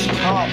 It's tough.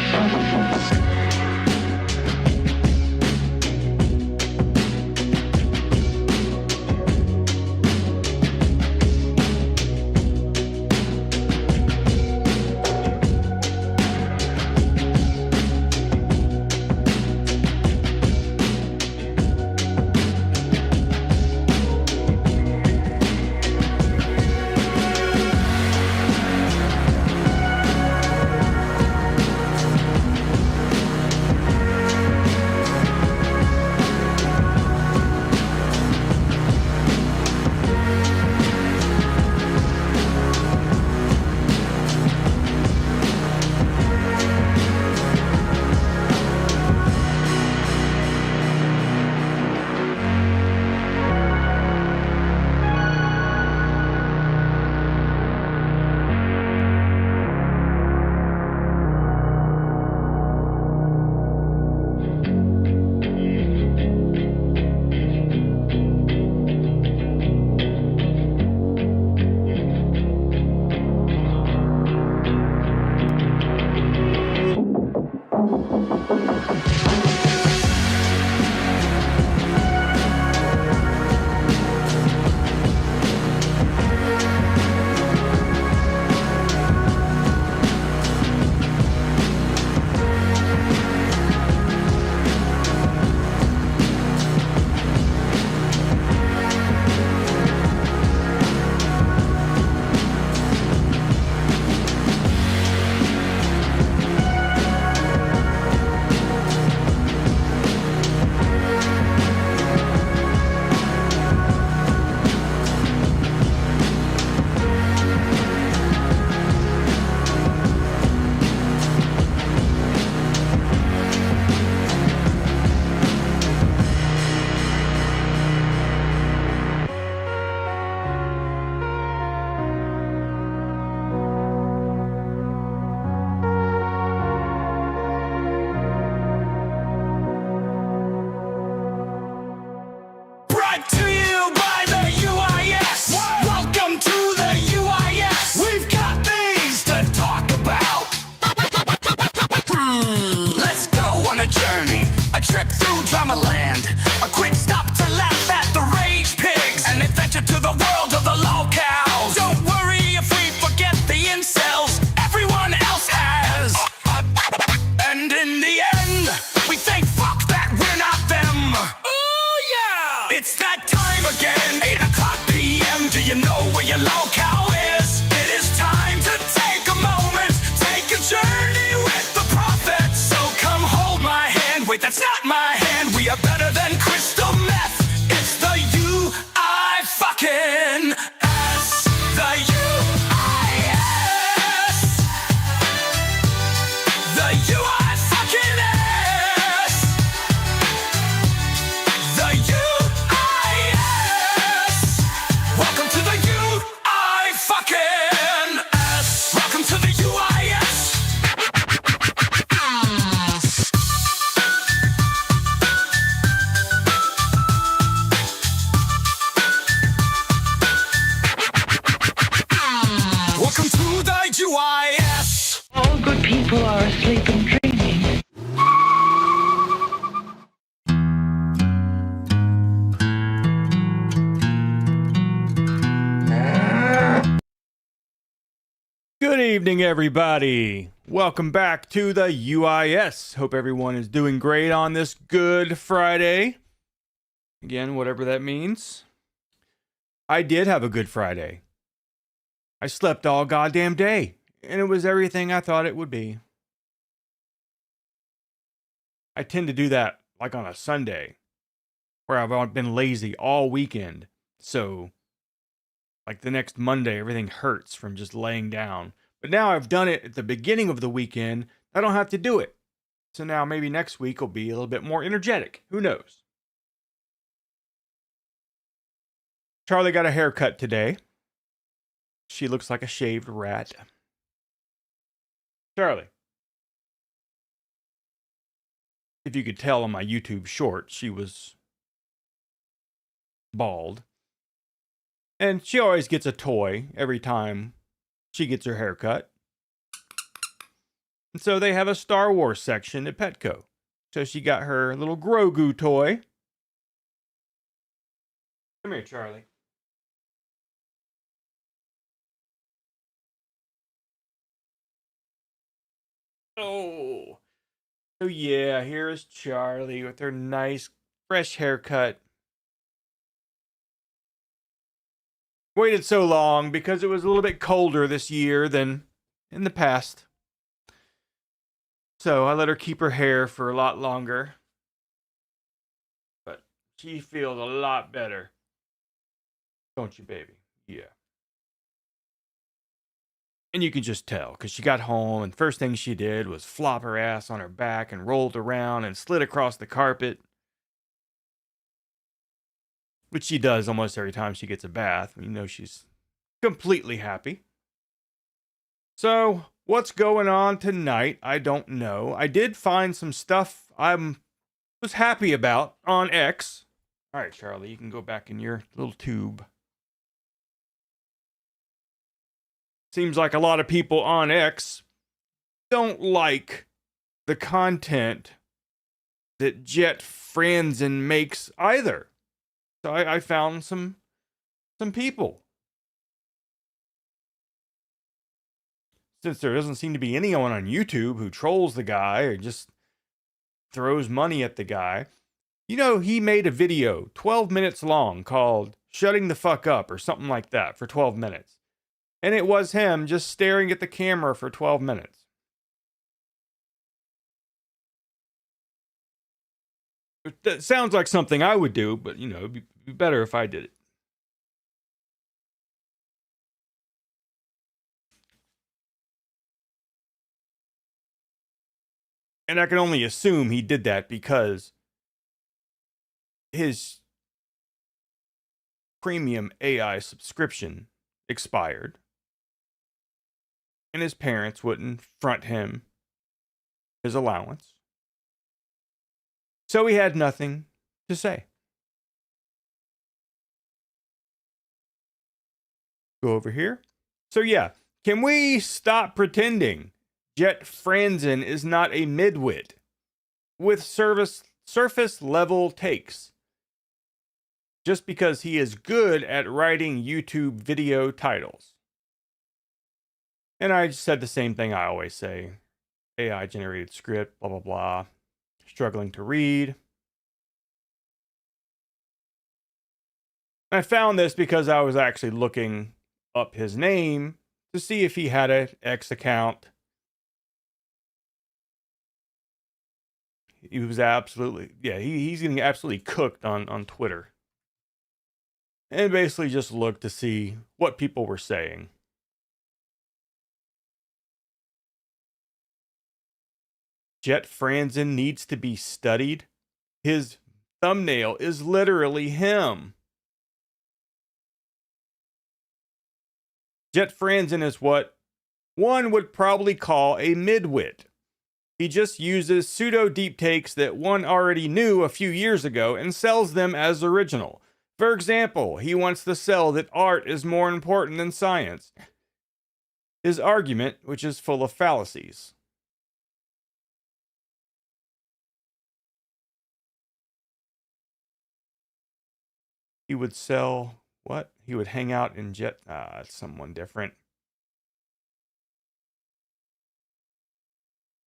Brought to you by the UIS. Welcome to the UIS. We've got things to talk about. Let's go on a journey, a trip through drama land, a quick stop to laugh at the rage pigs, an adventure to the world of the lolcows. Don't worry if we forget the incels, everyone else has. And in the end, we think fuck that we're not them. Oh yeah! It's that time again, 8 o'clock p.m. Do you know where your lolcow is? It is time to take a moment, take a journey with the prophet. So come hold my hand, wait that's not my hand. We are better than crystal meth. It's the UI fucking S. The UIS. The UI fucking S. The UIS. Welcome to the UI fucking S. Welcome to the UIS. Welcome to the UIS. All good people are asleep and dreaming. Good evening, everybody. Welcome back to the UIS. Hope everyone is doing great on this Good Friday. Again, whatever that means. I did have a Good Friday. I slept all goddamn day, and it was everything I thought it would be. I tend to do that like on a Sunday, where I've been lazy all weekend. So, like the next Monday, everything hurts from just laying down. But now I've done it at the beginning of the weekend. I don't have to do it. So now maybe next week will be a little bit more energetic. Who knows? Charlie got a haircut today. She looks like a shaved rat. Charlie. If you could tell on my YouTube short, she was bald. And she always gets a toy every time she gets her haircut. And so they have a Star Wars section at Petco. So she got her little Grogu toy. Come here, Charlie. Oh. So yeah, here is Charlie with her nice, fresh haircut. Waited so long because it was a little bit colder this year than in the past. So I let her keep her hair for a lot longer. But she feels a lot better. Don't you, baby? Yeah. And you can just tell, because she got home and first thing she did was flop her ass on her back and rolled around and slid across the carpet. Which she does almost every time she gets a bath. You know she's completely happy. So, what's going on tonight? I don't know. I did find some stuff I was happy about on X. All right, Charlie, you can go back in your little tube. Seems like a lot of people on X don't like the content that Jet Franzen makes either. So I found some people. Since there doesn't seem to be anyone on YouTube who trolls the guy or just throws money at the guy. You know, he made a video 12 minutes long called Shutting the Fuck Up or something like that for 12 minutes. And it was him just staring at the camera for 12 minutes. That sounds like something I would do, but you know, it'd be better if I did it. And I can only assume he did that because his premium AI subscription expired. And his parents wouldn't front him his allowance. So he had nothing to say. Go over here. So yeah, can we stop pretending Jet Franzen is not a midwit with surface level takes just because he is good at writing YouTube video titles? And I said the same thing I always say. AI generated script, blah, blah, blah. Struggling to read. I found this because I was actually looking up his name to see if he had an X account. He was absolutely, yeah, he's getting absolutely cooked on Twitter. And basically just looked to see what people were saying. Jet Franzen needs to be studied. His thumbnail is literally him. Jet Franzen is what one would probably call a midwit. He just uses pseudo deep takes that one already knew a few years ago and sells them as original. For example, he wants to sell that art is more important than science. His argument, which is full of fallacies. He would sell what? He would hang out in Jet. It's someone different.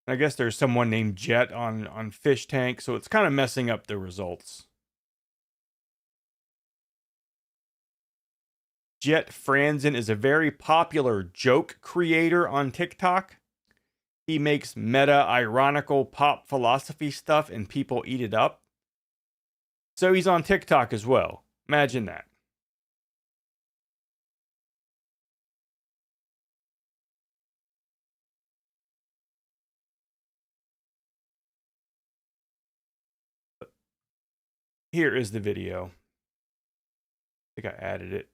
I guess there's someone named Jet on Fish Tank, so it's kind of messing up the results. Jet Franzen is a very popular joke creator on TikTok. He makes meta, ironical pop philosophy stuff and people eat it up. So he's on TikTok as well. Imagine that. Here is the video. I think I added it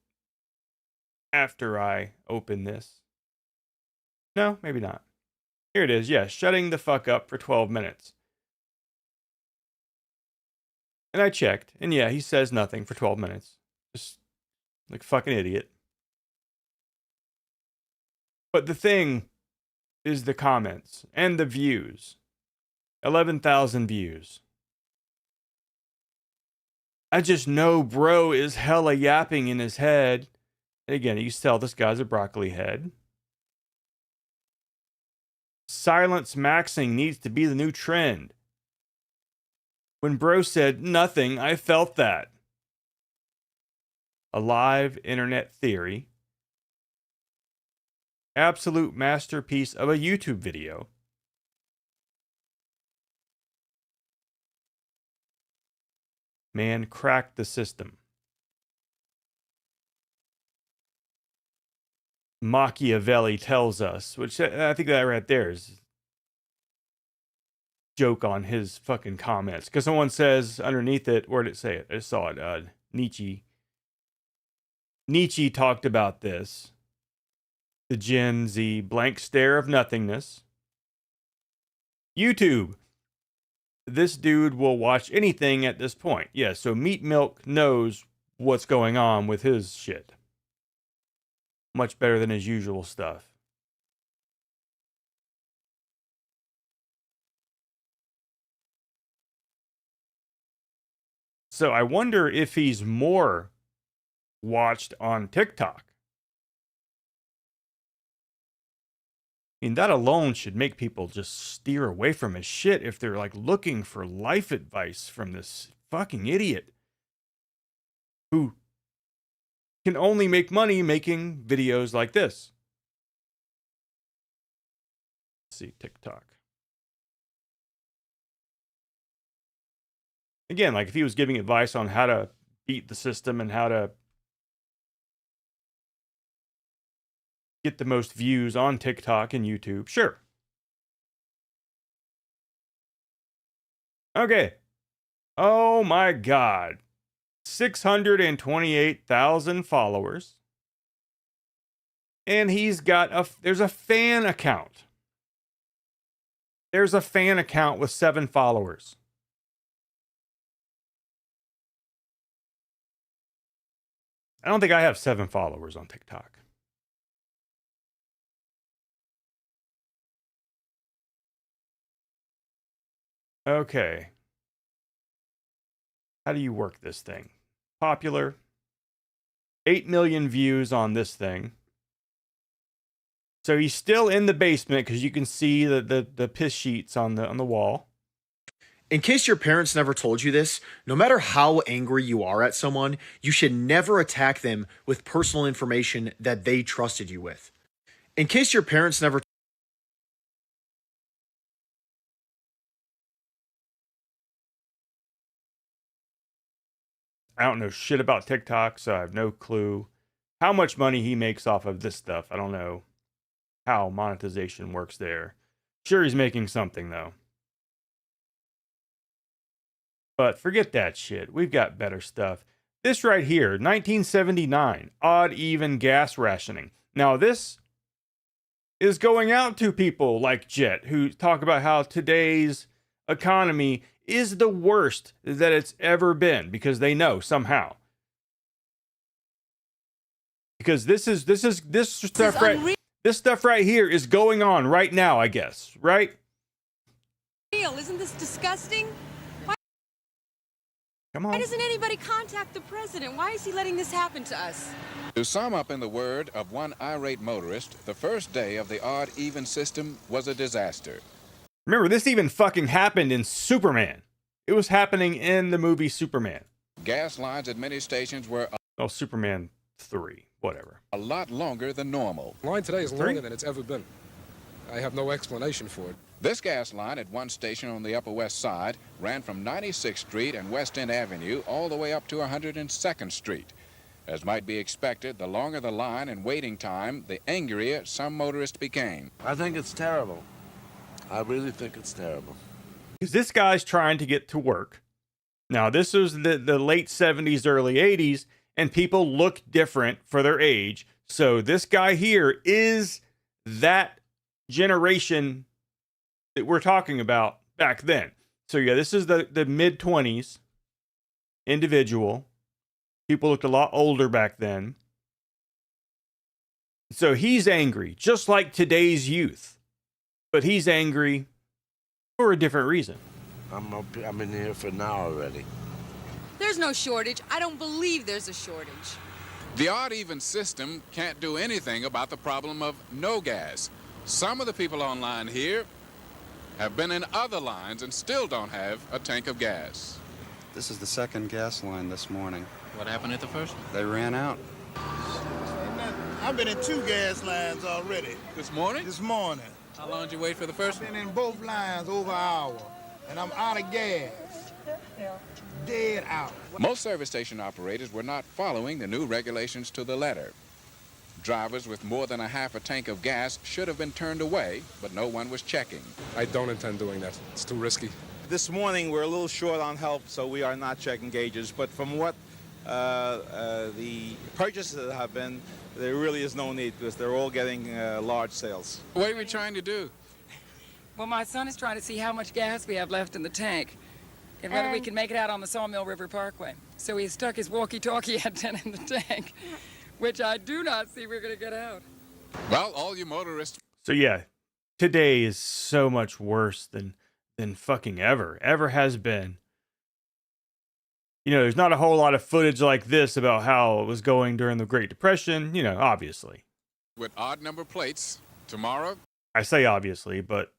after I open this. No, maybe not. Here it is. Yeah, shutting the fuck up for 12 minutes. And I checked, and yeah, he says nothing for 12 minutes. Just like a fucking idiot. But the thing is the comments and the views. 11,000 views. I just know bro is hella yapping in his head. And again, you can tell this guy's a broccoli head. Silence maxing needs to be the new trend. When bro said nothing, I felt that. A live internet theory. Absolute masterpiece of a YouTube video. Man cracked the system. Machiavelli tells us, which I think that right there is joke on his fucking comments. Because someone says underneath it, where did it say it? I saw it. Nietzsche talked about this. The Gen Z blank stare of nothingness. YouTube. This dude will watch anything at this point. Yeah, so Meat Milk knows what's going on with his shit. Much better than his usual stuff. So I wonder if he's more watched on TikTok. I mean, that alone should make people just steer away from his shit if they're like looking for life advice from this fucking idiot who can only make money making videos like this. Let's see, TikTok. Again, like if he was giving advice on how to beat the system and how to get the most views on TikTok and YouTube, sure. Okay. Oh my God. 628,000 followers. And he's got there's a fan account. There's a fan account with 7 followers. I don't think I have 7 followers on TikTok. Okay. How do you work this thing? Popular. 8 million views on this thing. So he's still in the basement because you can see the piss sheets on the wall. In case your parents never told you this, no matter how angry you are at someone, you should never attack them with personal information that they trusted you with. In case your parents never I don't know shit about TikTok, so I have no clue how much money he makes off of this stuff. I don't know how monetization works there. Sure, he's making something, though. But forget that shit. We've got better stuff. This right here, 1979, odd even gas rationing. Now, this is going out to people like Jet, who talk about how today's economy is the worst that it's ever been because they know somehow. Because this stuff right here is going on right now, I guess, right? Isn't this disgusting? Come on. Why doesn't anybody contact the president? Why is he letting this happen to us? To sum up in the word of one irate motorist, the first day of the odd-even system was a disaster. Remember, this even fucking happened in Superman. It was happening in the movie Superman. Gas lines at many stations were Oh, Superman 3, whatever. a lot longer than normal. Line today is 3? longer than it's ever been. I have no explanation for it. This gas line at one station on the Upper West Side ran from 96th Street and West End Avenue all the way up to 102nd Street. As might be expected, the longer the line and waiting time, the angrier some motorists became. I think it's terrible. I really think it's terrible. Because this guy's trying to get to work. Now, this was the late 70s, early 80s, and people look different for their age. So this guy here is that generation that we're talking about back then. So yeah, this is the mid-20s individual. People looked a lot older back then. So he's angry, just like today's youth. But he's angry for a different reason. I'm in here for an hour already. There's no shortage. I don't believe there's a shortage. The odd-even system can't do anything about the problem of no gas. Some of the people online here have been in other lines and still don't have a tank of gas. This is the second gas line this morning. What happened at the first? They ran out. I've been in 2 gas lines already. This morning? This morning. How long did you wait for the first I've one? been in both lines over an hour, and I'm out of gas. Dead out. Most service station operators were not following the new regulations to the letter. Drivers with more than a half a tank of gas should have been turned away, but no one was checking. I don't intend doing that. It's too risky. This morning we're a little short on help, so we are not checking gauges. But from what the purchases have been, there really is no need because they're all getting large sales. What are we trying to do? Well, my son is trying to see how much gas we have left in the tank and whether we can make it out on the Sawmill River Parkway. So he stuck his walkie-talkie antenna in the tank, which I do not see we're going to get out. Well, all you motorists... So yeah, today is so much worse than fucking ever has been. You know, there's not a whole lot of footage like this about how it was going during the Great Depression, you know, obviously. With odd number plates, tomorrow... I say obviously, but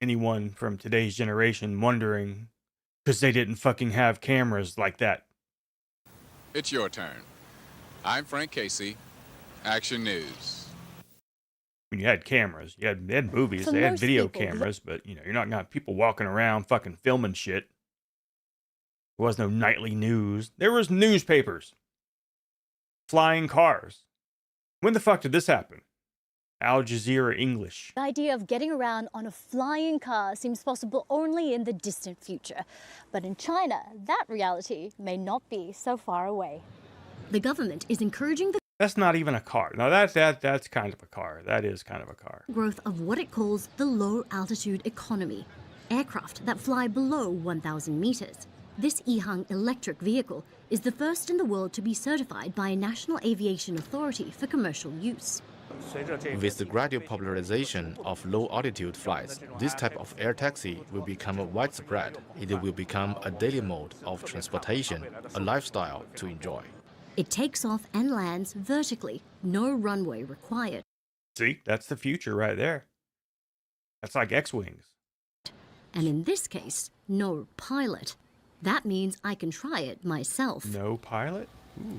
anyone from today's generation wondering because they didn't fucking have cameras like that. It's your turn. I'm Frank Casey, Action News. When you had cameras, they had movies, they had video cameras, but you know, you're not gonna have people walking around fucking filming shit. There was no nightly news. There was newspapers. Flying cars. When the fuck did this happen? Al Jazeera English. The idea of getting around on a flying car seems possible only in the distant future. But in China, that reality may not be so far away. The government is encouraging the That's not even a car. No, that's kind of a car. That is kind of a car. growth of what it calls the low-altitude economy, aircraft that fly below 1,000 meters. This EHang electric vehicle is the first in the world to be certified by a national aviation authority for commercial use. With the gradual popularization of low-altitude flights, this type of air taxi will become widespread. It will become a daily mode of transportation, a lifestyle to enjoy. It takes off and lands vertically, no runway required. See, that's the future right there. That's like X-Wings. And in this case, no pilot. That means I can try it myself. No pilot? Ooh.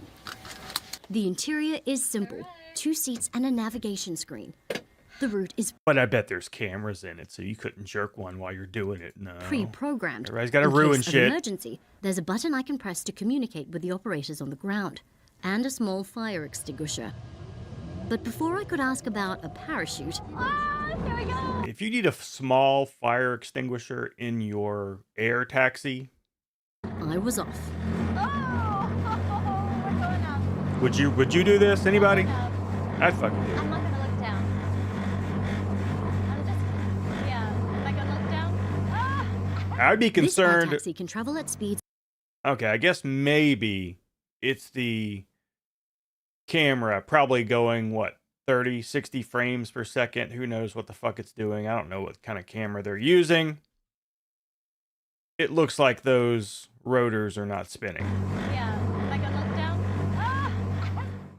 The interior is simple. 2 seats and a navigation screen. The route is But I bet there's cameras in it, so you couldn't jerk one while you're doing it. No. pre-programmed. Everybody's got to In ruin case of shit. emergency, there's a button I can press to communicate with the operators on the ground, and a small fire extinguisher. But before I could ask about a parachute, here we go. If you need a small fire extinguisher in your air taxi, I was off. would you do this? Anybody? I'd fucking do it. I'm not gonna look down. Am I gonna look down? I'd be This air concerned. taxi can travel at speeds. Okay, I guess maybe it's the camera probably going, what, 30, 60 frames per second. Who knows what the fuck it's doing. I don't know what kind of camera they're using. It looks like those rotors are not spinning.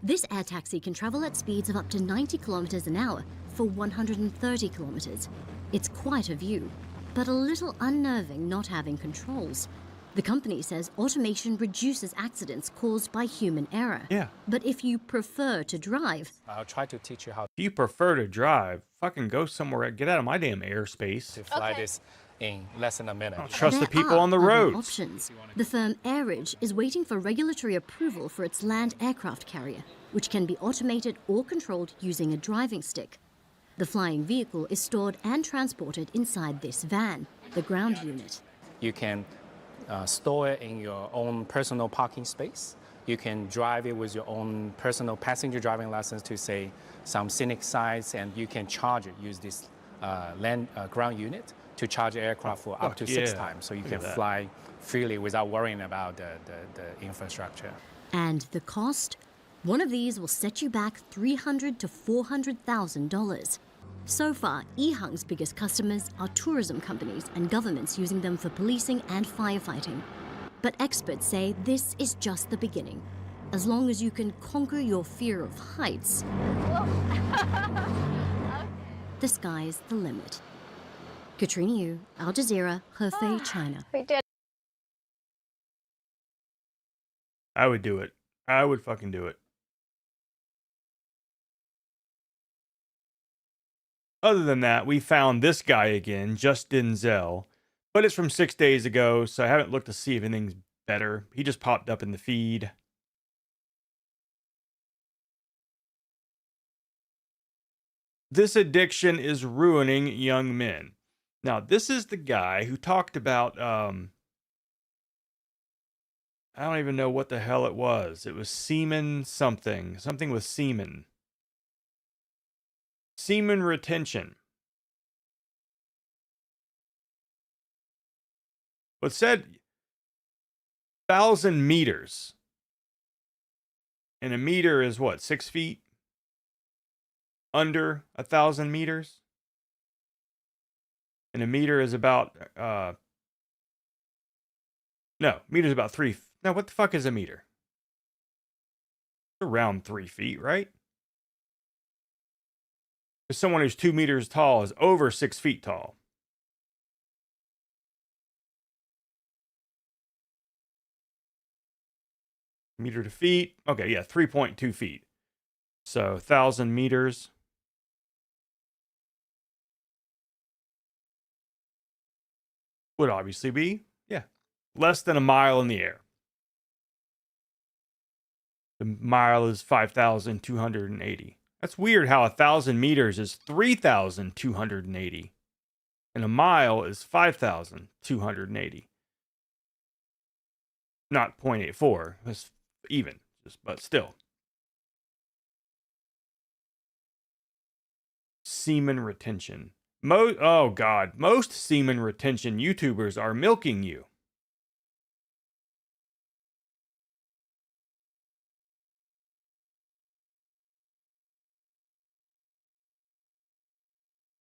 This air taxi can travel at speeds of up to 90 kilometers an hour for 130 kilometers. It's quite a view, but a little unnerving not having controls. The company says automation reduces accidents caused by human error. Yeah. But if you prefer to drive, I'll try to teach you how If you prefer to drive, fucking go somewhere. Get out of my damn airspace. to fly this in less than a minute. Trust the there people are on the other roads. options. The firm AirRidge is waiting for regulatory approval for its land aircraft carrier, which can be automated or controlled using a driving stick. The flying vehicle is stored and transported inside this van, the ground unit. You can store it in your own personal parking space. You can drive it with your own personal passenger driving license to, say, some scenic sites, and you can charge it, use this ground unit to charge aircraft for up to 6 times. So you can fly freely without worrying about the infrastructure. And the cost? One of these will set you back $300,000 to $400,000. So far, Ehang's biggest customers are tourism companies and governments using them for policing and firefighting. But experts say this is just the beginning. As long as you can conquer your fear of heights, the sky's the limit. Katrina Yu, Al Jazeera, Hefei, China. We did. I would do it. I would fucking do it. Other than that, we found this guy again, Justin Zell, but it's from 6 days ago, so I haven't looked to see if anything's better. He just popped up in the feed. This addiction is ruining young men. Now, this is the guy who talked about, I don't even know what the hell it was. It was semen something with semen. Semen retention. But said 1,000 meters. And a meter is what, 6 feet? Under 1,000 meters? And a meter is about, no, meter's about 3. No, what the fuck is a meter? Around 3 feet, right? Because someone who's 2 meters tall is over 6 feet tall. Meter to feet. Okay, yeah, 3.2 feet. So 1,000 meters. Would obviously be, yeah, less than a mile in the air. The mile is 5,280. That's weird how 1,000 meters is 3,280. And a mile is 5,280. Not 0.84. That's even, but still. Semen retention. Oh God, most semen retention YouTubers are milking you.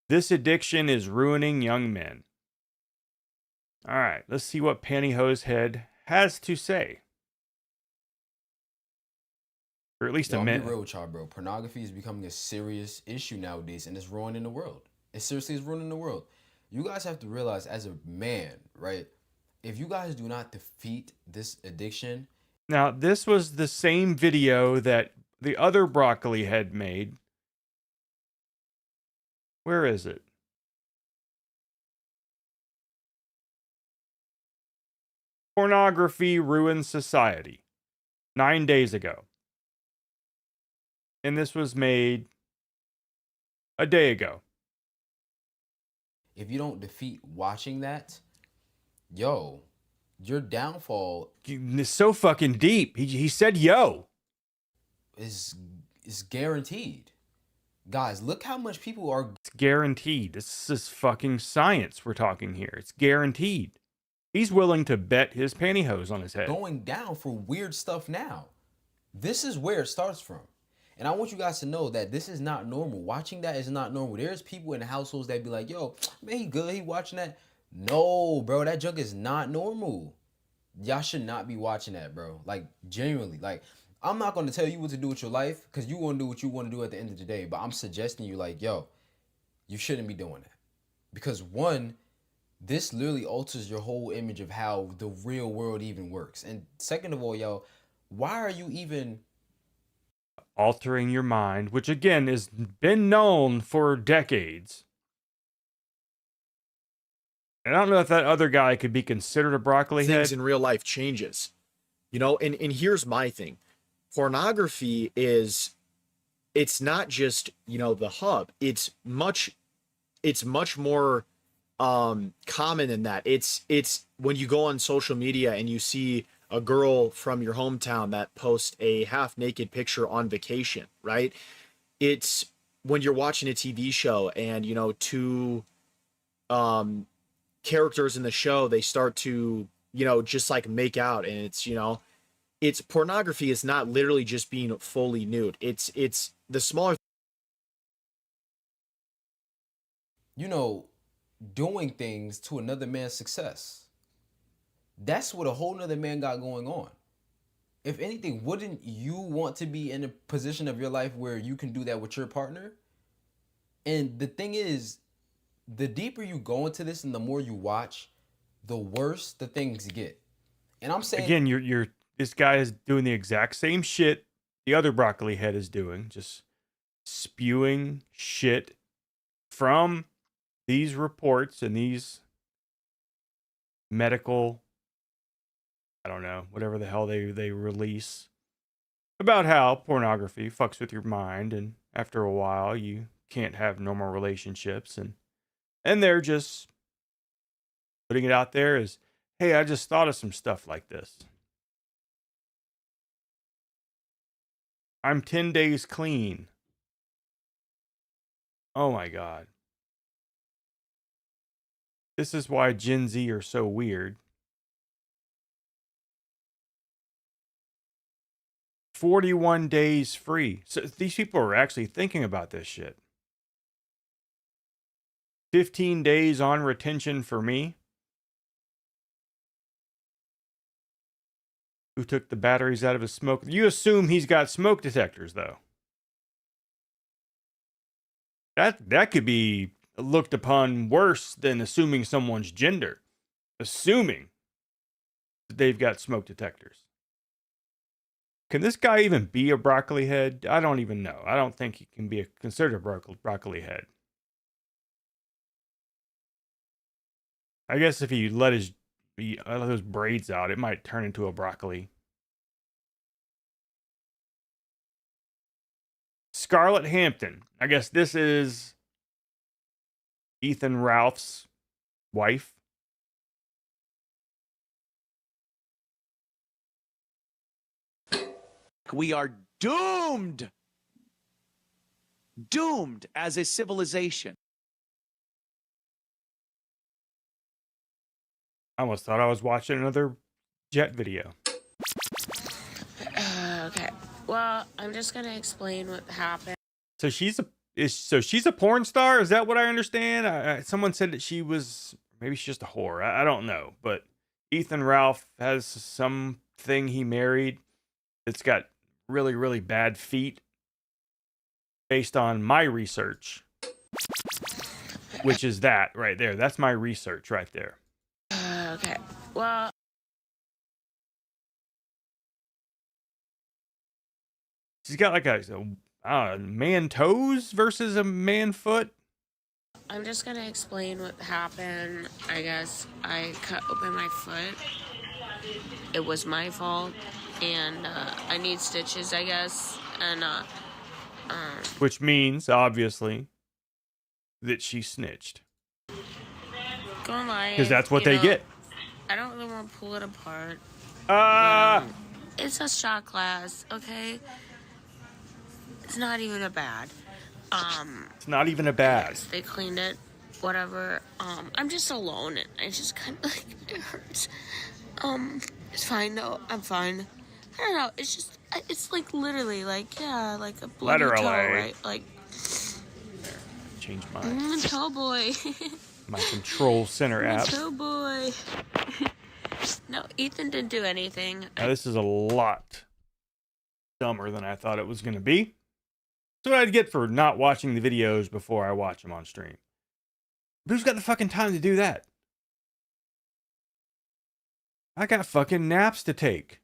This addiction is ruining young men. All right, let's see what Pantyhose Head has to say. Or at least a minute. I'll be real with y'all, bro. Pornography is becoming a serious issue nowadays, and it's ruining the world. It seriously is ruining the world. You guys have to realize, as a man, right? If you guys do not defeat this addiction. Now, this was the same video that the other Broccoli Head made. Where is it? Pornography ruins society. 9 days ago. And this was made a day ago. If you don't defeat watching that, yo, your downfall is so fucking deep. He said yo. Is guaranteed. Guys, look how much people are... It's guaranteed. This is fucking science we're talking here. It's guaranteed. He's willing to bet his pantyhose on his head. Going down for weird stuff now. This is where it starts from. And I want you guys to know that this is not normal. Watching that is not normal. There's people in households that be like, yo, man, he good, he watching that. No, bro, that junk is not normal. Y'all should not be watching that, bro. Like, genuinely. Like, I'm not going to tell you what to do with your life, because you want to do what you want to do at the end of the day. But I'm suggesting you, like, yo, you shouldn't be doing that. Because, one, this literally alters your whole image of how the real world even works. And second of all, yo, why are you even... altering your mind, which again has been known for decades. And I don't know if that other guy could be considered a broccoli head. Things in real life changes. You know, and here's my thing. Pornography is, it's not just, you know, the hub. It's much more common than that. It's when you go on social media and you see a girl from your hometown that posts a half-naked picture on vacation, right? It's when you're watching a TV show and, you know, two characters in the show, they start to, you know, just like make out, and it's, you know, it's pornography is not literally just being fully nude. It's the smaller you know, doing things to another man's success. That's what a whole nother man got going on. If anything, wouldn't you want to be in a position of your life where you can do that with your partner? And the thing is, the deeper you go into this and the more you watch, the worse the things get. And I'm saying, again, this guy is doing the exact same shit the other broccoli head is doing, just spewing shit from these reports and these medical, I don't know, whatever the hell they release about how pornography fucks with your mind, and after a while you can't have normal relationships, and they're just putting it out there as, hey, I just thought of some stuff like this. I'm 10 days clean. Oh my God. This is why Gen Z are so weird. 41 days free. So these people are actually thinking about this shit. 15 days on retention for me. Who took the batteries out of his smoke? You assume he's got smoke detectors, though. That could be looked upon worse than assuming someone's gender. Assuming that they've got smoke detectors. Can this guy even be a broccoli head? I don't even know. I don't think he can be considered a broccoli head. I guess if he let those braids out, it might turn into a broccoli. Scarlett Hampton. I guess this is Ethan Ralph's wife. We are doomed. Doomed as a civilization. I almost thought I was watching another Jet video. Okay. Well, I'm just gonna explain what happened. So she's a porn star? Is that what I understand? Someone said that she was, maybe she's just a whore. I don't know. But Ethan Ralph has something he married that's got really, really bad feet based on my research, which is that right there. That's my research right there. Okay. Well, she's got like a man toes versus a man foot. I'm just gonna explain what happened. I guess I cut open my foot. It was my fault, and I need stitches, I guess. And which means obviously that she snitched. Because that's what they get. I don't really want to pull it apart. It's a shot glass, okay? It's not even a bad. It's not even a bad. Yes, they cleaned it, whatever. I'm just alone, and I just kind of like it hurts. It's fine though. I'm fine. I don't know. It's just, it's like literally like like a bloody toe, right? Like. Change my toe boy. my control center app. Toe boy. No, Ethan didn't do anything. Now this is a lot dumber than I thought it was going to be. That's what I'd get for not watching the videos before I watch them on stream. But who's got the fucking time to do that? I got fucking naps to take.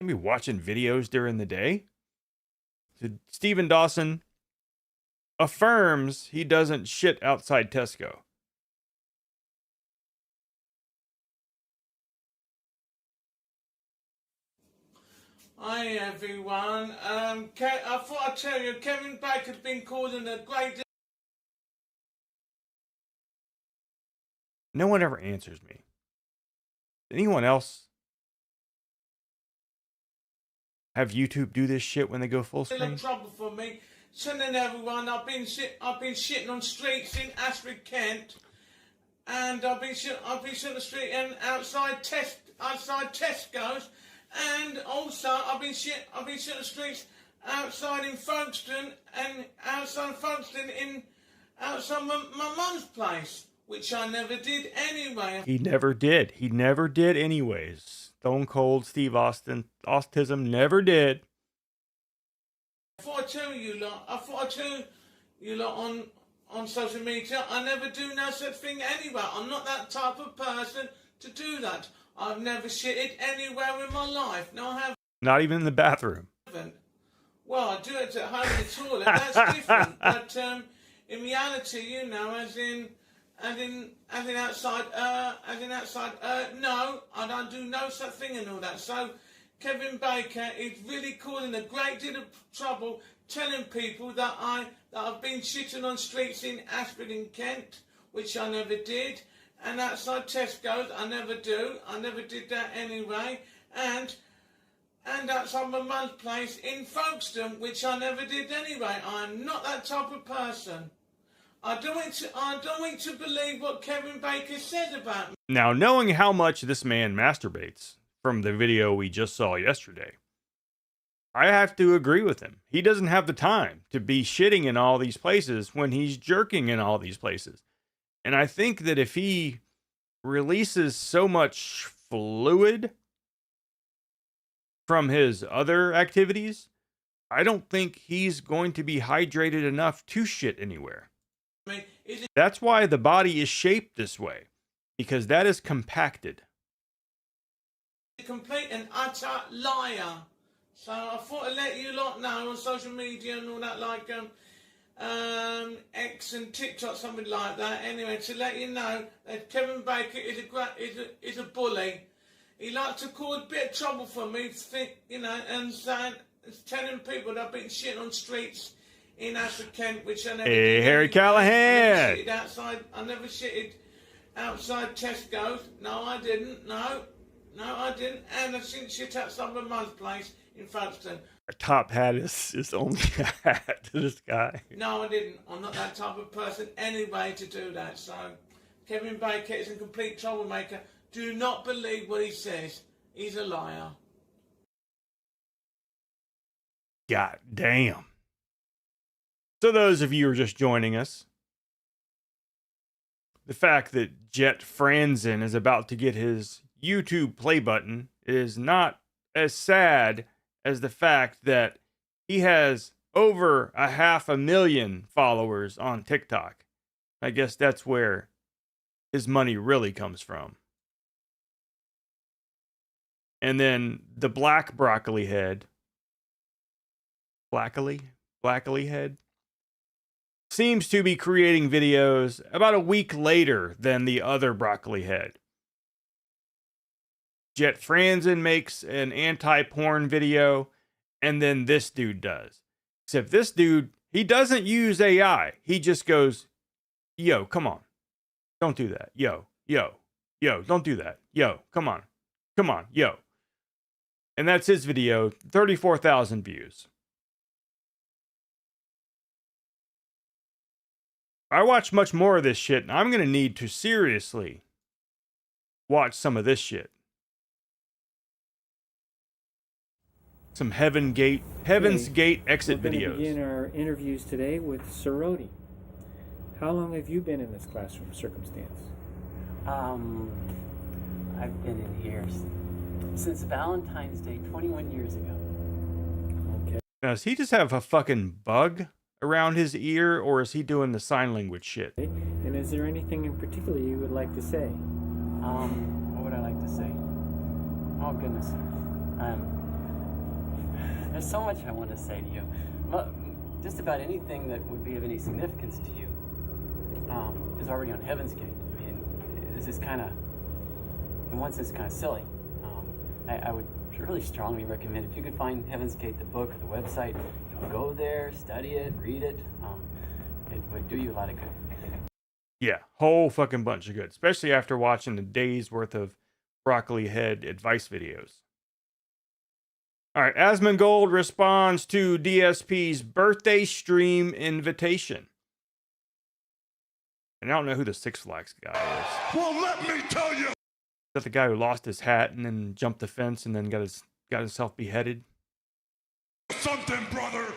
I'm gonna be watching videos during the day. So Stephen Dawson affirms he doesn't shit outside Tesco. Hi everyone. I thought I'd tell you, Kevin Baker's been causing the greatest. No one ever answers me. Anyone else have YouTube do this shit when they go full screen? Trouble for me. Telling everyone I've been shitting on streets in Ashford, Kent, and I've been shitting on the street and outside Tesco's. And also, I've been shitting on the streets outside in Folkestone and outside Folkestone in my mum's place, which I never did anyway. He never did. He never did anyways. Stone Cold Steve Austin. Autism never did. I thought I'd tell you lot on social media, I never do no such thing anyway. I'm not that type of person to do that. I've never shitted anywhere in my life. No, I haven't. Not even in the bathroom. Well, I do it at home in the toilet. That's different. But in reality, you know, as in outside, no, I don't do no such thing and all that. So Kevin Baker is really causing a great deal of trouble, telling people that I've been shitting on streets in Ashford in Kent, which I never did, and outside Tesco's, I never do. I never did that anyway, and outside my mum's place in Folkestone, which I never did anyway. I'm not that type of person. I don't want to believe what Kevin Baker said about me. Now, knowing how much this man masturbates from the video we just saw yesterday, I have to agree with him. He doesn't have the time to be shitting in all these places when he's jerking in all these places. And I think that if he releases so much fluid from his other activities, I don't think he's going to be hydrated enough to shit anywhere. That's why the body is shaped this way, because that is compacted. A complete and utter liar. So I thought I'd let you lot know on social media and all that, like X and TikTok, something like that. Anyway, to let you know that Kevin Baker is a bully. He likes to cause a bit of trouble for me, you know, and telling people that I've been shitting on streets in Ashford, Kent, which I never did. Hey, Harry Callahan! I never shitted outside Tesco's. No, I didn't. No, I didn't. And I didn't shit outside my mum's place in Folkestone. A top hat is only a hat to this guy. No, I didn't. I'm not that type of person anyway to do that. So, Kevin Baker is a complete troublemaker. Do not believe what he says. He's a liar. God damn. So those of you who are just joining us, the fact that Jet Franzen is about to get his YouTube play button is not as sad as the fact that he has over 500,000 followers on TikTok. I guess that's where his money really comes from. And then the black broccoli head, blackily head, seems to be creating videos about a week later than the other broccoli head. Jet Franzen makes an anti-porn video, and then this dude does. Except this dude, he doesn't use AI. He just goes, yo, come on. Don't do that. Yo, don't do that. Yo, come on, yo. And that's his video, 34,000 views. I watch much more of this shit, and I'm going to need to seriously watch some of this shit. Some Heaven's Gate exit We're videos. We're going to begin our interviews today with Soroti. How long have you been in this classroom circumstance? I've been in here since Valentine's Day 21 years ago. Okay. Now, does he just have a fucking bug around his ear, or is he doing the sign language shit? And is there anything in particular you would like to say? What would I like to say? Oh, goodness. There's so much I want to say to you. Just about anything that would be of any significance to you is already on Heaven's Gate. I mean, this is kind of, in one sense, kind of silly. I would really strongly recommend, if you could find Heaven's Gate, the book or the website, go there, study it, read it. It would do you a lot of good. Yeah, whole fucking bunch of good, especially after watching a day's worth of broccoli head advice videos. All right, Asmongold responds to DSP's birthday stream invitation. And I don't know who the Six Flags guy is. Well, let me tell you. Is that the guy who lost his hat and then jumped the fence and then got himself beheaded? Something, brother.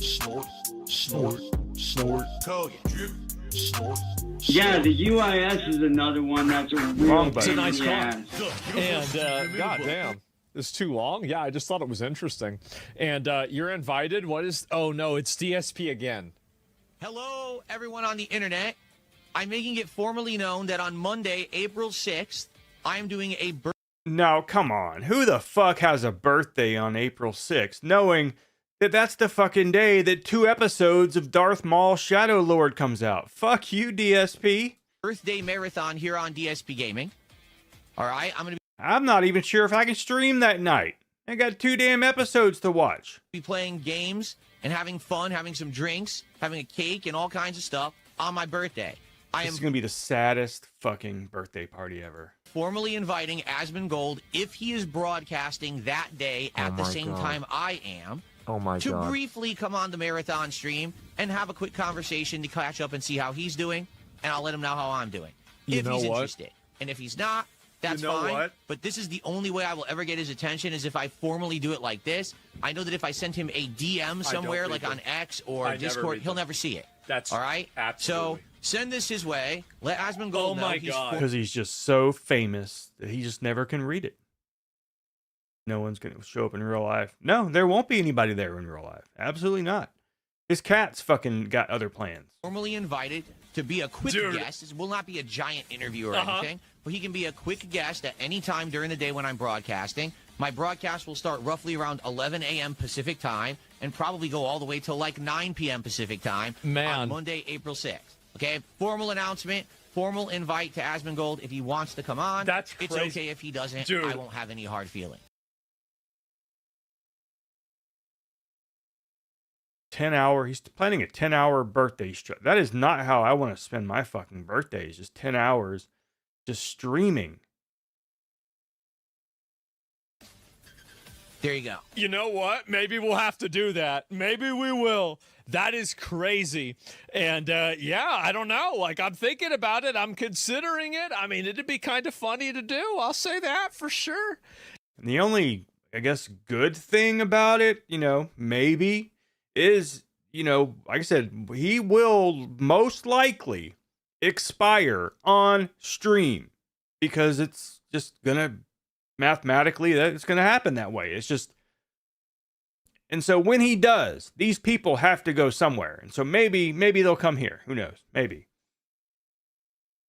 Snort. Snort, snort, code, drip, snort. Yeah, the UIS is another one that's a real Wrong button. pain It's a in nice the car. ass. And goddamn, it's too long. Yeah, I just thought it was interesting. And you're invited. What is? Oh no, it's DSP again. Hello, everyone on the internet. I'm making it formally known that on Monday, April 6th, I am doing a Now, come on. Who the fuck has a birthday on April 6th, knowing that that's the fucking day that 2 episodes of Darth Maul Shadow Lord comes out? Fuck you, DSP. birthday marathon here on DSP Gaming. All right, I'm not even sure if I can stream that night. I got 2 damn episodes to watch. be playing games and having fun, having some drinks, having a cake and all kinds of stuff on my birthday. This is going to be the saddest fucking birthday party ever. Formally inviting Asmongold, if he is broadcasting that day at the same time I am, to briefly come on the marathon stream and have a quick conversation to catch up and see how he's doing, and I'll let him know how I'm doing. If he's interested. And if he's not, that's fine. But this is the only way I will ever get his attention is if I formally do it like this. I know that if I send him a DM somewhere, like on X or Discord, he'll never see it. That's all right. Absolutely. So send this his way. Let Asmongold know. Because he's just so famous that he just never can read it. No one's going to show up in real life. No, there won't be anybody there in real life. Absolutely not. His cat's fucking got other plans. Formally invited to be a quick guest. This will not be a giant interview or anything, but he can be a quick guest at any time during the day when I'm broadcasting. My broadcast will start roughly around 11 a.m. Pacific time and probably go all the way till like 9 p.m. Pacific time on Monday, April 6th. Okay, formal announcement, formal invite to Asmongold if he wants to come on. That's It's crazy. okay if he doesn't. Dude. I won't have any hard feelings. 10-hour. He's planning a 10-hour birthday stream. That is not how I want to spend my fucking birthdays. Just 10 hours, just streaming. There you go. You know what? Maybe we'll have to do that. Maybe we will. That is crazy. And yeah, I don't know. Like, I'm thinking about it. I'm considering it. I mean, it'd be kind of funny to do. I'll say that for sure. And the only, I guess, good thing about it, maybe, is, like I said, he will most likely expire on stream because it's just gonna mathematically it's gonna happen that way. It's just, and so when he does, these people have to go somewhere, and so maybe they'll come here. Who knows? Maybe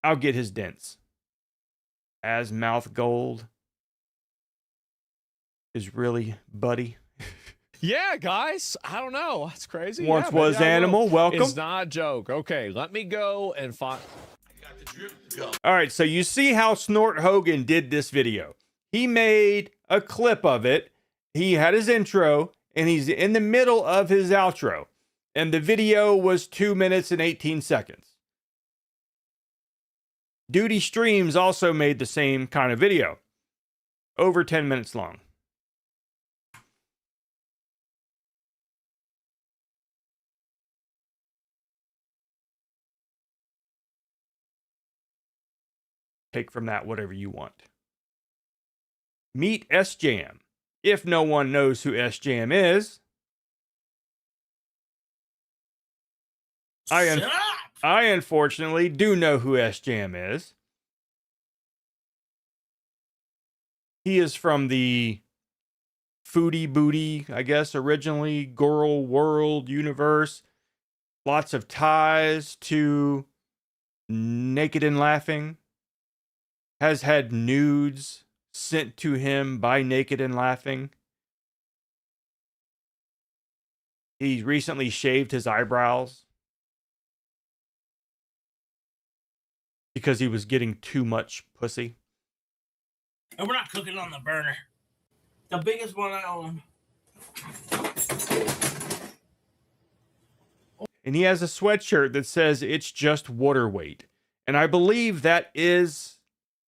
I'll get his dents. Asmongold is really buddy. Yeah, guys. I don't know. That's crazy. Once Yeah, was maybe I animal. will. Welcome. It's not a joke. Okay, let me go and find. All right, so you see how Snort Hogan did this video. He made a clip of it. He had his intro, and he's in the middle of his outro. And the video was 2 minutes and 18 seconds. Duty Streams also made the same kind of video. Over 10 minutes long. Take from that whatever you want. Meet SJam. If no one knows who SJam is, I unfortunately do know who SJam is. He is from the Foodie Booty, I guess, originally Girl World universe. Lots of ties to Naked and Laughing. Has had nudes sent to him by Naked and Laughing. He recently shaved his eyebrows because he was getting too much pussy. And we're not cooking on the burner. The biggest one I own. And he has a sweatshirt that says it's just water weight. And I believe that is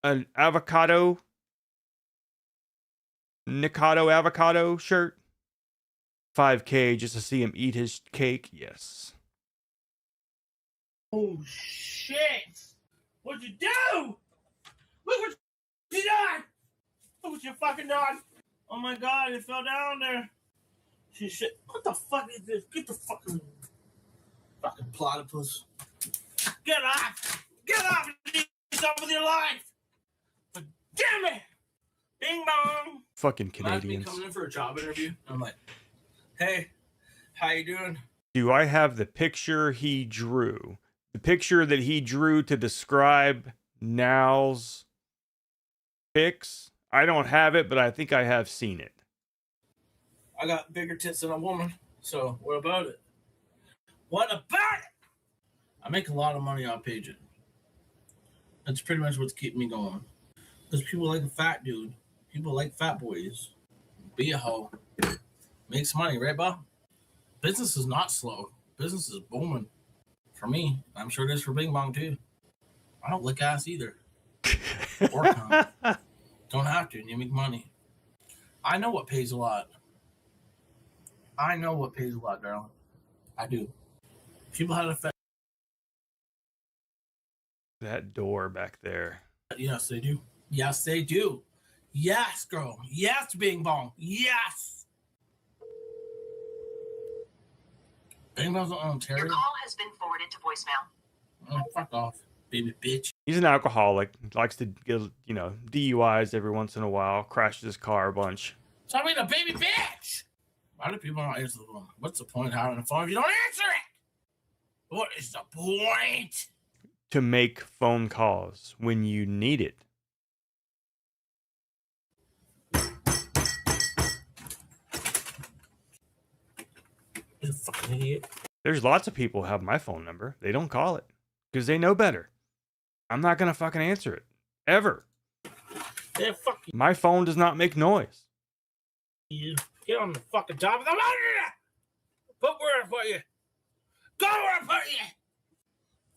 an Nikado avocado shirt. 5K just to see him eat his cake. Yes. Oh shit! What'd you do? Look what you done! Look what you fucking done! Oh my god, it fell down there. Shit. What the fuck is this? Get the fucking. Fucking platypus. Get off! Get off and do something with your life! But damn it! Bing bong! Fucking Imagine me Canadians. coming in for a job interview. I'm like, hey, how you doing? Do I have the picture he drew? The picture that he drew to describe Now's pics? I don't have it, but I think I have seen it. I got bigger tits than a woman, so what about it? What about it? I make a lot of money off paging. That's pretty much what's keeping me going. Because people like a fat dude. People like fat boys. Be a hoe. Makes money, right, Bob? Business is not slow. Business is booming. For me. I'm sure it is for Bing Bong, too. I don't lick ass either. Or cum. Don't have to, and you make money. I know what pays a lot. I know what pays a lot, darling. I do. People had a fat. That door back there. Yes, they do. Yes, they do. Yes, girl. Yes, Bing Bong. Yes. Bing Bong's in Ontario. Your call has been forwarded to voicemail. Oh, fuck off, baby bitch. He's an alcoholic. Likes to get, DUIs every once in a while. Crashes his car a bunch. So I mean, a baby bitch. Why do people not answer the phone? What's the point of having a phone if you don't answer it? What is the point? To make phone calls when you need it. You're a fucking idiot. There's lots of people who have my phone number. They don't call it because they know better. I'm not going to fucking answer it. Ever. Yeah, fuck you. My phone does not make noise. You get on the fucking top of the ladder. Put where I put you. Go where I put you.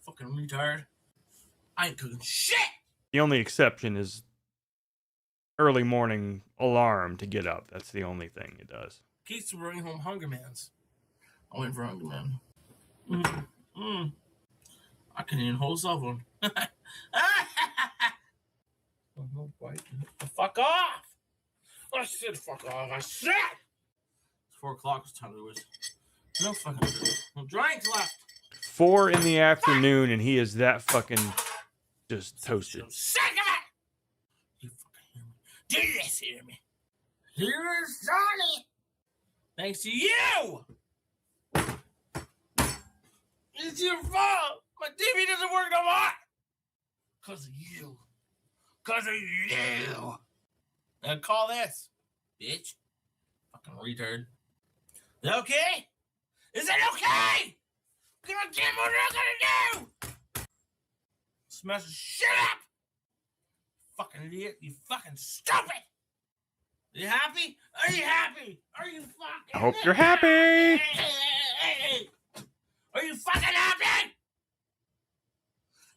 Fucking retard. I ain't cooking shit. The only exception is early morning alarm to get up. That's the only thing it does. Keeps to bring home Hunger Mans. I went for Hunger Man. I couldn't even hold a cell phone. Fuck off! I said fuck off. I said! It's 4 o'clock. It's time to lose. No fucking no drinks left. 4 in the afternoon and he is that fucking just toasted. Sick of it! You fucking hear me. Do this hear me. Here's Johnny! Thanks to you! It's your fault! My TV doesn't work no more! Cause of you. Cause of you! Now call this, bitch. Fucking retard. Is that okay? Is it okay? I'm gonna do what I'm gonna do! Smash the shit up! Fucking idiot, you fucking stupid! Are you happy? Are you happy? Are you fucking I hope you're happy! Are you fucking happy?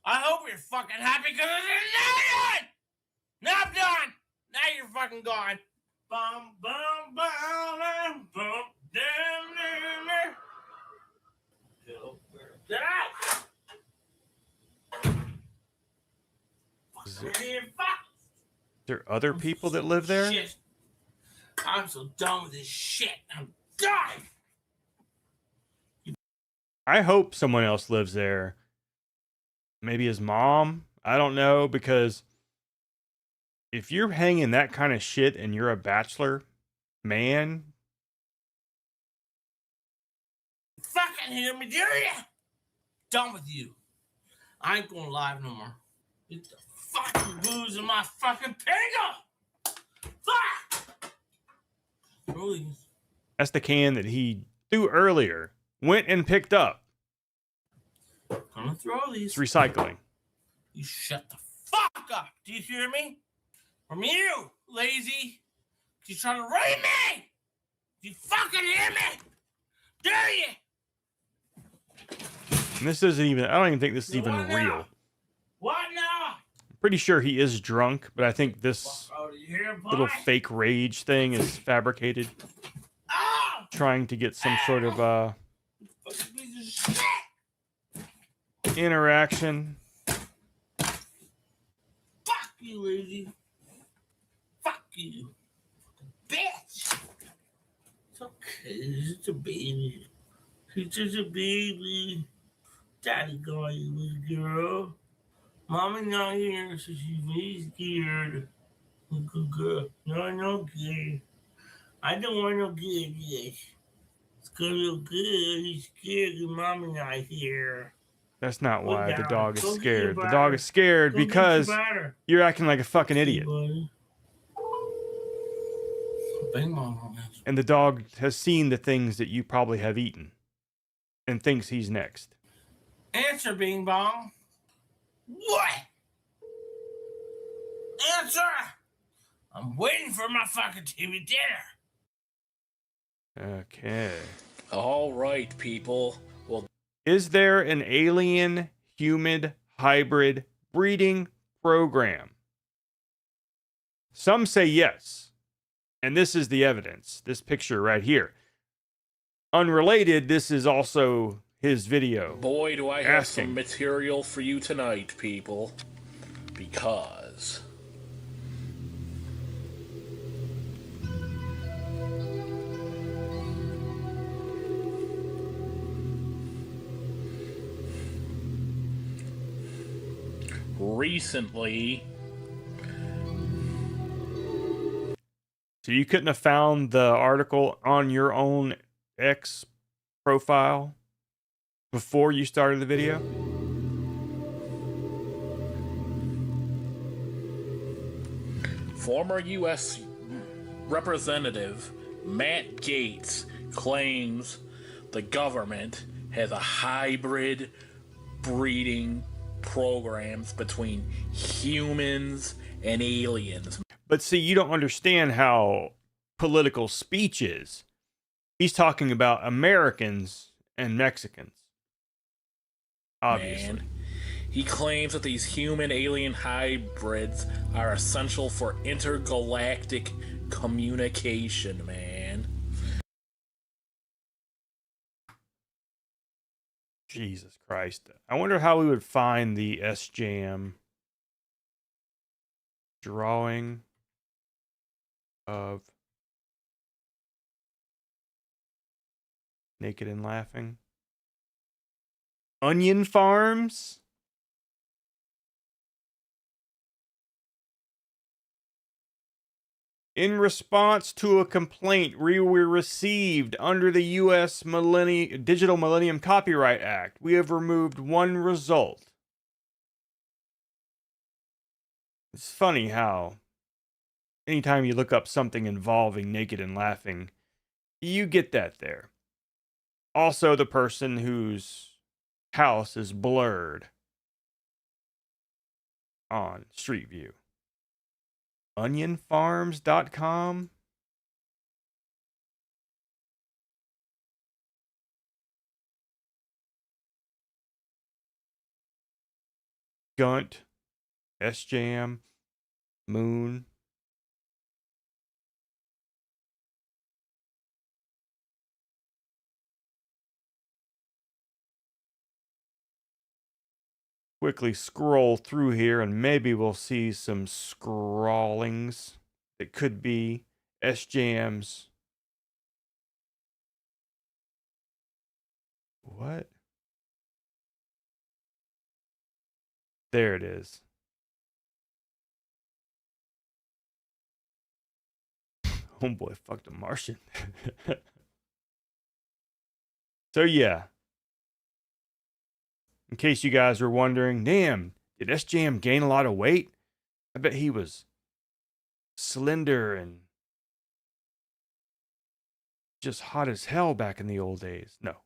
I hope you're fucking happy because I'm done! Now I'm done! Now you're fucking gone. Bum, bum, bum, bum, down, get out! Is there other people that live there? Shit. I'm so done with this shit. I'm done! I hope someone else lives there. Maybe his mom? I don't know, because if you're hanging that kind of shit and you're a bachelor, man. Fucking hear me, do you? Done with you. I ain't going live no more. Get the fucking booze in my fucking pingo! Fuck! Really? That's the can that he threw earlier. Went and picked up. Gonna throw these. It's recycling. You shut the fuck up. Do you hear me? From you, lazy. You trying to rape me? Do you fucking hear me? Do you? And this isn't even, I don't even think this is even What now? real. What now? I'm pretty sure he is drunk, but I think this Out of here, boy. little fake rage thing is fabricated. Trying to get some sort of interaction. Fuck you, lazy. Fuck you. Bitch. It's okay. It's just a baby. He's just a baby. Daddy got you, little girl. Mommy not here, so she's really scared. Good girl. No good. I don't want no good yet. It's gonna look good. He's scared because Mommy not here. That's not Put why the down. dog is Go get your scared. The batter. dog is scared Go get your because batter. you're acting like a fucking idiot. Buddy. Bing bong. And the dog has seen the things that you probably have eaten and thinks he's next. Answer, Bing Bong. What? Answer! I'm waiting for my fucking TV dinner. Okay. All right, people. Well, is there an alien human hybrid breeding program? Some say yes. And this is the evidence. This picture right here. Unrelated, this is also his video. Boy, do I have some material for you tonight, people. Because recently, so you couldn't have found the article on your own X profile before you started the video? former U.S. Representative Matt Gaetz claims the government has a hybrid breeding programs between humans and aliens. But see, you don't understand how political speech is. He's talking about Americans and Mexicans. Obviously. Man. He claims that these human-alien hybrids are essential for intergalactic communication, man. Jesus Christ. I wonder how we would find the SJM drawing of Naked and Laughing. Onion farms? In response to a complaint we received under the U.S. Digital Millennium Copyright Act, we have removed one result. It's funny how anytime you look up something involving Naked and Laughing, you get that there. Also, the person whose house is blurred on Street View. Onionfarms.com. Gunt, SJM, Moon. Quickly scroll through here and maybe we'll see some scrawlings that could be SJM's. What? There it is. Homeboy fucked a Martian. So yeah. In case you guys were wondering, damn, did SJM gain a lot of weight? I bet he was slender and just hot as hell back in the old days. No.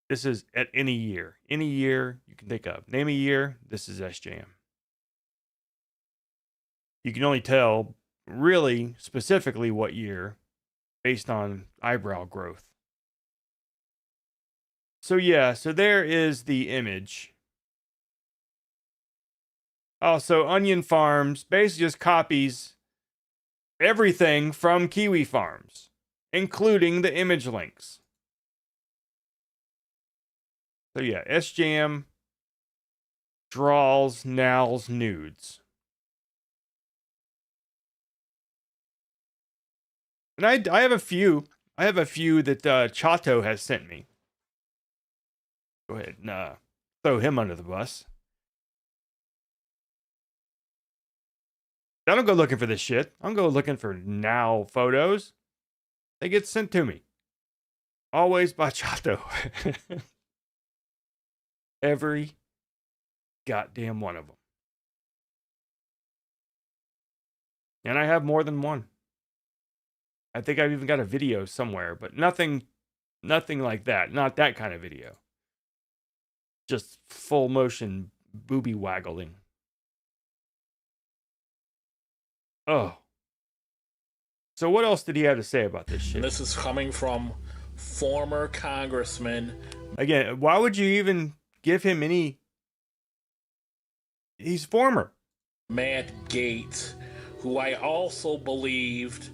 This is at any year. Any year you can think of. Name a year, this is SJM. You can only tell really specifically what year based on eyebrow growth. So yeah, so there is the image. Also, Onion Farms basically just copies everything from Kiwi Farms, including the image links. So yeah, SJM draws Nal's nudes. And I have a few. I have a few that Chato has sent me. Go ahead and throw him under the bus. I don't go looking for this shit. I don't go looking for now photos. They get sent to me. Always by Chato. Every goddamn one of them. And I have more than one. I think I've even got a video somewhere, but nothing like that. Not that kind of video. Just full motion booby waggling. Oh. So what else did he have to say about this shit? This is coming from former Congressman. Again, why would you even give him any... He's former. Matt Gaetz, who I also believed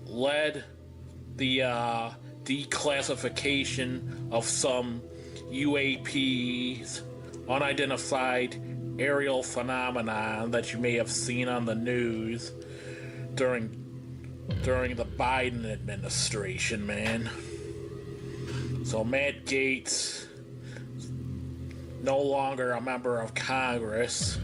led the declassification of some UAPs, unidentified aerial phenomenon that you may have seen on the news during the Biden administration, man. So Matt Gaetz, no longer a member of Congress,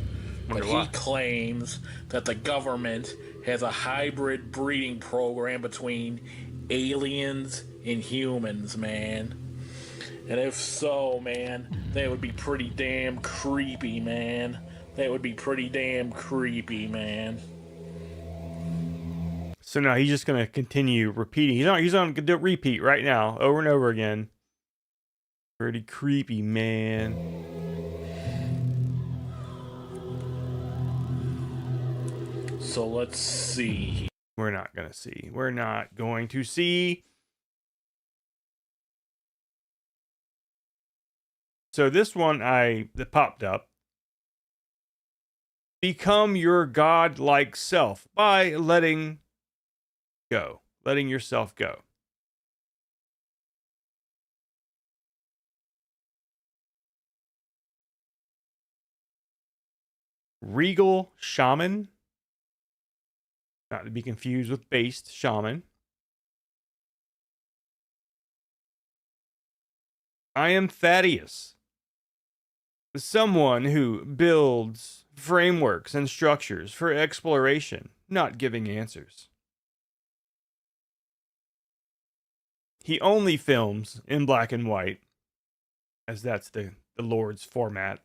but he claims that the government has a hybrid breeding program between aliens and humans, man. And if so, man, that would be pretty damn creepy, man. That would be pretty damn creepy, man. So now he's just going to continue repeating. He's on repeat right now, over and over again. Pretty creepy, man. So let's see. We're not going to see. We're not going to see. So this one that popped up. Become your God-like self by letting yourself go. Regal Shaman, not to be confused with based shaman. I am TheUIS, someone who builds frameworks and structures for exploration, not giving answers. He only films in black and white, as that's the Lord's format.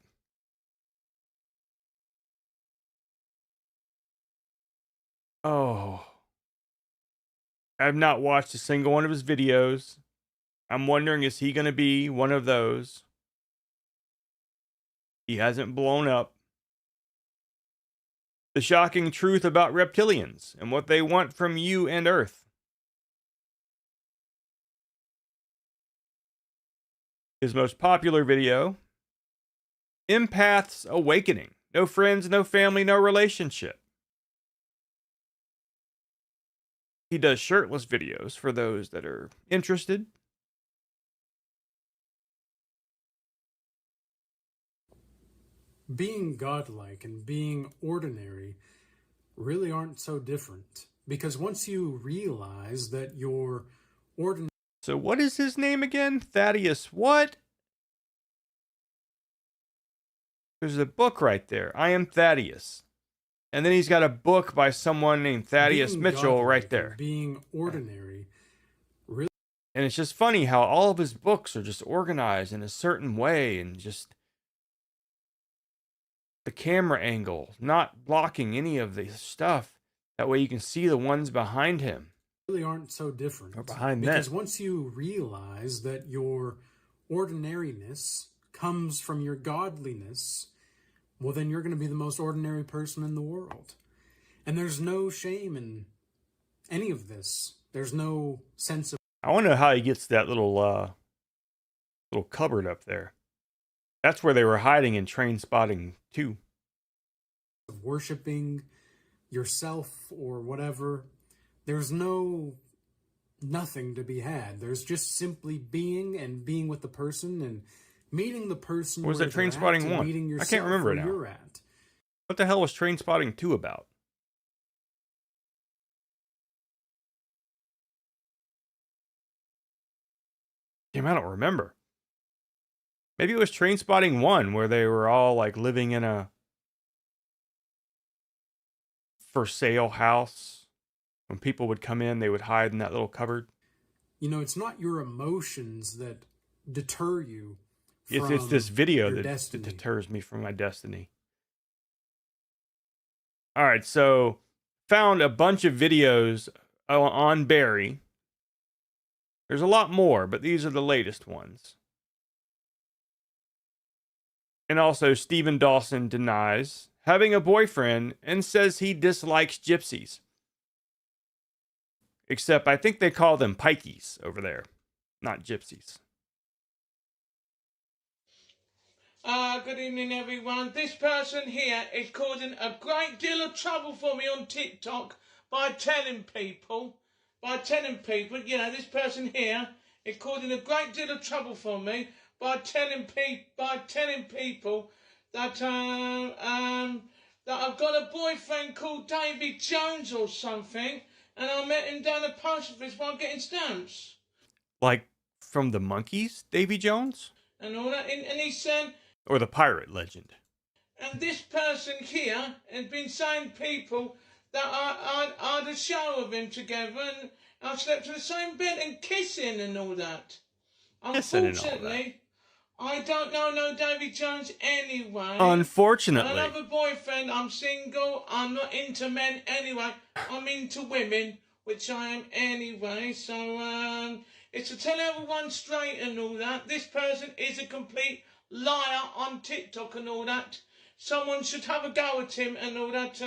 Oh. I've not watched a single one of his videos. I'm wondering, is he going to be one of those? He hasn't blown up. The shocking truth about reptilians and what they want from you and Earth. His most popular video, Empath's Awakening. No friends, no family, no relationship. He does shirtless videos for those that are interested. Being godlike and being ordinary really aren't so different, because once you realize that you're ordinary... So what is his name again? TheUIS what? There's a book right there. I am TheUIS. And then he's got a book by someone named Thaddeus Mitchell right there. Being ordinary. Really? And it's just funny how all of his books are just organized in a certain way, and just the camera angle, not blocking any of the stuff. That way you can see the ones behind him. Really aren't so different. Or behind because them. Once you realize that your ordinariness comes from your godliness, well, then you're going to be the most ordinary person in the world. And there's no shame in any of this. There's no sense of... I wonder how he gets that little cupboard up there. That's where they were hiding in Train Spotting 2. Of worshiping yourself or whatever. There's nothing to be had. There's just simply being and being with the person and meeting the person. What was that Train Spotting 1? I can't remember it now. You're at. What the hell was Train Spotting 2 about? Damn, I don't remember. Maybe it was Trainspotting 1 where they were all like living in a for sale house. When people would come in, they would hide in that little cupboard. You know, it's not your emotions that deter you from It's this video your that destiny. deters me from my destiny. All right, so found a bunch of videos on Barry. There's a lot more, but these are the latest ones. And also, Stephen Dawson denies having a boyfriend and says he dislikes gypsies. Except I think they call them pikeys over there, not gypsies. Good evening, everyone. This person here is causing a great deal of trouble for me on TikTok by telling people, you know, this person here is causing a great deal of trouble for me by telling people that that I've got a boyfriend called David Jones or something, and I met him down the post office while getting stamps. Like from the Monkees, Davy Jones? And all that, and he said, Or the pirate legend? and this person here has been saying people that I had a shower with him together and I slept in the same bed and kissing and all that. Kissing and all Unfortunately, I don't know no Davy Jones anyway. Unfortunately. I have a boyfriend, I'm single, I'm not into men anyway, I'm into women, which I am anyway, so it's to tell everyone straight and all that, this person is a complete liar on TikTok and all that. Someone should have a go at him and all that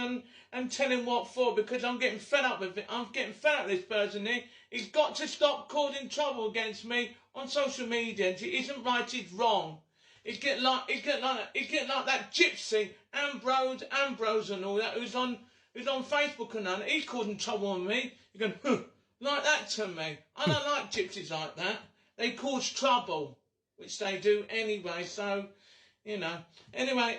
and tell him what for, because I'm getting fed up with it. I'm getting fed up with this person here. He's got to stop causing trouble against me on social media. It isn't right, it's wrong. He's getting like that gypsy Ambrose and all that who's on Facebook and all that. He's causing trouble on me. He's going, huh, like that to me. I don't like gypsies like that. They cause trouble, which they do anyway, so, you know. Anyway,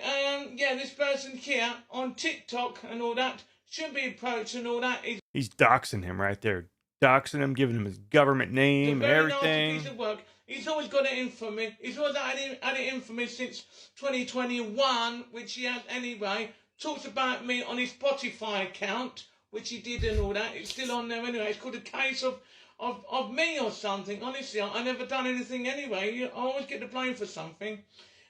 yeah, this person here on TikTok and all that should be approached and all that. He's doxing him right there. Doxing him, giving him his government name and everything. Nasty piece of work. He's always got it in for me. He's always had it in for me since 2021, which he has anyway. Talks about me on his Spotify account, which he did and all that. It's still on there anyway. It's called a case of me or something. Honestly, I never done anything anyway. I always get the blame for something.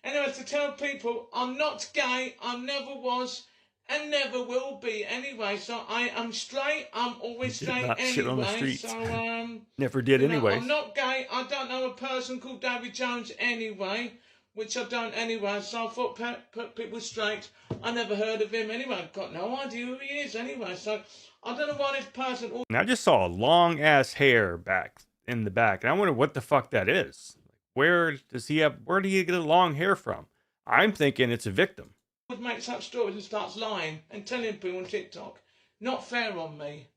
Anyway, to tell people I'm not gay, I never was, and never will be anyway. So I am straight. I'm always straight not anyway. shit on the streets. So Never did you know, anyway. I'm not gay. I don't know a person called David Jones anyway, which I don't anyway. So I thought put people straight. I never heard of him anyway. I've got no idea who he is anyway. So I don't know why this person. And I just saw a long ass hair back in the back, and I wonder what the fuck that is. Where do you get the long hair from? I'm thinking it's a victim. Would makes up stories and starts lying and telling people on TikTok. Not fair on me.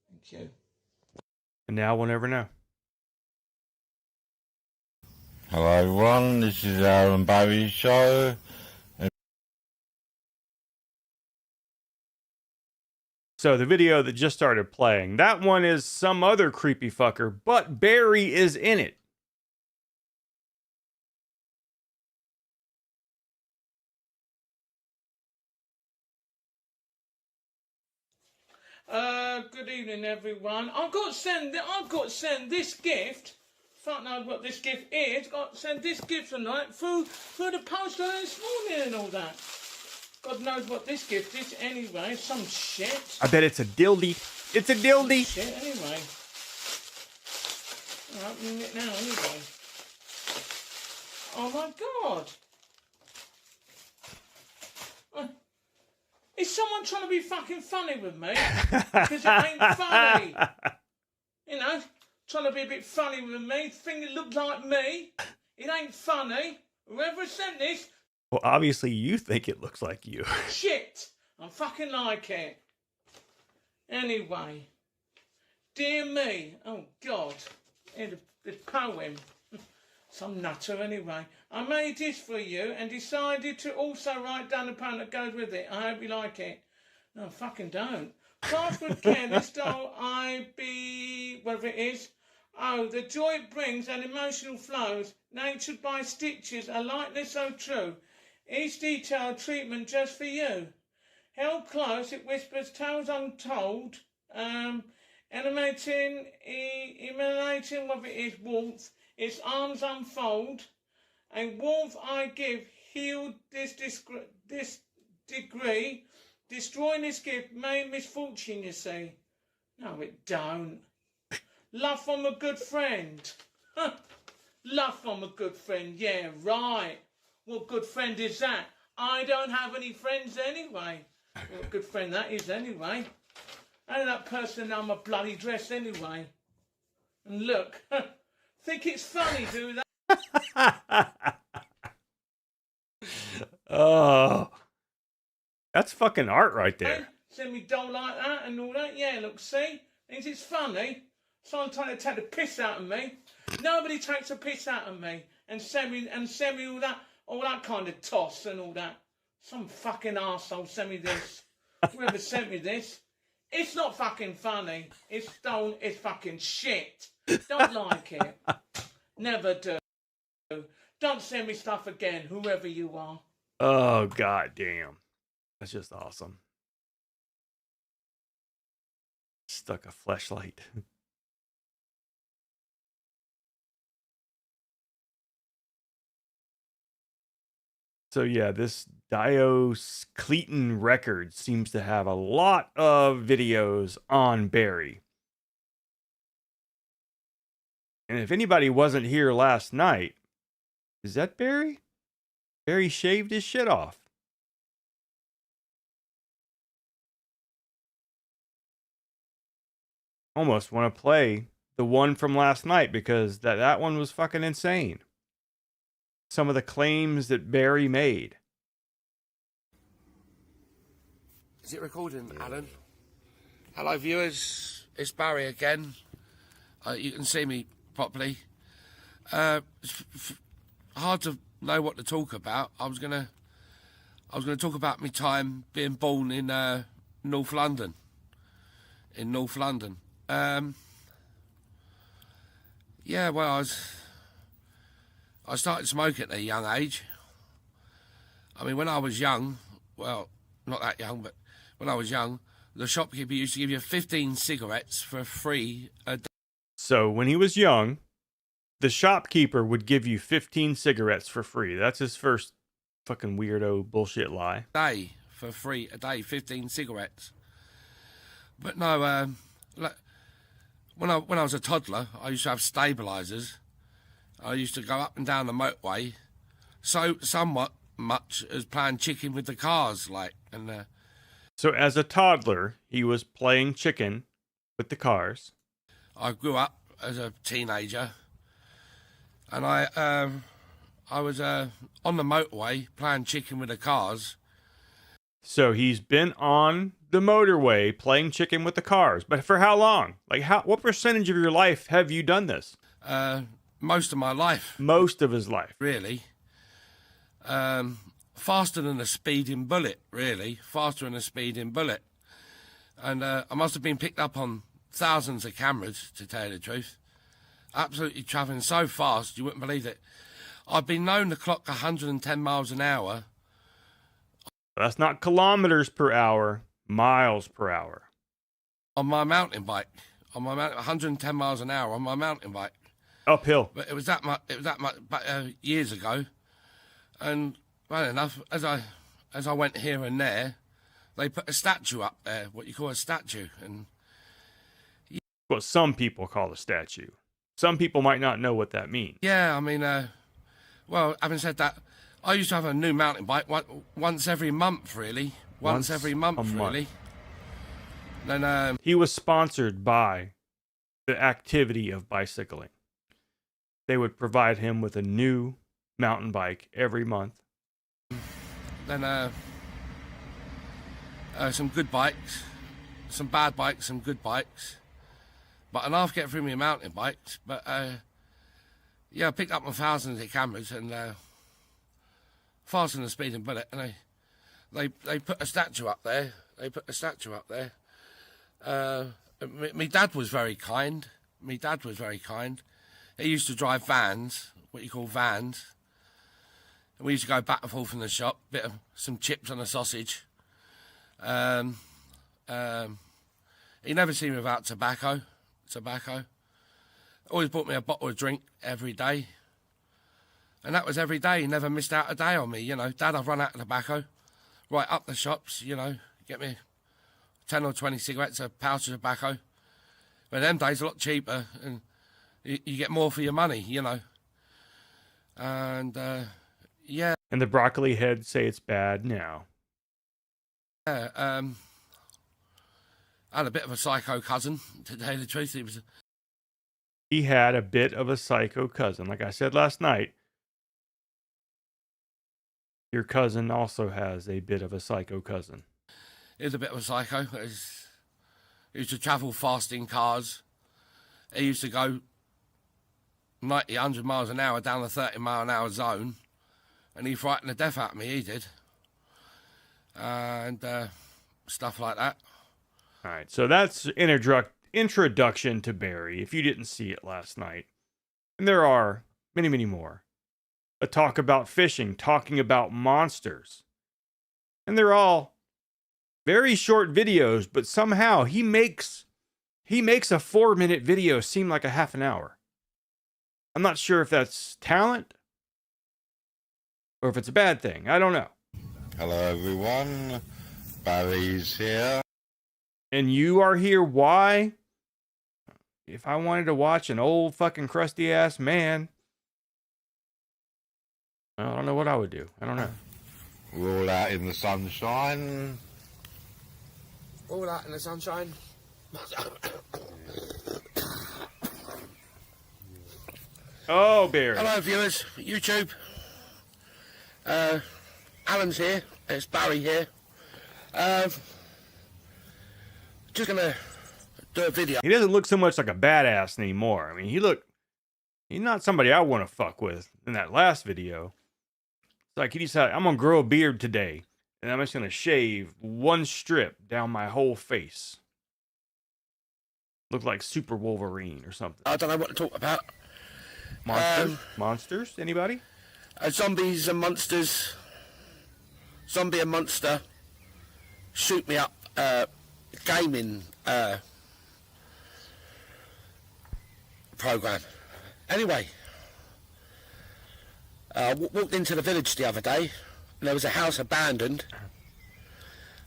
Thank you. And now we'll never know. Hello everyone, this is Aaron Barry's show. So the video that just started playing, that one is some other creepy fucker, but Barry is in it. Good evening, everyone. I've got to send this gift. Fuck know what this gift is. Got to send this gift tonight through the post this morning and all that. God knows what this gift is anyway. Some shit. I bet it's a dildy. It's a dildy. Shit anyway. I'm opening it now anyway. Oh my God. Is someone trying to be fucking funny with me? Because it ain't funny. You know, trying to be a bit funny with me, think it looked like me. It ain't funny. Whoever sent this, Well, obviously you think it looks like you. shit. I fucking like it. Anyway. Dear me. Oh, God. Here's the poem. Some nutter anyway. I made this for you and decided to also write down the poem that goes with it. I hope you like it. No, fucking don't. Password careless, though I be, whatever it is. Oh, the joy it brings and emotional flows, natured by stitches, a likeness so true. Each detailed treatment just for you. Held close, it whispers tales untold, emanating what it is warmth. Its arms unfold, a warmth I give, healed this degree, destroying this gift, made misfortune, you see. No, it don't. Love from a good friend. Huh. Love from a good friend, yeah, right. What good friend is that? I don't have any friends anyway. What a good friend that is anyway. How did that person know my bloody dress anyway? And look, think it's funny, do that? Oh, that's fucking art right there. Send me doll like that and all that. Yeah, look, see? Thinks it's funny. Someone trying to take the piss out of me. Nobody takes a piss out of me and send me all that kind of toss and all that. Some fucking arsehole sent me this. Whoever sent me this. It's not fucking funny. It's fucking shit. Don't like it. Never do. Don't send me stuff again, whoever you are. Oh, god damn. That's just awesome. Stuck a fleshlight. So yeah, this Dios Cleaton Records seems to have a lot of videos on Barry. And if anybody wasn't here last night, is that Barry? Barry shaved his shit off. Almost want to play the one from last night because that one was fucking insane. Some of the claims that Barry made. Is it recording, Alan? Hello, viewers. It's Barry again. You can see me properly. It's hard to know what to talk about. I was gonna talk about my time being born in North London. In North London. Yeah, well, I started smoking at a young age. I mean, when I was young, well, not that young, but when I was young, the shopkeeper used to give you 15 cigarettes for free a day. So when he was young, the shopkeeper would give you 15 cigarettes for free. That's his first fucking weirdo bullshit lie. For free a day, 15 cigarettes. But no, when I was a toddler, I used to have stabilisers. I used to go up and down the motorway, so somewhat much as playing chicken with the cars, like. And so as a toddler, he was playing chicken with the cars. I grew up as a teenager, and I was on the motorway playing chicken with the cars. So he's been on the motorway playing chicken with the cars, but for how long? Like, what percentage of your life have you done this? Most of my life. Most of his life. Really. Faster than a speeding bullet, really. Faster than a speeding bullet. And I must have been picked up on thousands of cameras, to tell you the truth. Absolutely travelling so fast, you wouldn't believe it. I've been known to clock 110 miles an hour. That's not kilometers per hour, miles per hour. On my mountain bike. 110 miles an hour on my mountain bike. Uphill. But it was that much years ago. And well enough, as I went here and there, they put a statue up there, what you call a statue. And what some people call a statue. Some people might not know what that means. Yeah, I mean, well, having said that, I used to have a new mountain bike once every month, really. Once every month, really. Then he was sponsored by the activity of bicycling. They would provide him with a new mountain bike every month. Then some good bikes, some bad bikes, some good bikes. But enough to get through my mountain bikes. But yeah, I picked up my thousands of cameras and faster than a speeding bullet. And they put a statue up there. My dad was very kind. my dad was very kind. He used to drive vans, what you call vans. And we used to go back and forth from the shop, bit of some chips and a sausage. He never seen me without tobacco. Always bought me a bottle of drink every day. And that was every day. He never missed out a day on me, you know. Dad, I've run out of tobacco. Right up the shops, you know, get me 10 or 20 cigarettes, a pouch of tobacco. But them days, a lot cheaper, and you get more for your money, you know. And, yeah. And the broccoli heads say it's bad now. Yeah, I had a bit of a psycho cousin, to tell you the truth. He had a bit of a psycho cousin. Like I said last night, your cousin also has a bit of a psycho cousin. He was a bit of a psycho. He used to travel fast in cars. He used to go 90, 100 miles an hour down the 30-mile-an-hour zone. And he frightened the death out of me, he did. And stuff like that. All right, so that's introduction to Barry, if you didn't see it last night. And there are many, many more. A talk about fishing, talking about monsters. And they're all very short videos, but somehow he makes a 4-minute video seem like a half an hour. I'm not sure if that's talent or if it's a bad thing. I don't know. Hello everyone, Barry's here. And you are here, why? If I wanted to watch an old fucking crusty ass man, well, I don't know what I would do. I don't know. We're all out in the sunshine. All out in the sunshine. Oh, Barry. Hello, viewers. YouTube. Alan's here. It's Barry here. Just gonna do a video. He doesn't look so much like a badass anymore. I mean, he's not somebody I want to fuck with in that last video. It's like he decided, I'm gonna grow a beard today, and I'm just gonna shave one strip down my whole face. Look like Super Wolverine or something. I don't know what to talk about. Monsters? Monsters? Anybody? Zombies and monsters. Zombie and monster. Shoot me up. Gaming program. Anyway, walked into the village the other day, and there was a house abandoned,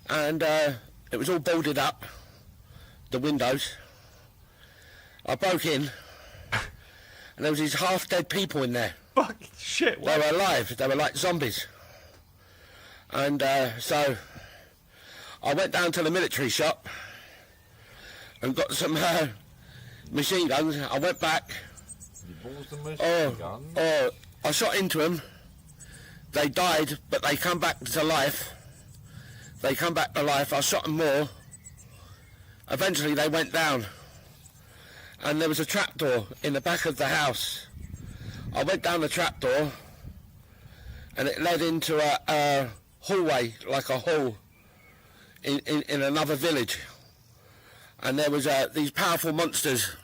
and it was all boarded up, the windows. I broke in, and there was these half-dead people in there. Fucking shit. They were alive. They were like zombies. And so I went down to the military shop and got some machine guns. I went back. You bought the machine gun? I shot into them. They died, but they come back to life. I shot them more. Eventually they went down. And there was a trapdoor in the back of the house. I went down the trapdoor, and it led into a hallway, like a hall, in another village. And there was these powerful monsters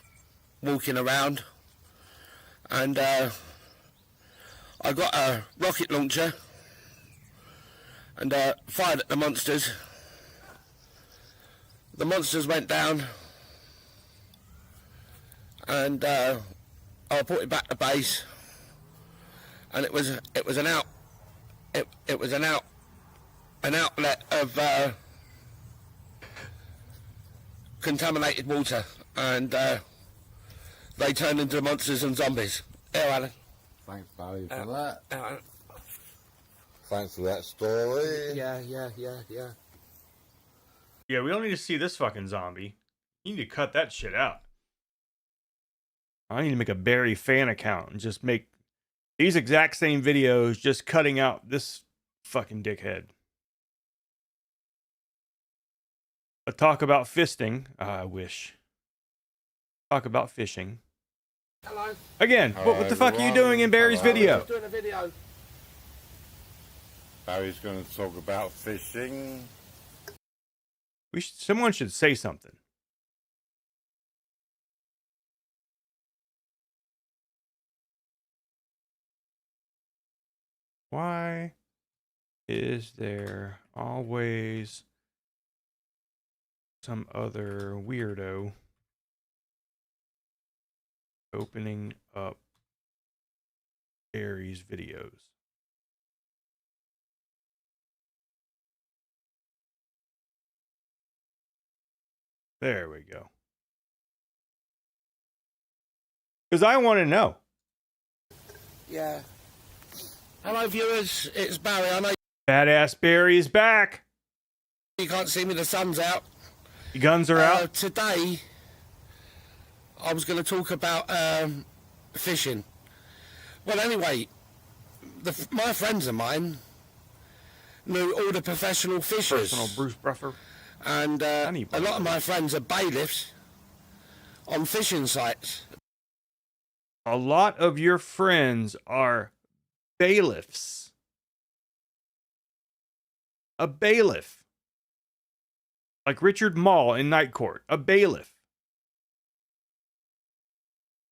walking around, and I got a rocket launcher and fired at the monsters. The monsters went down, and I put it back to base, and it was an outlet of contaminated water, and they turned into monsters and zombies. Here, Alan. Thanks, Barry, for that. Thanks for that story. Yeah. Yeah, we don't need to see this fucking zombie. You need to cut that shit out. I need to make a Barry fan account and just make these exact same videos, just cutting out this fucking dickhead. A talk about fisting. I wish. Talk about fishing. Hello. Again, what the fuck are you doing in Barry's video? Doing a video. Barry's going to talk about fishing. Someone should say something. Why is there always some other weirdo opening up Barry's videos? There we go. Because I want to know. Yeah. Hello, viewers. It's Barry. I know Badass Barry is back. you can't see me. The sun's out. The guns are out. Today, I was going to talk about fishing. Well, anyway, my friends of mine knew all the professional fishers. Personal Bruce Bruffer. And a lot of my friends are bailiffs on fishing sites. A lot of your friends are bailiffs. A bailiff. Like Richard Mall in Night Court. A bailiff.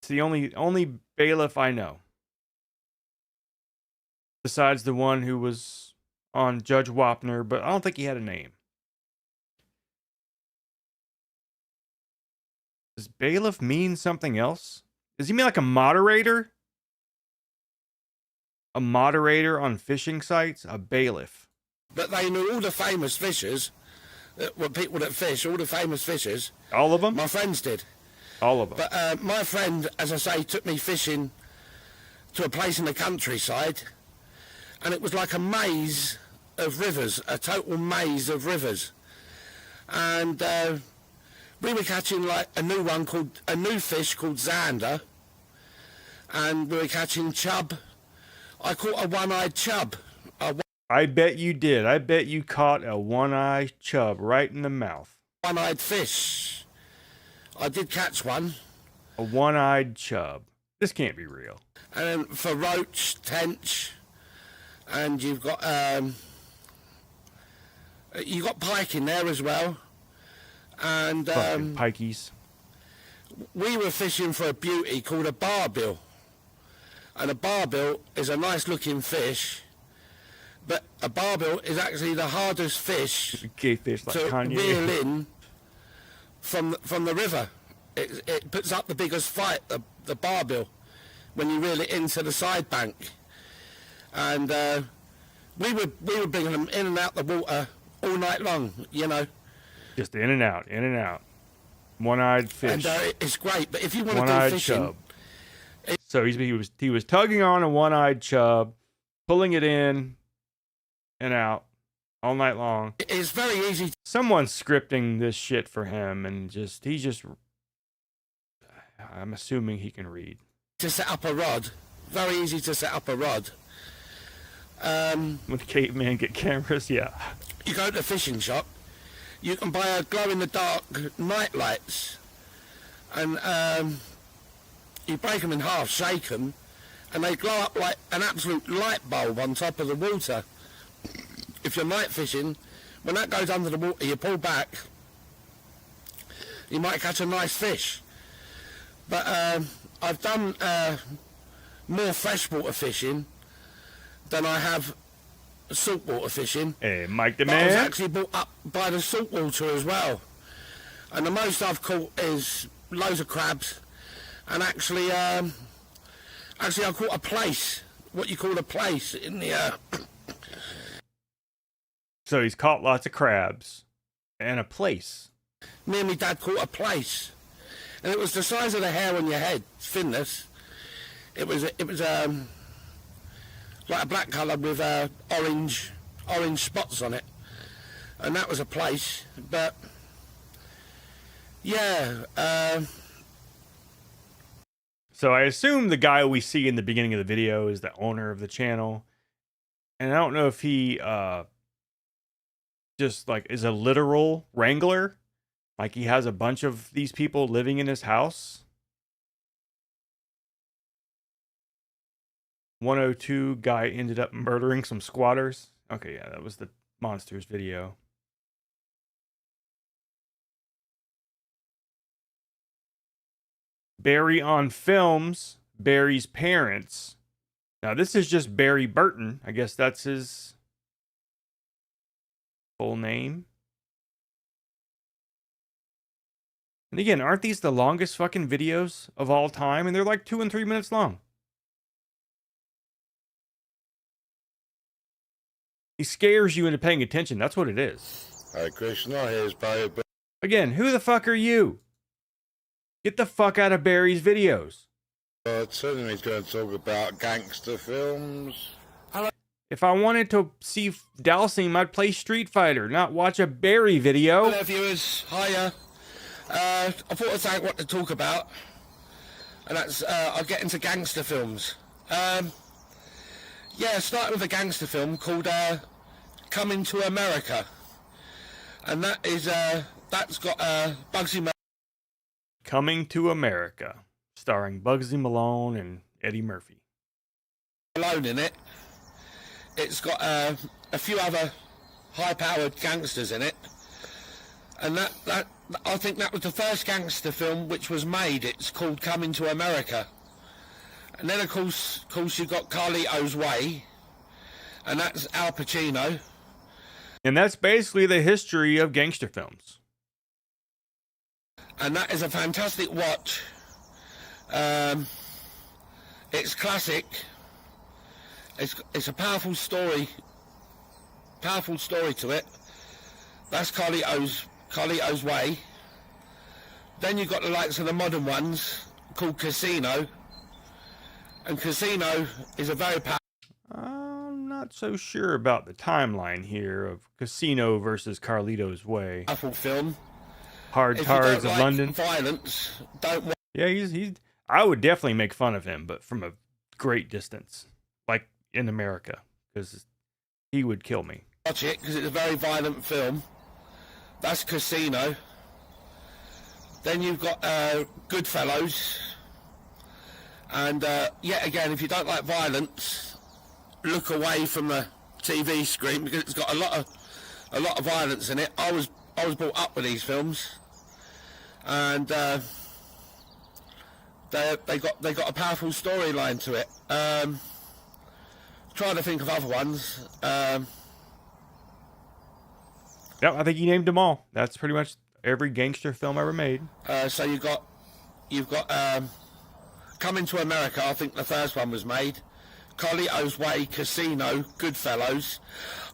It's the only bailiff I know. Besides the one who was on Judge Wapner, but I don't think he had a name. Does bailiff mean something else? Does he mean like a moderator? A moderator on fishing sites? A bailiff. But they knew all the famous fishers, were people that fish, all the famous fishers. All of them? My friends did. All of them. But my friend, as I say, took me fishing to a place in the countryside, and it was like a maze of rivers, a total maze of rivers. And we were catching like a new fish called Zander, and we were catching chub. I caught a one-eyed chub. I bet you did. I bet you caught a one-eyed chub right in the mouth. One-eyed fish. I did catch one. A one-eyed chub. This can't be real. And then for roach, tench, and you've got pike in there as well. And fucking pikeys. We were fishing for a beauty called a barbill. And a barbill is a nice looking fish, but a barbill is actually the hardest fish fish like to Kanye. reel in from the river. It puts up the biggest fight, the barbill, when you reel it into the side bank. And we were bringing them in and out the water all night long, you know. Just in and out, in and out. One-eyed fish. And it's great, but if you want to do One-eyed fishing... chub. So he was tugging on a one-eyed chub, pulling it in and out all night long. It's very easy. Someone's scripting this shit for him, and I'm assuming he can read. To set up a rod. Very easy to set up a rod. When cavemen get cameras, yeah. You go to the fishing shop, you can buy a glow-in-the-dark night lights, and you break them in half, shake them, and they glow up like an absolute light bulb on top of the water. If you're night fishing, when that goes under the water, you pull back, you might catch a nice fish. But I've done more freshwater fishing than I have saltwater fishing. Hey, Mike the But I was Man. actually brought up by the saltwater as well. And the most I've caught is loads of crabs. And actually I caught a place, what you call a place in the... So he's caught lots of crabs and a place. Me and my dad caught a place. And it was the size of the hair on your head, finless. It was like a black colour with orange spots on it. And that was a place. But, yeah... So I assume the guy we see in the beginning of the video is the owner of the channel. And I don't know if he just like is a literal wrangler. Like he has a bunch of these people living in his house. 102 guy ended up murdering some squatters. Okay, yeah, that was the monsters video. Barry on films Barry's parents Now, this is just Barry Burton. I guess that's his full name. And again, aren't these the longest fucking videos of all time? And they're like 2 and 3 minutes long. He scares you into paying attention. That's what it is. Hare Krishna, here's Barry. Again, who the fuck are you? Get the fuck out of Barry's videos. Certainly he's going to talk about gangster films. If I wanted to see Dalsim, I'd play Street Fighter, not watch a Barry video. Hello viewers, hiya. I thought I'd say what to talk about, and that's I'll get into gangster films. Yeah, starting with a gangster film called Coming to America, and that is that's got Bugsy Coming to America, starring Bugsy Malone and Eddie Murphy. Malone in it. It's got a few other high-powered gangsters in it, and that I think that was the first gangster film which was made. It's called Coming to America. And then, of course, you've got Carlito's Way, and that's Al Pacino. And that's basically the history of gangster films. And that is a fantastic watch. It's classic. It's a powerful story to it. That's Carlito's Way. Then you've got the likes of the modern ones called Casino. And Casino is a very powerful... I'm not so sure about the timeline here of Casino versus Carlito's Way. Powerful film. Hard Tards of London. Violence, don't watch. Yeah, he's. I would definitely make fun of him, but from a great distance, like in America, because he would kill me. Watch it because it's a very violent film. That's Casino. Then you've got Goodfellas. And yet again, if you don't like violence, look away from the TV screen because it's got a lot of violence in it. I was brought up with these films, and they got a powerful storyline to it. Trying to think of other ones. Yeah, I think you named them all. That's pretty much every gangster film ever made. So you've got Coming to America. I think the first one was made. Carlito's Way, Casino, Goodfellas.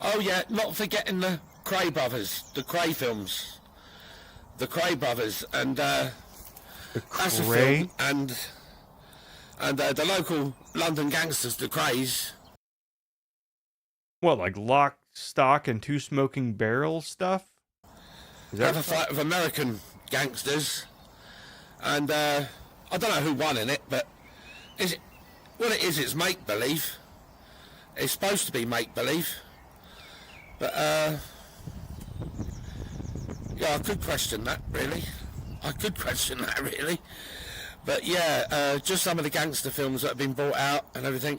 Oh yeah, not forgetting the Cray brothers, the Cray films, the Cray brothers, and that's a film. And the local London gangsters, the Crays. What, like Lock, Stock, and Two Smoking Barrels stuff? Have a fight with American gangsters, and I don't know who won in it, but it's make-believe. It's supposed to be make-believe. But, yeah, I could question that, really. But, yeah, just some of the gangster films that have been brought out and everything.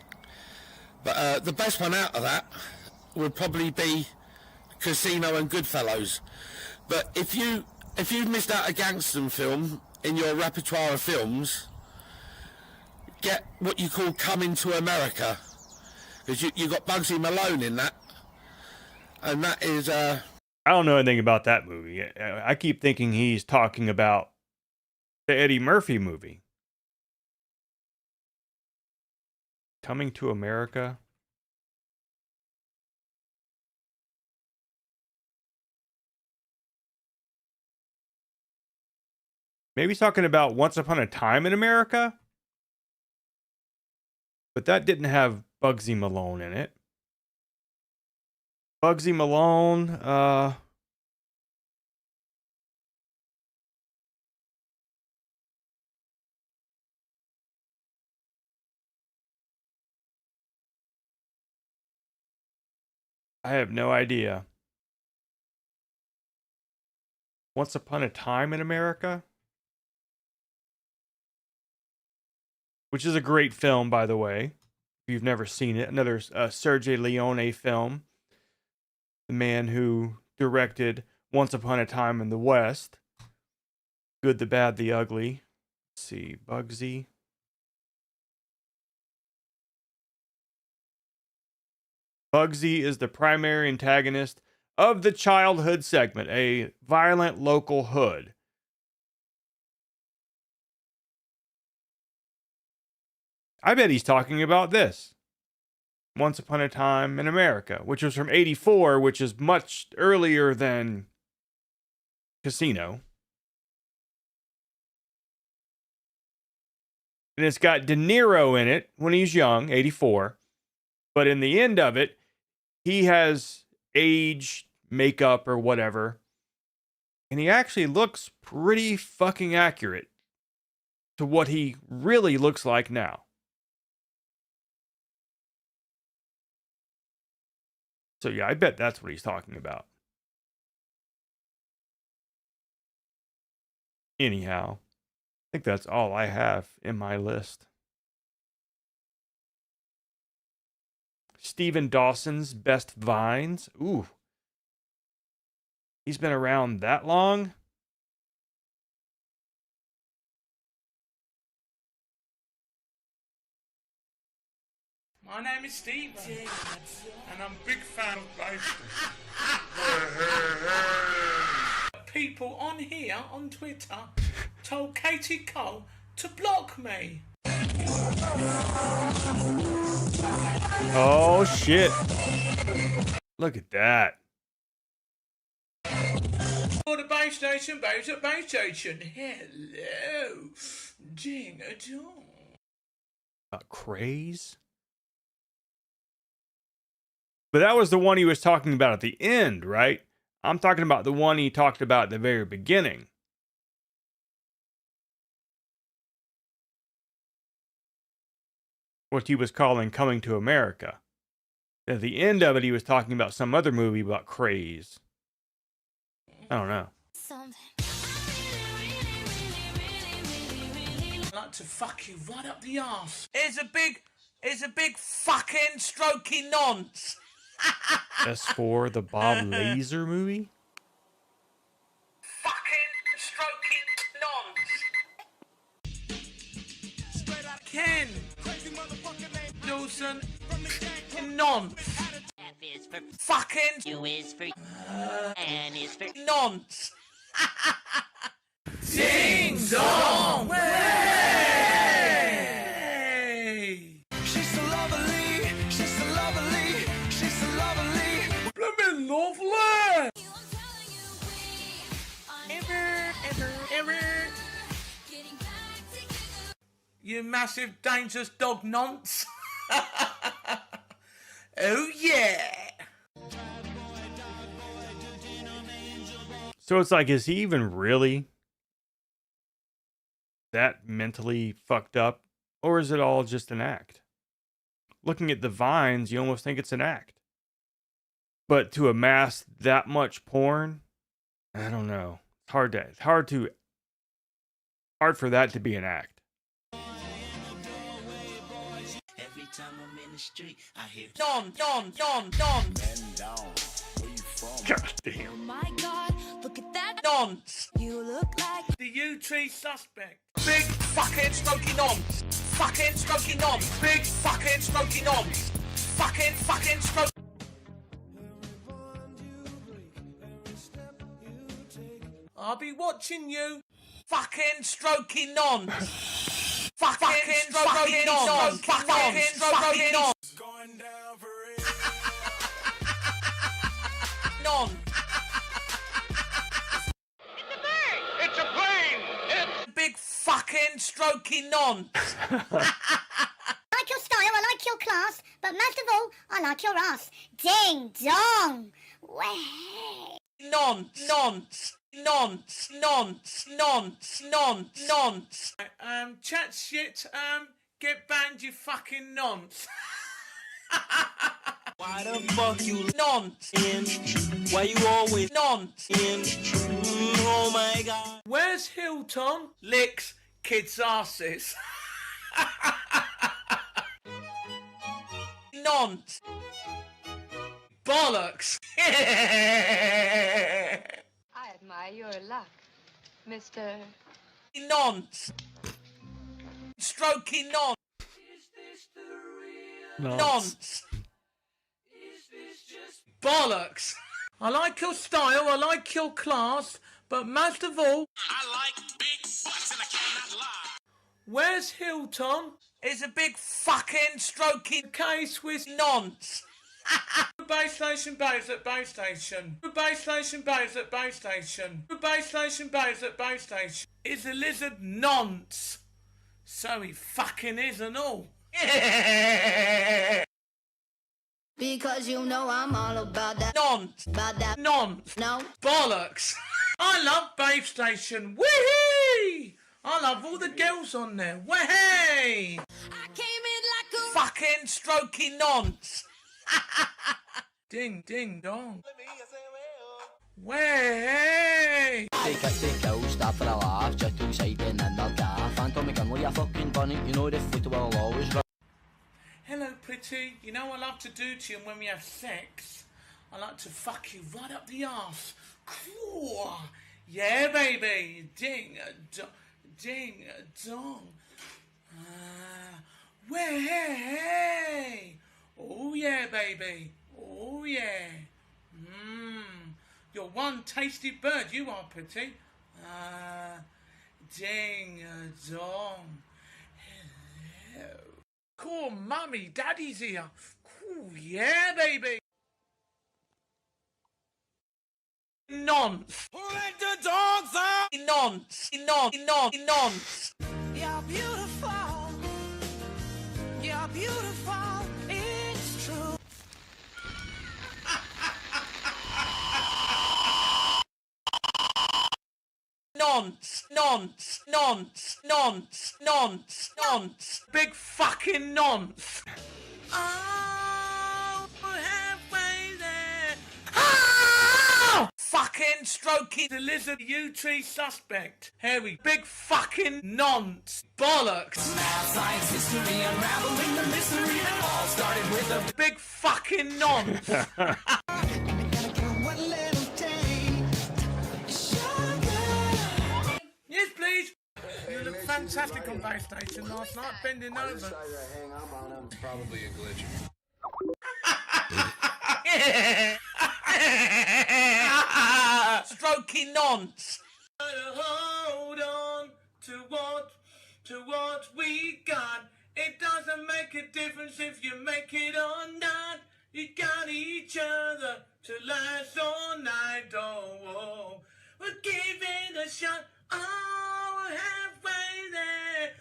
But the best one out of that would probably be Casino and Goodfellas. But if you've missed out a gangster film in your repertoire of films, get what you call Coming to America, because you got Bugsy Malone in that, and that is I don't know anything about that movie. I keep thinking he's talking about the Eddie Murphy movie, Coming to America. Maybe he's talking about Once Upon a Time in America? But that didn't have Bugsy Malone in it. Bugsy Malone, I have no idea. Once Upon a Time in America? Which is a great film, by the way, if you've never seen it. Another Sergio Leone film. The man who directed Once Upon a Time in the West. Good, the Bad, the Ugly. Let's see, Bugsy. Bugsy is the primary antagonist of the childhood segment, a violent local hood. I bet he's talking about this. Once Upon a Time in America, which was from '84, which is much earlier than Casino. And it's got De Niro in it when he's young, '84. But in the end of it, he has age, makeup, or whatever. And he actually looks pretty fucking accurate to what he really looks like now. So yeah, I bet that's what he's talking about. Anyhow, I think that's all I have in my list. Stephen Dawson's Best Vines. Ooh. He's been around that long? My name is Steve, and I'm a big fan of Livestream. People on here, on Twitter, told Katie Cole to block me. Oh, shit. Look at that. For the base station, base at base station. Hello. Ding a dong. Craze? But that was the one he was talking about at the end, right? I'm talking about the one he talked about at the very beginning. What he was calling Coming to America. At the end of it, he was talking about some other movie about craze. I don't know. I'd like to fuck you right up the arse. Here's a big fucking strokey nonce. S4, the Bob Laser movie? Fucking strokey nonce. Ken. Dawson. Nonce. F is for fucking. U is for N is for nonce. Ding dong! Hey! She's so lovely, she's so lovely, she's so lovely. Blooming lovely! Ever. You massive dangerous dog nonce. Oh yeah! So it's like, is he even really that mentally fucked up? Or is it all just an act? Looking at the vines, you almost think it's an act. But to amass that much porn, I don't know. It's hard for that to be an act. Every time I'm in the street, I hear non. God damn. Oh my God, look at that Nonce. You look like The U-Tree suspect. Big fucking strokey nonce. Fucking strokey nonce. Big fucking strokey nonce. Fucking stroke. I'll be watching you. Fucking strokey nonce. Fucking strokey nonce. Fucking strokey nonce. Going down for it. Non. It's a plane! Big fucking strokey nonce. I like your style, I like your class, but most of all, I like your ass. Ding dong! Way. Nonce. Chat shit, get banned, you fucking nonce. Why the fuck you nonce? Why you always nonce? Oh my God. Where's Hilton? Licks kids' asses. Nonce. Bollocks. I admire your luck, Mr. Nonce. Strokey nonce. Nonce. bollocks. I like your style, I like your class, but most of all, I like big butts and I cannot lie. Where's Hilton? It's a big fucking stroking case with nonce. Base station, base at base station. Base station, base at base station. Base station, base at base station. Is a lizard nonce? So he fucking is and all. Because you know I'm all about that. Nonce. About that. Nonce. No. Bollocks. I love Base Station. Wee! I love all the girls on there. Wee! I came in like a fucking strokey nonce. Ding, ding, dong. Way! Take a kill, stop for a laugh, just outside in the gaff. Anton McGinley, a fucking bunny, you know the foot will always run. Hello, pretty. You know what I love to do to you when we have sex? I like to fuck you right up the arse. Cool. Yeah, baby. Ding, ding, dong. Way. Oh, yeah, baby. Oh, yeah. You're one tasty bird, you are, pretty. Ding, dong. Hello. Cool, mummy, daddy's here. Cool, yeah, baby. Nonce. Who let the dogs out? Nonce. Nonce. You're beautiful. You're beautiful. It's true. Nonce. Nonce. Big fucking nonce. Oh, halfway there. Ah! Fucking strokey the lizard U-tree suspect. Harry, big fucking nonce. Bollocks. Math, science, history, unraveling the mystery that all started with a big fucking nonce. Yes, please. You look fantastic on Base Station last night, bending over. Probably a glitch. Strokey nonce. Hold on to what we got. It doesn't make a difference if you make it or not. You got each other to last all night. Oh, we'll give it a shot. Oh, we're halfway there.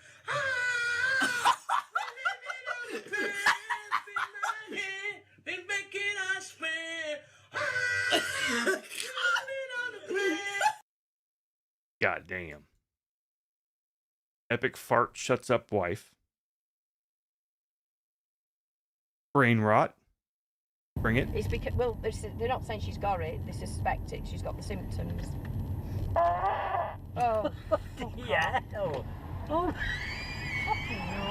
Been making us swear. God damn. Epic fart shuts up wife. Brain rot. Bring it. It's because, well, they're not saying she's got it. They suspect it. She's got the symptoms. Oh. Yeah. Oh. Oh. Fucking no.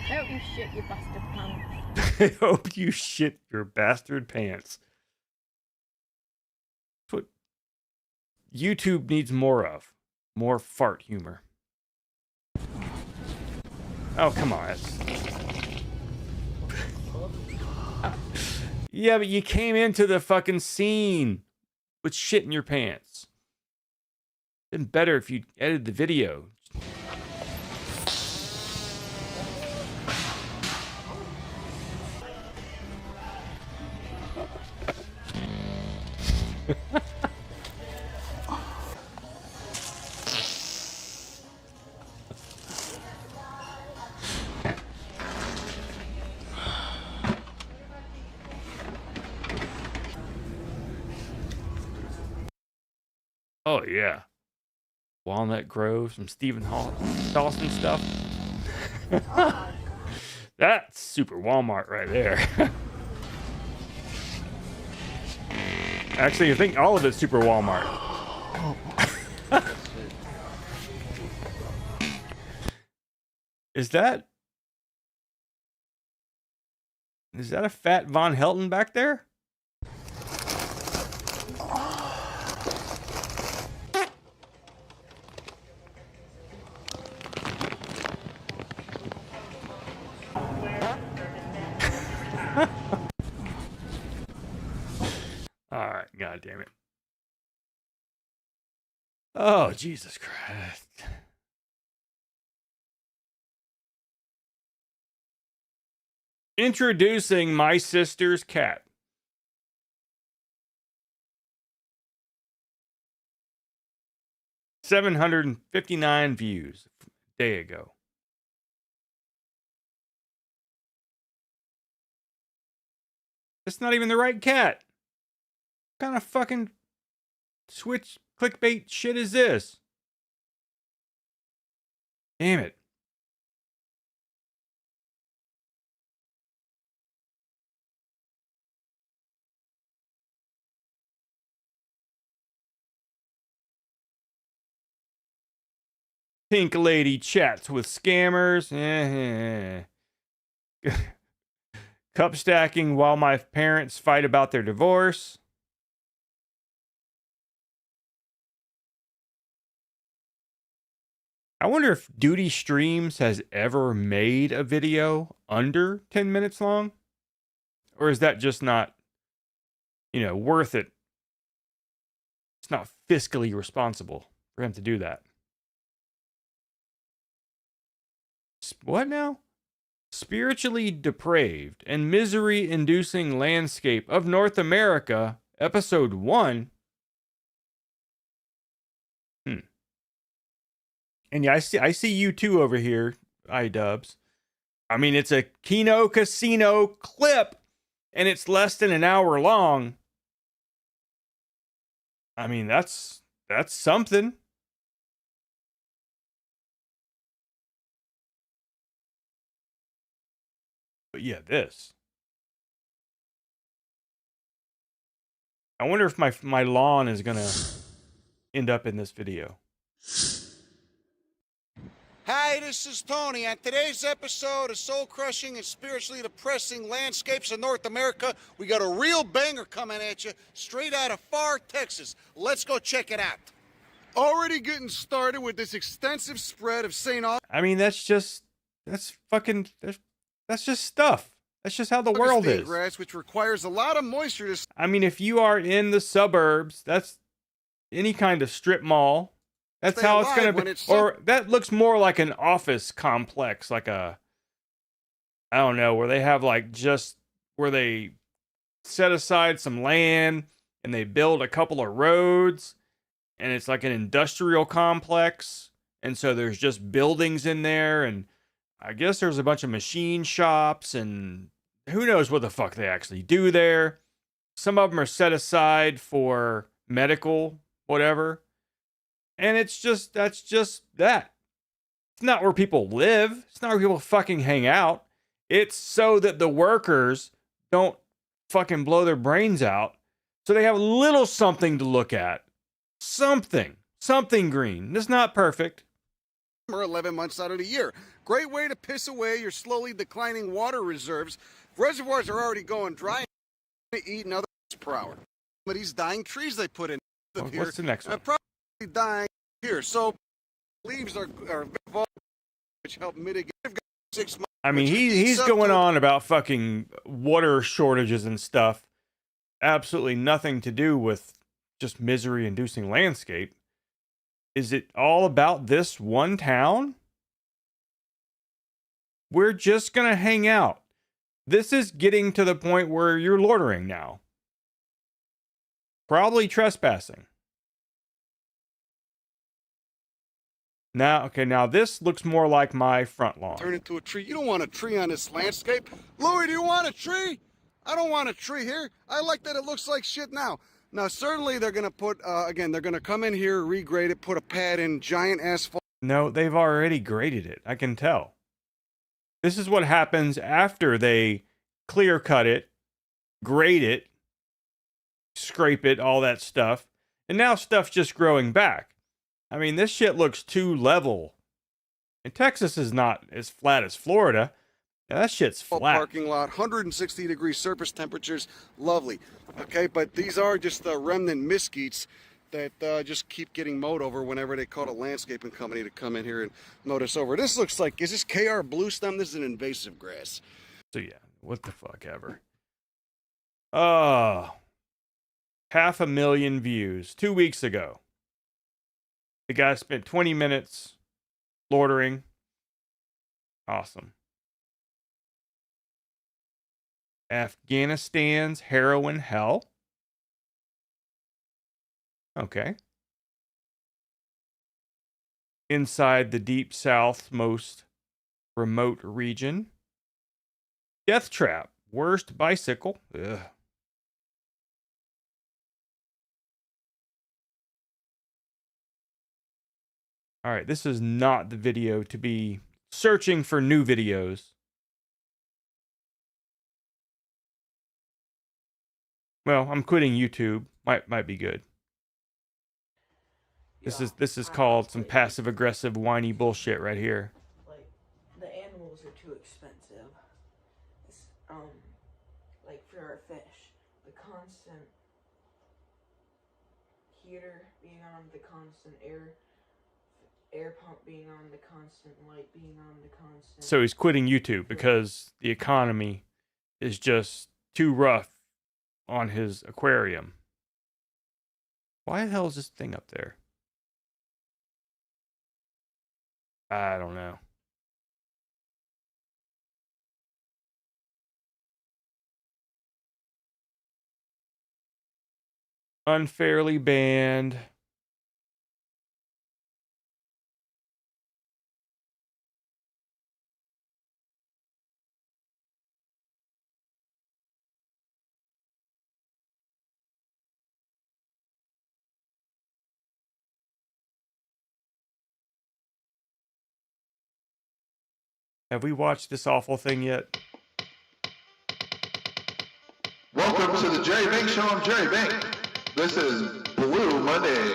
I hope you shit your bastard pants. I hope you shit your bastard pants. That's what YouTube needs more of. More fart humor. Oh, come on. Yeah, but you came into the fucking scene with shit in your pants. Been better if you edited the video. Oh, yeah. Walnut Grove, some Stephen Dawson stuff. That's super Walmart right there. Actually, I think all of it's super Walmart. Is that a fat Von Helton back there? All right, God damn it. Oh, Jesus Christ. Introducing my sister's cat. $759 views a day ago. That's not even the right cat. What kind of fucking switch clickbait shit is this? Damn it. Pink lady chats with scammers. Cup stacking while my parents fight about their divorce. I wonder if Duty Streams has ever made a video under 10 minutes long. Or is that just not, worth it? It's not fiscally responsible for him to do that. What now? Spiritually depraved and misery-inducing landscape of North America, episode 1. And yeah, I see you too over here, iDubbbz. I mean, it's a Kino Casino clip, and it's less than an hour long. I mean, that's something. But yeah, this. I wonder if my lawn is gonna end up in this video. Hi, this is Tony. On today's episode of soul-crushing and spiritually depressing landscapes of North America, we got a real banger coming at you, straight out of far Texas. Let's go check it out. Already getting started with this extensive spread of St. Augustine. I mean, that's just stuff. That's just how the world is. Grass, which requires a lot of moisture to... I mean, if you are in the suburbs, that's any kind of strip mall. That's how it's going to be. Or that looks more like an office complex, like I don't know, where they have where they set aside some land and they build a couple of roads and it's like an industrial complex. And so there's just buildings in there. And I guess there's a bunch of machine shops and who knows what the fuck they actually do there. Some of them are set aside for medical, whatever. And that's just that. It's not where people live. It's not where people fucking hang out. It's so that the workers don't fucking blow their brains out. So they have little something to look at. Something green. It's not perfect. 11 months out of the year. Great way to piss away your slowly declining water reserves. Reservoirs are already going dry. Eat another per hour. Some of these dying trees they put in here. What's the next one? Dying here, so leaves are which help mitigate 6 months. I mean, he's going on about fucking water shortages and stuff. Absolutely nothing to do with just misery-inducing landscape. Is it all about this one town? We're just gonna hang out. This is getting to the point where you're loitering now. Probably trespassing. Now this looks more like my front lawn. Turn into a tree. You don't want a tree on this landscape. Louis, do you want a tree? I don't want a tree here. I like that it looks like shit now. Now, certainly they're going to put, they're going to come in here, regrade it, put a pad in, giant asphalt. No, they've already graded it. I can tell. This is what happens after they clear cut it, grade it, scrape it, all that stuff. And now stuff's just growing back. I mean, this shit looks too level. And Texas is not as flat as Florida. Yeah, that shit's flat. Parking lot, 160-degree surface temperatures, lovely. Okay, but these are just the remnant mesquites that just keep getting mowed over whenever they call a landscaping company to come in here and mow this over. This looks like, is this KR blue stem? This is an invasive grass. So yeah, what the fuck ever. Oh. 500,000 views 2 weeks ago. The guy spent 20 minutes ordering. Awesome. Afghanistan's heroin hell. Okay. Inside the deep south most remote region. Death trap. Worst bicycle. Ugh. All right, this is not the video to be searching for new videos. Well, I'm quitting YouTube. Might be good. This is called some passive aggressive whiny bullshit right here. Like the animals are too expensive. It's, like for our fish, the constant heater being on, the constant air pump being on, the constant light being on, the constant. So he's quitting YouTube because the economy is just too rough on his aquarium. Why the hell is this thing up there? I don't know. Unfairly banned. Have we watched this awful thing yet? Welcome to the Jerry Bank Show. I'm Jerry Bank. This is Blue Monday.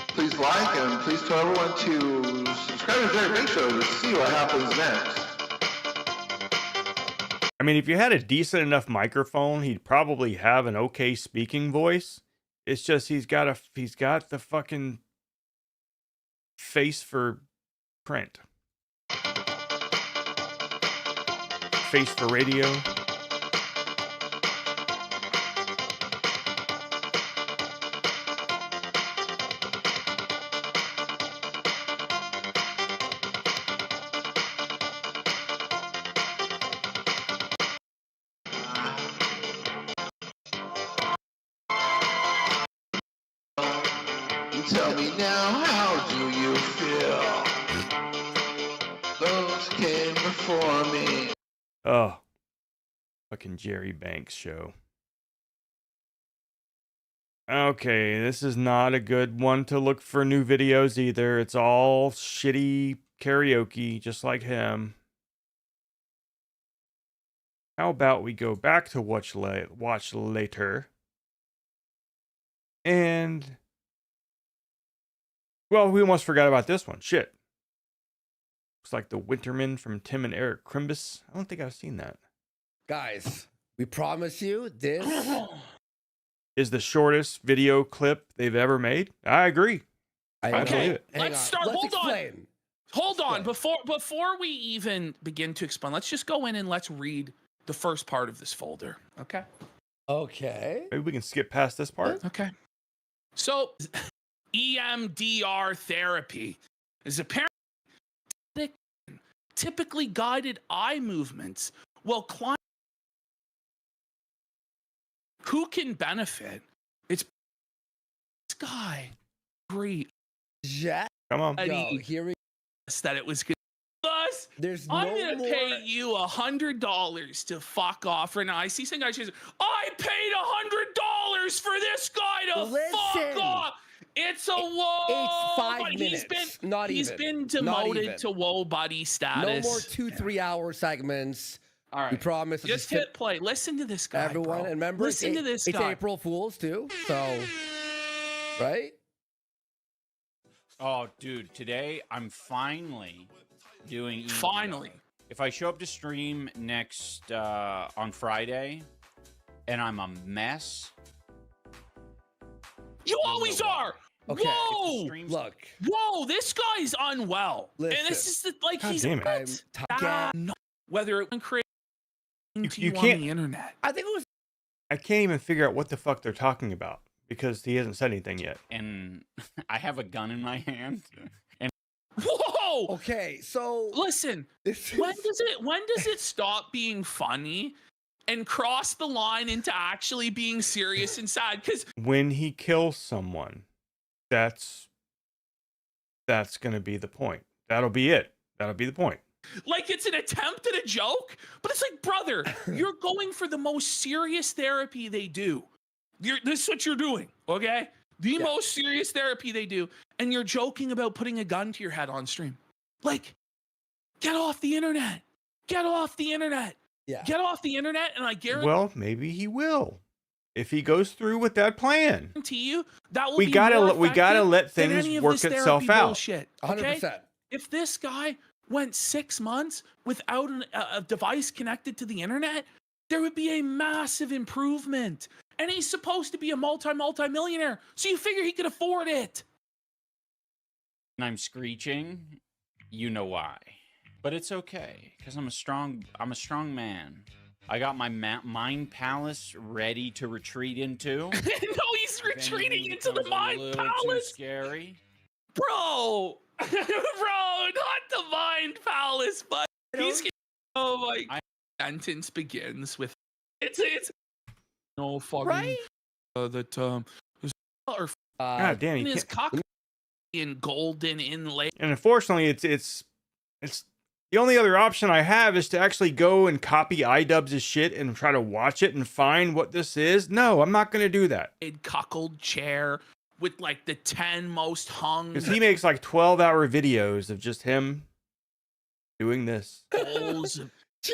Please like and please tell everyone to subscribe to the Jerry Bank Show to see what happens next. I mean, if you had a decent enough microphone, he'd probably have an okay speaking voice. It's just he's got the fucking face for print. Face for radio. Tell me now, how do you feel? Those came before me. Oh, fucking Jerry Banks show. Okay, this is not a good one to look for new videos either. It's all shitty karaoke, just like him. How about we go back to watch later? And, well, we almost forgot about this one. Shit. Looks like the Winterman from Tim and Eric Crimbus. I don't think I've seen that. Guys, we promise you this is the shortest video clip they've ever made. I agree. I believe it. Let's start. Hold on. Before we even begin to explain, let's just go in and let's read the first part of this folder. Okay. Okay. Maybe we can skip past this part. Okay. So, EMDR therapy is apparently typically guided eye movements while clients who can benefit. It's this guy. Great. Yeah. Come on. Yo, here we that it was good. Us. There's I'm no gonna more... pay you $100 to fuck off right now. I see some guy says, I paid $100 for this guy to fuck off. It's a whoa. It's 5 minutes. He's been demoted to whoa buddy status. No more 2-3 hour segments. All right. We promise. Just hit play. Listen to this guy. Everyone, bro. and remember, listen to this guy. It's April Fool's too. So, right? Oh, dude, today I'm finally doing email. Finally. If I show up to stream next on Friday and I'm a mess. You always are. Okay. Whoa! Look. Whoa! This guy's unwell, Listen. and this is like God he's damn it. whether it can create to you can't. on the internet. I think it was I can't even figure out what the fuck they're talking about because he hasn't said anything yet. And I have a gun in my hand. And Whoa! Okay, so listen. When does it stop being funny and cross the line into actually being serious and sad? Because When he kills someone, that's going to be the point. That'll be it. That'll be the point. like it's an attempt at a joke, but it's like, brother, you're going for the most serious therapy they do. This is what you're doing, okay? The most serious therapy they do, and you're joking about putting a gun to your head on stream. Like, get off the internet. Get off the internet. Yeah. Get off the internet, and I guarantee Well, maybe he will if he goes through with that plan. you that will We be gotta more we gotta effective let than things any of work this itself therapy out. bullshit, okay? 100%. If this guy went 6 months without a device connected to the internet, there would be a massive improvement. And he's supposed to be a multi-millionaire, so you figure he could afford it. And I'm screeching, you know why. But it's okay, because I'm a strong man. I got my mind palace ready to retreat into. No, he's retreating into the mind Too palace. scary. Bro, not the mind palace, but he's getting, oh my sentence begins with it's no fucking Right? that or God damn, his cock in golden inlay. And unfortunately, it's the only other option I have is to actually go and copy iDubbbz' shit and try to watch it and find what this is. No, I'm not going to do that. Cuckold chair with like the 10 most hung Because he makes like 12-hour videos of just him doing this. bowls of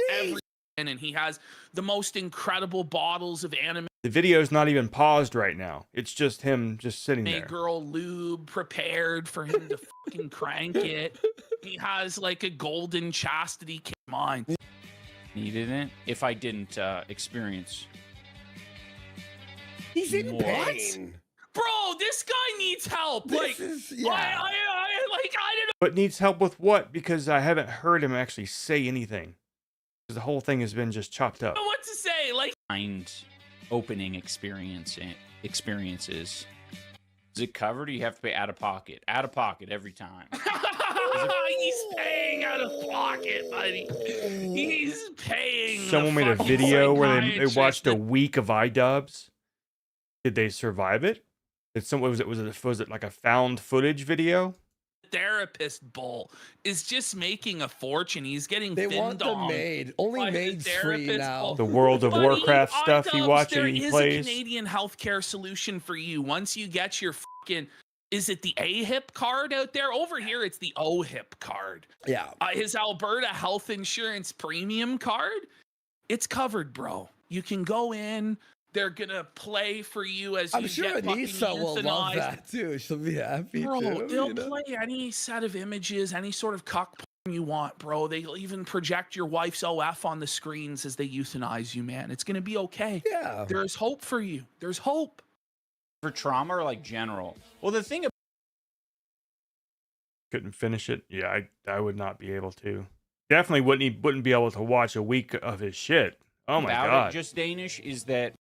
everything, and he has the most incredible bottles of anime The video's not even paused right now. It's just him just sitting there. girl lube prepared for him to fucking crank it. He has like a golden chastity kit. Mine. Needed it if I didn't experience. He's in more. pain. Bro, this guy needs help. This like, is- I don't know. But needs help with what? Because I haven't heard him actually say anything. Because the whole thing has been just chopped up. What to say? Like, Mind opening experiences. Is it covered or you have to pay out of pocket? Out of pocket every time. he's paying out of pocket, buddy. He's paying. Someone made a fucking video where they psychiatrist watched a week of iDubbbz. Did they survive it? Was it like a found footage video? therapist bull is just making a fortune. He's getting They finned want the on maid. Only by the maid's free therapist now. bull. The World of Buddy, Warcraft stuff he iDubbbz, watches there and he is plays. a Canadian healthcare solution for you. Once you get your fucking, is it the AHIP card out there? Over here, it's the OHIP card. Yeah. His Alberta health insurance premium card, it's covered, bro. You can go in. They're gonna play for you as I'm you sure get fucking Anissa will love euthanized. that too. She'll be happy Bro, too. they'll you know? play any set of images, any sort of cock porn you want, bro. They'll even project your wife's OF on the screens as they euthanize you, man. It's gonna be okay. Yeah. There's hope for you. There's hope. For trauma or like general? Well, the thing Couldn't finish it. Yeah, I would not be able to. Definitely wouldn't be able to watch a week of his shit. Oh my about god. it, just Danish, is that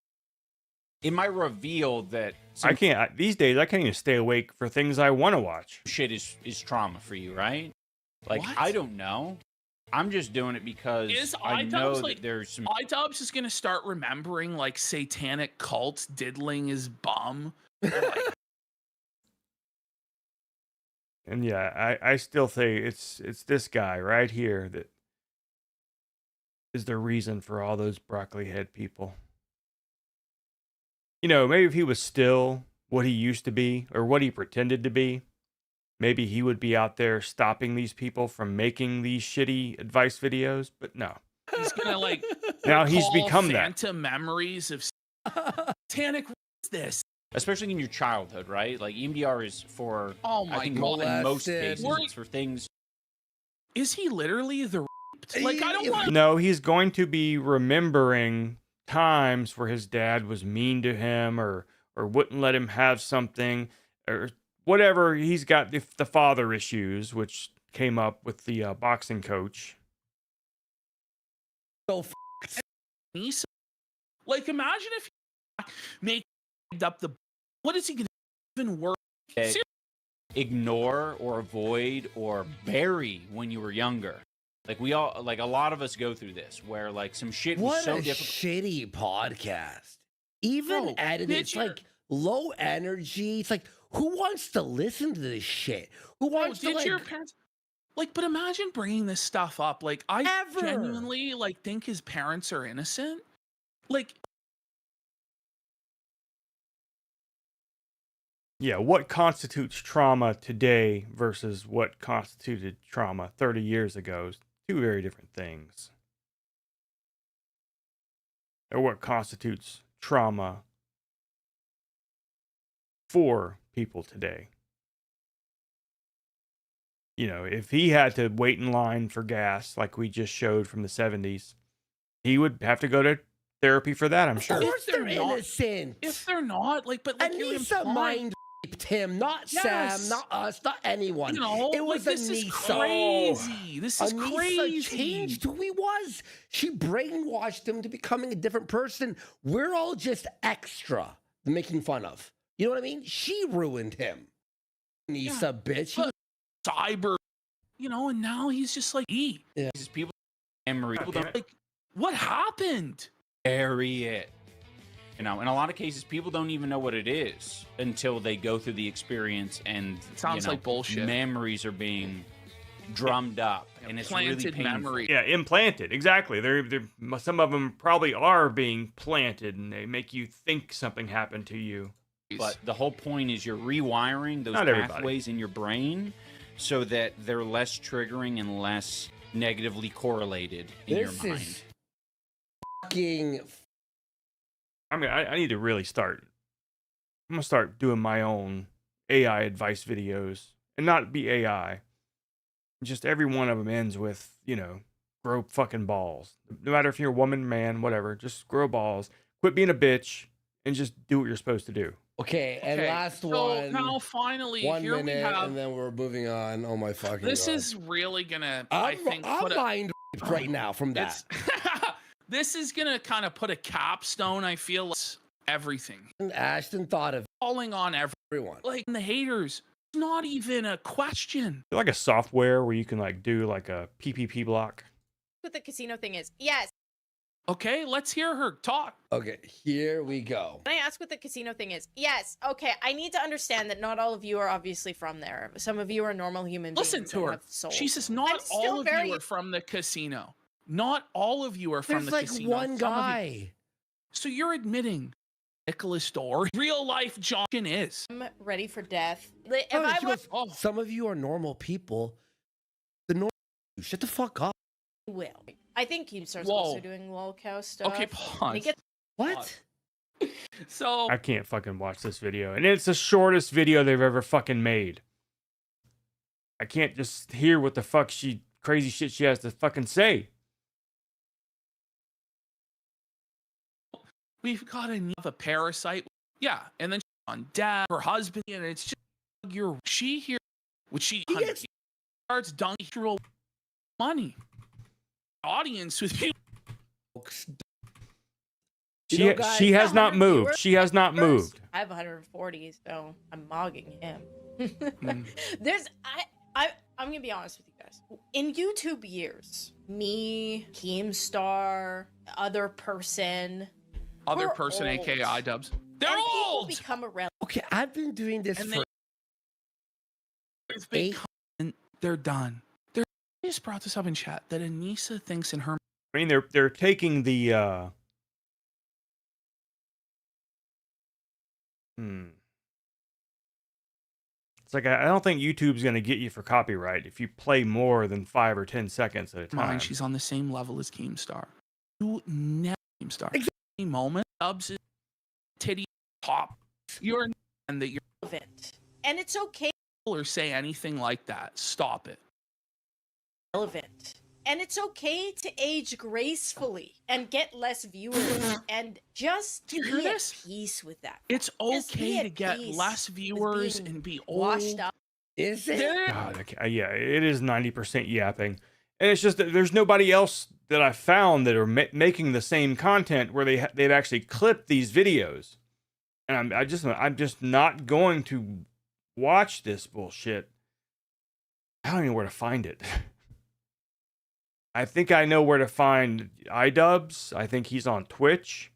it might reveal that I can't these days I can't even stay awake for things I want to watch. shit is trauma for you, right? Like, What? I don't know. I'm just doing it because Is I know iDubbbz that like there's some iDubbbz is gonna start remembering like satanic cults diddling his bum? And yeah, I still say it's this guy right here that is the reason for all those broccoli head people. You know, maybe if he was still what he used to be or what he pretended to be, maybe he would be out there stopping these people from making these shitty advice videos, but no. He's gonna like Now he's recall become that. phantom memories of satanic. What is this? especially in your childhood, right? Like EMDR is for Oh my I think God. in most Molested. cases it's for things. Is he literally the raped? Like, I don't want. No, he's going to be remembering times where his dad was mean to him or wouldn't let him have something or whatever. He's got the father issues, which came up with the boxing coach. So Like, imagine if make up the. What is he gonna even work? Ignore or avoid or bury when you were younger. Like we all, like a lot of us go through this, where like some shit was What so a difficult. shitty podcast. Even No, edited, it's like low energy. It's like, who wants to listen to this shit? Who wants to Did your parents? Like, but imagine bringing this stuff up. Like, I Ever. genuinely like think his parents are innocent. Like, Yeah, what constitutes trauma today versus what constituted trauma 30 years ago is two very different things. Or what constitutes trauma for people today. You know, if he had to wait in line for gas, like we just showed from the 70s, he would have to go to therapy for that, I'm sure. Of course they're innocent. if they're not, like, but like you're Anissa implying- mind raped him, not Yes. Sam, not us, not anyone. You know, it was like, this is Anissa. crazy. This is Anissa crazy. changed who he was. She brainwashed him to becoming a different person. We're all just extra making fun of. You know what I mean? She ruined him. Anissa, bitch. But cyber, you know, and now he's just like Yeah. People memory. People don't like, what happened? bury it. You know, in a lot of cases, people don't even know what it is until they go through the experience, and Sounds like bullshit. Memories are being drummed up, and it's really Planted painful. memory. Yeah, implanted. Exactly. They're some of them probably are being planted, and they make you think something happened to you. But the whole point is you're rewiring those Not everybody. pathways in your brain so that they're less triggering and less negatively correlated in your This mind. is fucking. I mean, I need to really start. I'm gonna start doing my own AI advice videos, and not be AI. Just every one of them ends with, you know, grow fucking balls. No matter if you're a woman, man, whatever, just grow balls. Quit being a bitch and just do what you're supposed to do. Okay, and Okay, last so one. now finally, 1 here minute, we have. and then we're moving on. Oh my fucking This god! is really gonna, I'm, put I'm a- mind raped right now from that. This is gonna kind of put a capstone. I feel like everything Ashton thought of falling on everyone. like the haters. It's not even a question. Like a software where you can like do like a PPP block. What the casino thing is? Yes. Okay, let's hear her talk. Okay, here we go. Can I ask what the casino thing is? Yes. Okay, I need to understand that not all of you are obviously from there. Some of you are normal human beings. Listen to and her. have souls. She says I'm not still all of very- you are from the casino. Not all of you are from There's the like casino. one Some of you- guy. So you're admitting Nicholas Dorr, real life John is. I'm ready for death. If Oh, I she was, goes, some of you are normal people. The normal, shut the fuck up. will. I think Keemstar's Whoa. also doing lolcow stuff. Okay, And pause. he gets- What? So I can't fucking watch this video. And it's the shortest video they've ever fucking made. I can't just hear what the fuck crazy shit she has to fucking say. we've got a parasite. Yeah, and then she's on dad, her husband, and it's just she here, which she starts dunking through money. Audience with you. She has not moved. She has not moved. I have 140, so I'm mogging him. Mm. There's I'm gonna be honest with you guys. In YouTube years, me, Keemstar, other person, Other we're person, old. aka iDubbbz. They're and old. people become irrelevant. Okay, I've been doing this And for they and they're done. They just brought this up in chat that Anissa thinks in her. I mean, they're taking the It's like I don't think YouTube's gonna get you for copyright if you play more than 5 or 10 seconds at a time. Mind, she's on the same level as Keemstar. You never Keemstar. Any moment, Dubs is titty top. You're and that you're relevant. And it's okay. Or say anything like that. Stop it. Relevant. And it's okay to age gracefully and get less viewers and just Do you hear be at this? peace with that. It's Just be okay at to get peace less with viewers being and be old. washed up. Is it? God, yeah, it is 90% yapping, and it's just that there's nobody else that I found that are making the same content where they've actually clipped these videos. And I'm just not going to watch this bullshit. I don't even know where to find it. I think I know where to find iDubbbz. I think he's on Twitch.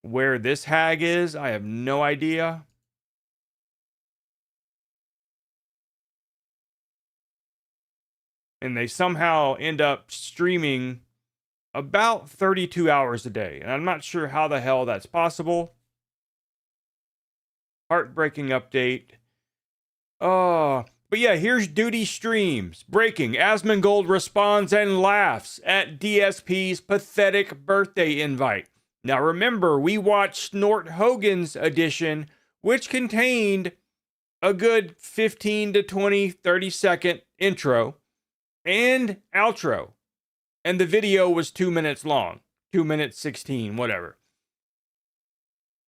Where this hag is, I have no idea. And they somehow end up streaming about 32 hours a day. And I'm not sure how the hell that's possible. Heartbreaking update. Oh, but yeah, here's Duty Streams. Breaking. Asmongold responds and laughs at DSP's pathetic birthday invite. Now remember, we watched Snort Hogan's edition, which contained a good 15 to 20, 30-second intro and outro. And the video was 2 minutes long. 2 minutes 16, whatever.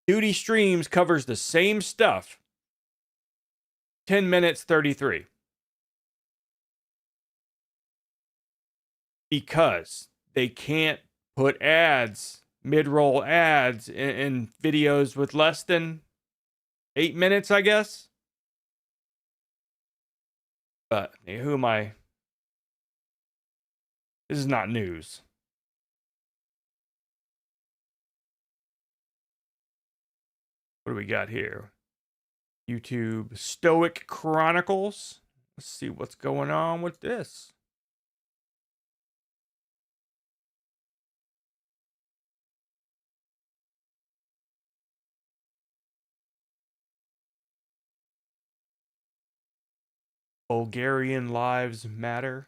Duty Streams covers the same stuff. 10 minutes 33. Because they can't put ads, mid-roll ads in videos with less than 8 minutes, I guess. But who am I? This is not news. What do we got here? YouTube Stoic Chronicles. Let's see what's going on with this. Bulgarian Lives Matter.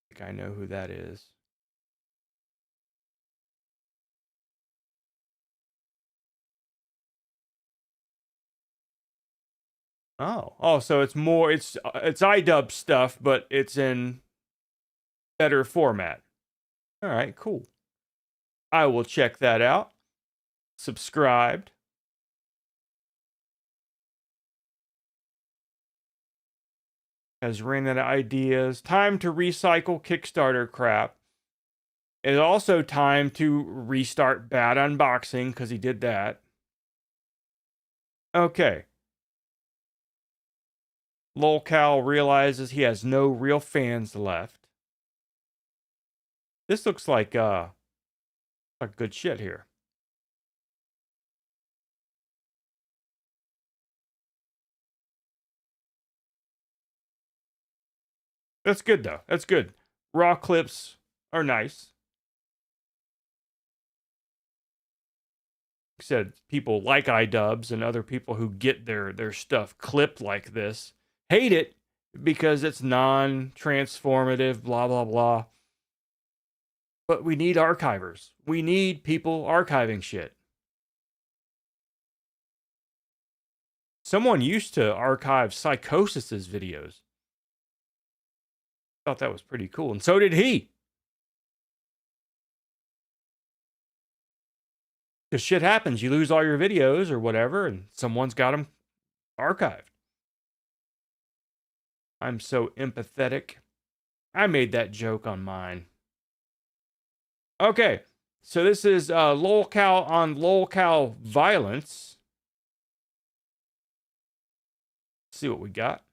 I think I know who that is. Oh, so it's more, it's iDubbbz stuff, but it's in better format. All right, cool. I will check that out. Subscribed. Has ran out of ideas. Time to recycle Kickstarter crap. It's also time to restart Bad Unboxing, because he did that. Okay. lolcow realizes he has no real fans left. This looks like good shit here. That's good though. That's good. Raw clips are nice. Like I said, people like iDubbbz and other people who get their stuff clipped like this hate it because it's non-transformative, blah, blah, blah. But we need archivers. We need people archiving shit. Someone used to archive Psychosis's videos. Thought that was pretty cool, and so did he. Because shit happens. You lose all your videos or whatever, and someone's got them archived. I'm so empathetic. I made that joke on mine. Okay, so this is lolcow on lolcow violence. Let's see what we got.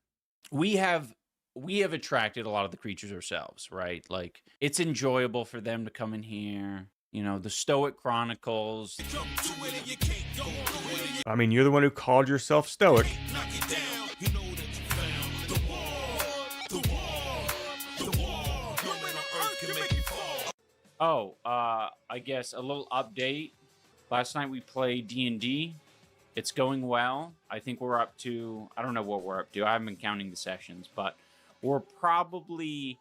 We have attracted a lot of the creatures ourselves, right? Like, it's enjoyable for them to come in here. You know, the Stoic Chronicles. I mean, you're the one who called yourself stoic. Oh, I guess a little update. Last night we played D&D. It's going well. I think we're up to, I don't know what we're up to. I haven't been counting the sessions, but we're probably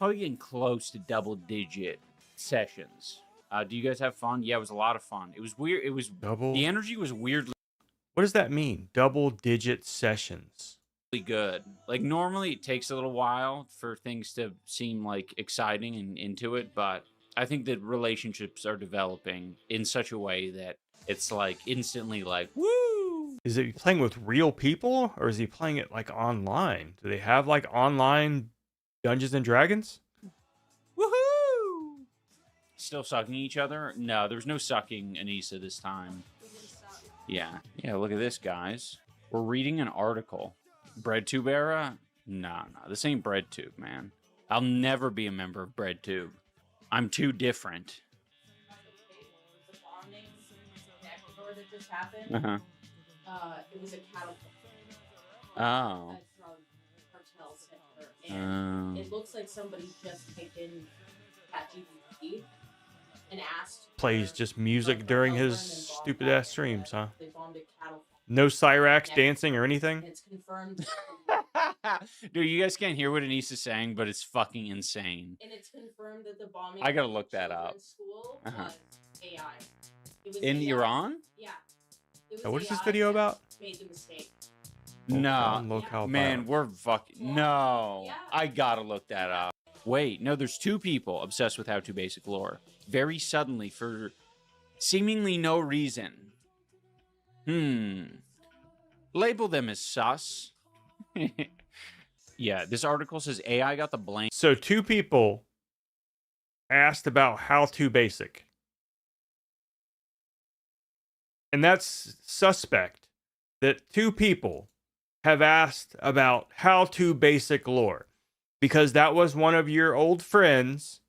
getting close to double-digit sessions. Do you guys have fun? Yeah, it was a lot of fun. It was weird. It was the energy was weirdly. What does that mean? Double-digit sessions. Good. Like, normally it takes a little while for things to seem like exciting and into it, but I think that relationships are developing in such a way that it's like instantly like, woo! Is he playing with real people, or is he playing it like online? Do they have like online Dungeons and Dragons? Woohoo! Still sucking each other? No, there's no sucking Anissa this time. Yeah. Yeah, look at this, guys. We're reading an article. BreadTube era? Nah, this ain't BreadTube, man. I'll never be a member of BreadTube. I'm too different. That just happened. It was a cattle. Oh. Cartel center, and it looks like somebody just typed in ChatGPT and asked. Plays just music during his stupid ass streams, huh? They bombed a cattle. No Cyrax dancing or And anything? it's confirmed. Dude, you guys can't hear what Anissa's saying, but it's fucking insane. And it's confirmed that the bombing. I gotta look that up. School was AI. It was In AI. Iran? Yeah. It was What is this AI video that about? Made the mistake. No, Lolcow man, violence. we're fucking no. I gotta look that up. Wait, no, there's two people obsessed with How to Basic Lore. Very suddenly, for seemingly no reason. Label them as sus. Yeah, this article says AI got the blame. So 2 people asked about How to Basic. And that's suspect that 2 people have asked about How to Basic Lore, because that was one of your old friends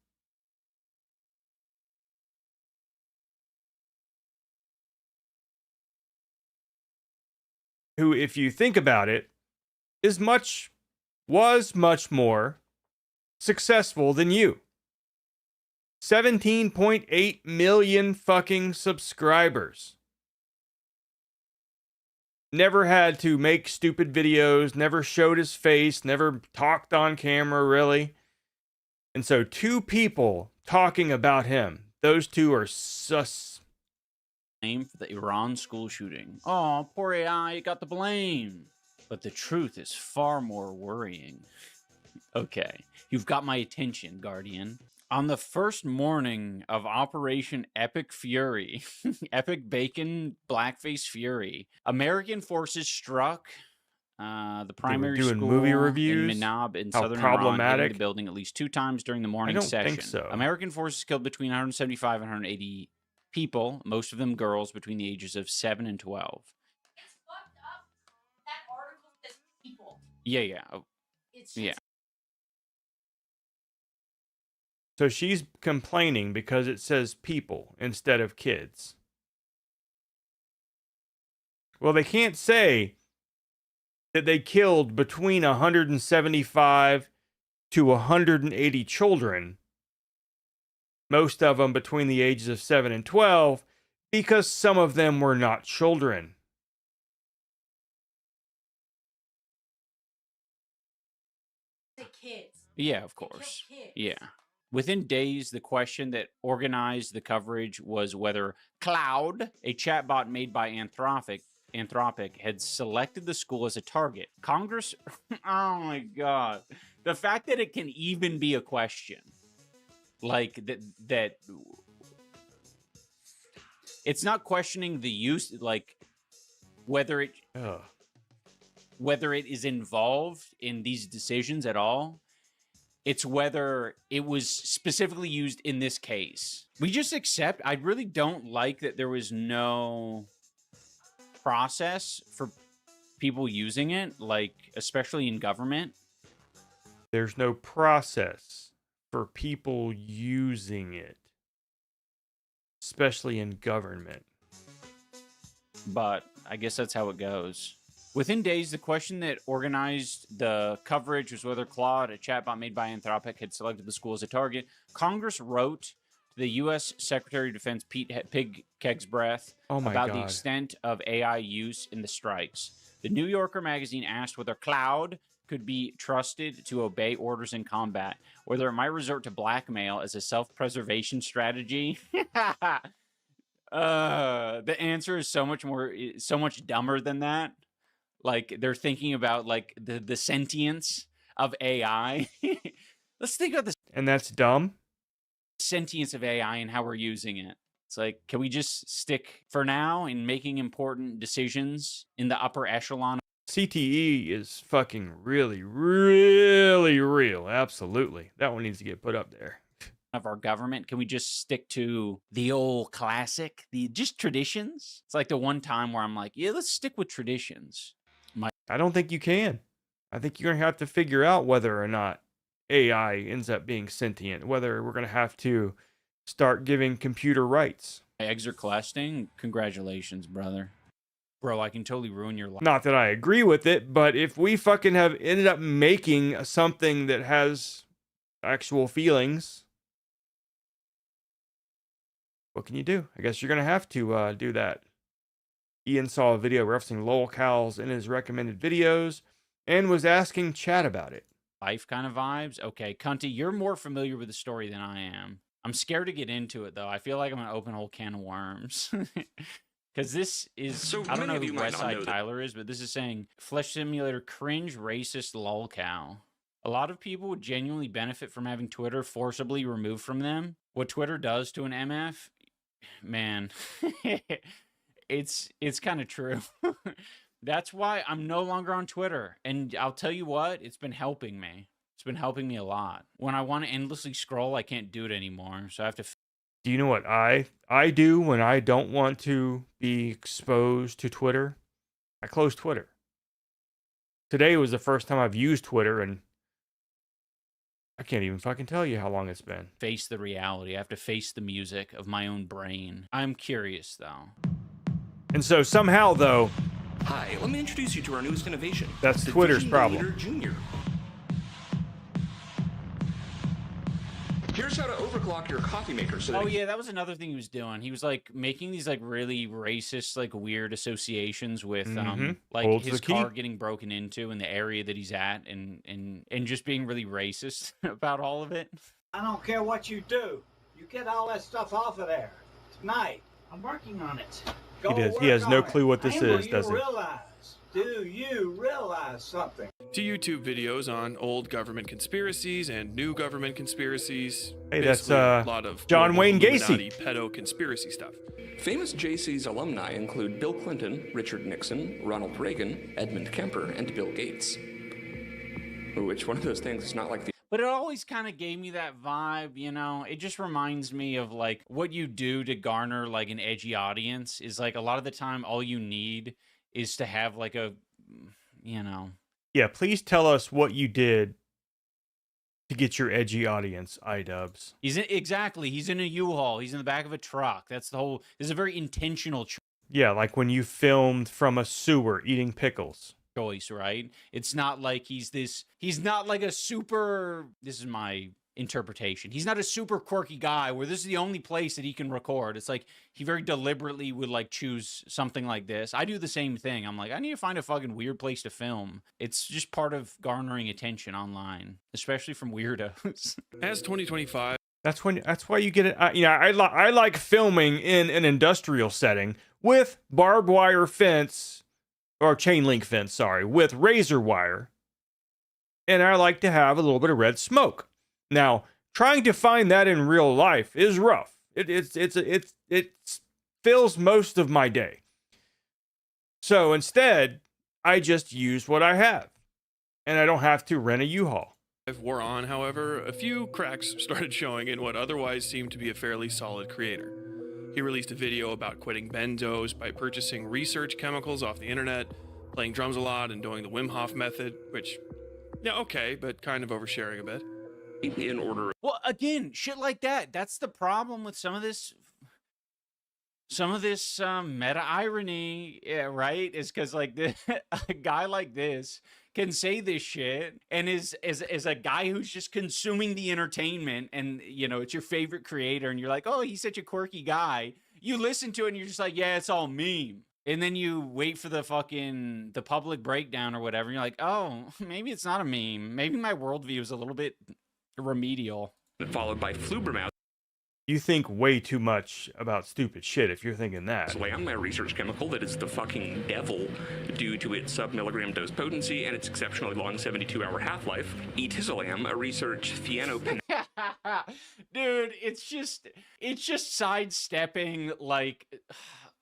who, if you think about it, was much more successful than you. 17.8 million fucking subscribers. Never had to make stupid videos, never showed his face, never talked on camera, really. And so 2 people talking about him. Those 2 are sus. Blame for the Iran school shooting. Oh, poor AI got the blame. But the truth is far more worrying. Okay, you've got my attention, Guardian. On the first morning of Operation Epic Fury, Epic Bacon Blackface Fury, American forces struck the primary doing school movie reviews? in Minab in How southern Iran, problematic? hitting the building at least 2 times during the morning I don't session. think so. American forces killed between 175 and 180 people, most of them girls between the ages of 7 and 12. It's fucked up. That article says people. Yeah. It's Yeah. So she's complaining because it says people instead of kids. Well, they can't say that they killed between 175 to 180 children, most of them between the ages of 7 and 12, because some of them were not children. The kids. Yeah, of course. Yeah. Within days, the question that organized the coverage was whether Cloud, a chatbot made by Anthropic, had selected the school as a target. Congress, oh my God. The fact that it can even be a question, like that it's not questioning the use, like whether it is involved in these decisions at all. It's whether it was specifically used in this case. We just accept. I really don't like that there was no process for people using it, like especially in government. There's no process for people using it, especially in government. But I guess that's how it goes. Within days, the question that organized the coverage was whether Claude, a chatbot made by Anthropic, had selected the school as a target. Congress wrote to the U.S. Secretary of Defense Pete Pig Kegsbreath about the extent of AI use in the strikes. The New Yorker magazine asked whether Cloud could be trusted to obey orders in combat, whether it might resort to blackmail as a self-preservation strategy. The answer is so much dumber than that. Like, they're thinking about, like, the sentience of AI. Let's think about this. And that's dumb? Sentience of AI and how we're using it. It's like, can we just stick, for now, in making important decisions in the upper echelon? CTE is fucking really, really real. Absolutely. That one needs to get put up there. of our government? Can we just stick to the old classic, the just traditions? It's like the one time where I'm like, yeah, let's stick with traditions. I don't think you can. I think you're going to have to figure out whether or not AI ends up being sentient, whether we're going to have to start giving computer rights. My eggs are collecting. Congratulations, brother. Bro, I can totally ruin your life. Not that I agree with it, but if we fucking have ended up making something that has actual feelings, what can you do? I guess you're going to have to do that. Ian saw a video referencing lolcows in his recommended videos and was asking chat about it. Life kind of vibes. Okay, Cunty, you're more familiar with the story than I am. I'm scared to get into it, though. I feel like I'm going to open a whole can of worms. Because this is, I don't know who Westside Tyler is, but this is saying, Flesh Simulator cringe, racist, lolcow. A lot of people would genuinely benefit from having Twitter forcibly removed from them. What Twitter does to an MF, man, it's kind of true. That's why I'm no longer on Twitter. And I'll tell you what, it's been helping me. It's been helping me a lot. When I want to endlessly scroll, I can't do it anymore. So I have to... Do you know what I do when I don't want to be exposed to Twitter? I close Twitter. Today was the first time I've used Twitter, and I can't even fucking tell you how long it's been. Face the reality. I have to face the music of my own brain. I'm curious, though. And so somehow, though... Hi, let me introduce you to our newest innovation. That's Twitter's problem. Junior. Here's how to overclock your coffee maker. So oh yeah, that was another thing he was doing. He was like making these like really racist, like weird associations with like Holds his the key. car getting broken into in the area that he's at, and just being really racist about all of it. I don't care what you do. You get all that stuff off of there tonight. I'm working on it. Go He has no clue what this is, does he? Do you realize something? To YouTube videos on old government conspiracies and new government conspiracies. Hey, that's Basically, a lot of John Wayne Illuminati Gacy. Pedo conspiracy stuff. famous JC's alumni include Bill Clinton, Richard Nixon, Ronald Reagan, Edmund Kemper, and Bill Gates. Which one of those things is not like the... But it always kind of gave me that vibe, you know? It just reminds me of, like, what you do to garner, like, an edgy audience is, like, a lot of the time all you need is to have, like, a, you know... Yeah, please tell us what you did to get your edgy audience, iDubbbz. Exactly. He's in a U-Haul. He's in the back of a truck. That's the whole... This is a very intentional Yeah, like when you filmed from a sewer eating pickles. Choice, right? It's not like he's not like a super, this is my interpretation, he's not a super quirky guy where this is the only place that he can record. It's like he very deliberately would like choose something like this. I do the same thing. I'm like, I need to find a fucking weird place to film. It's just part of garnering attention online, especially from weirdos. As 2025, that's why you get it. I like filming in an industrial setting with barbed wire fence. Or chain link fence, sorry, with razor wire. And I like to have a little bit of red smoke. Now, trying to find that in real life is rough. It fills most of my day. So instead, I just use what I have. And I don't have to rent a U-Haul. wore on, however, a few cracks started showing in what otherwise seemed to be a fairly solid creator. He released a video about quitting benzos by purchasing research chemicals off the internet, playing drums a lot, and doing the Wim Hof method, which, yeah, okay, but kind of oversharing a bit. In order. Well, again, shit like that. That's the problem with some of this meta irony, yeah, right? Is because like a guy like this can say this shit and is a guy who's just consuming the entertainment, and you know it's your favorite creator, and you're like, oh, he's such a quirky guy. You listen to it and you're just like, yeah, it's all meme. And then you wait for the public breakdown or whatever. And you're like, oh, maybe it's not a meme. Maybe my worldview is a little bit remedial. Followed by Flubbermouth. You think way too much about stupid shit if you're thinking that. Slam, a research chemical that is the fucking devil due to its sub-milligram dose potency and its exceptionally long 72-hour half-life. Etizolam, a research thianopen... Dude, it's just sidestepping like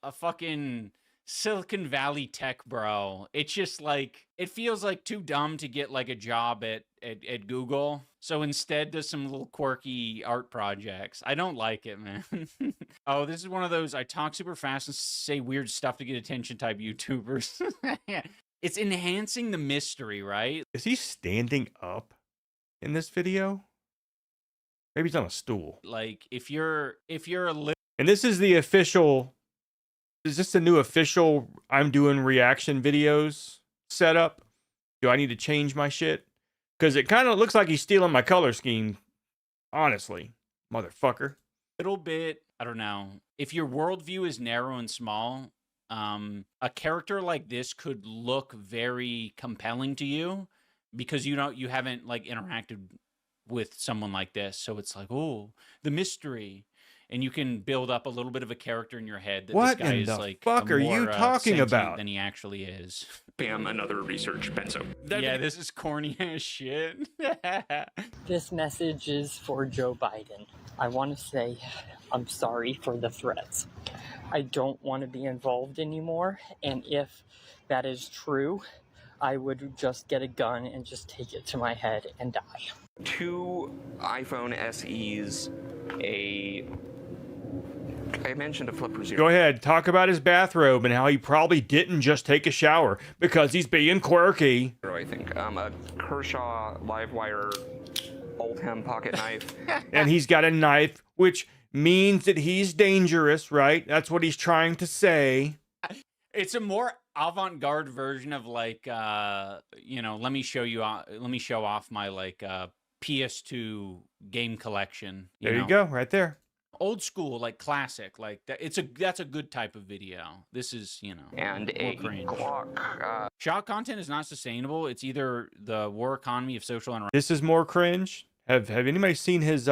a fucking Silicon Valley tech bro. It's just like, it feels like too dumb to get like a job at Google. So instead does some little quirky art projects. I don't like it, man. Oh, this is one of those I talk super fast and say weird stuff to get attention type YouTubers. It's enhancing the mystery, right? Is he standing up in this video? Maybe he's on a stool. Like if you're a And this is the official. Is this the new official I'm doing reaction videos setup? Do I need to change my shit? Because it kind of looks like he's stealing my color scheme. Honestly, motherfucker. little bit, I don't know. If your worldview is narrow and small, a character like this could look very compelling to you because you haven't like interacted with someone like this. So it's like, oh, the mystery. And you can build up a little bit of a character in your head that What this guy in is the like fuck are you talking sentient about? than he actually is. Bam, another research benzo. Yeah, this is corny as shit. This message is for Joe Biden. I want to say I'm sorry for the threats. I don't want to be involved anymore, and if that is true, I would just get a gun and just take it to my head and die. 2 iPhone SEs, I mentioned a flipper zero. Go ahead, talk about his bathrobe and how he probably didn't just take a shower because he's being quirky. I think a Kershaw Livewire Oldham pocket knife. And he's got a knife, which means that he's dangerous, right? That's what he's trying to say. It's a more avant-garde version of like, let me show off my like PS2 game collection. There you go, right there. Old school, like classic, like that. That's a good type of video. This is, And more a cringe. Glock. Shot content is not sustainable. It's either the war economy of social interaction. This is more cringe. Have anybody seen his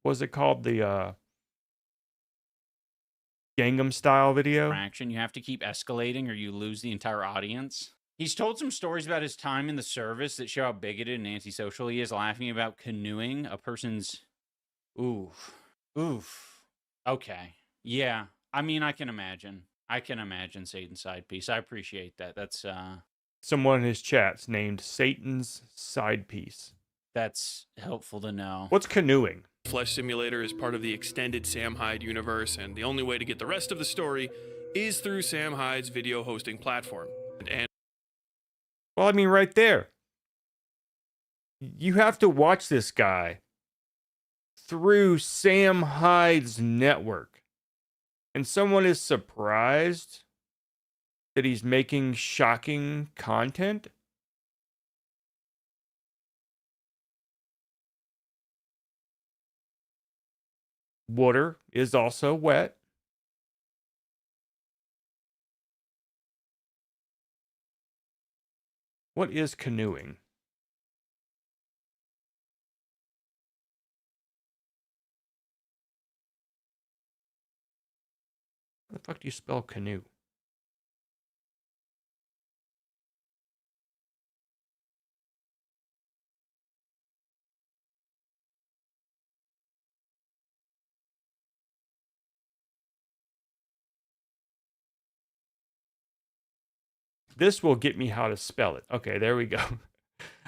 what's it called? The Gangnam Style video? You have to keep escalating or you lose the entire audience. He's told some stories about his time in the service that show how bigoted and antisocial he is, laughing about canoeing a person's. Oof. Okay. Yeah. I mean, I can imagine Satan's side piece. I appreciate that. That's Someone in his chat's named Satan's side piece. That's helpful to know. What's canoeing? Flesh Simulator is part of the extended Sam Hyde universe, and the only way to get the rest of the story is through Sam Hyde's video hosting platform. Well, I mean, right there. You have to watch this guy through Sam Hyde's network. And someone is surprised that he's making shocking content. Water is also wet. What is canoeing? How the fuck do you spell canoe? This will get me how to spell it. Okay, there we go.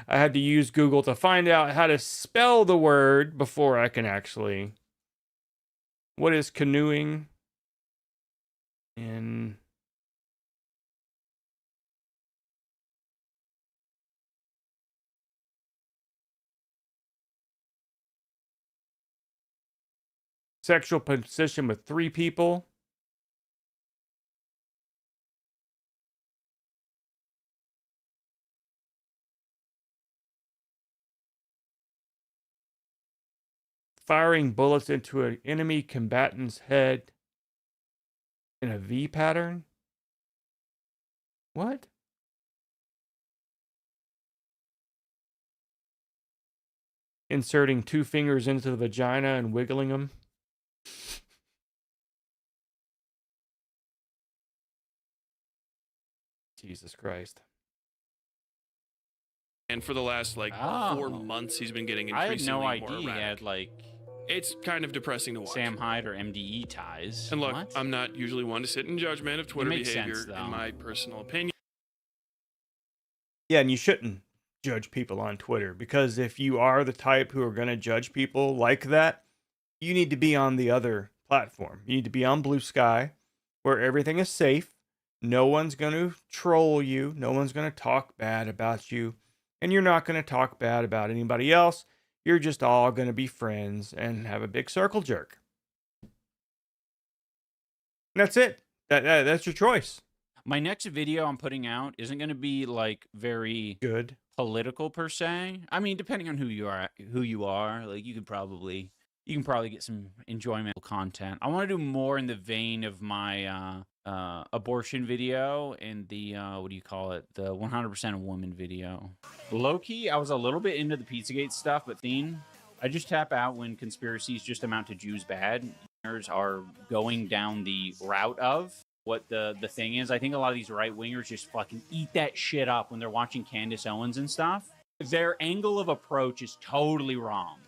I had to use Google to find out how to spell the word before I can actually. What is canoeing in sexual position with 3 people? Firing bullets into an enemy combatant's head in a V pattern? What? Inserting 2 fingers into the vagina and wiggling them? Jesus Christ. And for the last 4 months, he's been getting I had increasingly no more idea he erratic. had like it's kind of depressing to watch. Sam Hyde or MDE ties. And look, What? I'm not usually one to sit in judgment of Twitter makes behavior, sense, though. in my personal opinion. Yeah, and you shouldn't judge people on Twitter, because if you are the type who are going to judge people like that, you need to be on the other platform. You need to be on Blue Sky, where everything is safe. No one's going to troll you. No one's going to talk bad about you. And you're not going to talk bad about anybody else. You're just all going to be friends and have a big circle jerk. And that's it. That's your choice. My next video I'm putting out isn't going to be like very good political per se. I mean, depending on who you are, like you can probably get some enjoyment content. I want to do more in the vein of my abortion video and the what do you call it? The 100% a woman video. Low key, I was a little bit into the Pizzagate stuff, but I just tap out when conspiracies just amount to Jews bad. Are going down the route of what the thing is. I think a lot of these right-wingers just fucking eat that shit up when they're watching Candace Owens and stuff. Their angle of approach is totally wrong.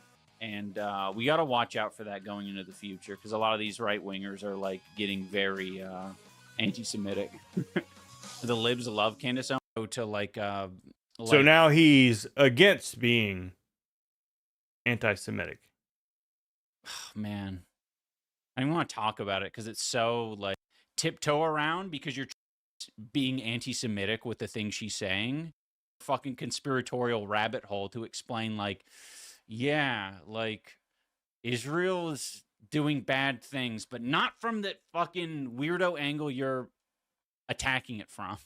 And we got to watch out for that going into the future, because a lot of these right-wingers are like getting very anti-Semitic. The libs love Candace Owens to So now he's against being anti-Semitic. Man, I don't want to talk about it because it's so like tiptoe around, because you're being anti-Semitic with the thing she's saying. Fucking conspiratorial rabbit hole to explain like, yeah, like Israel is doing bad things, but not from that fucking weirdo angle you're attacking it from.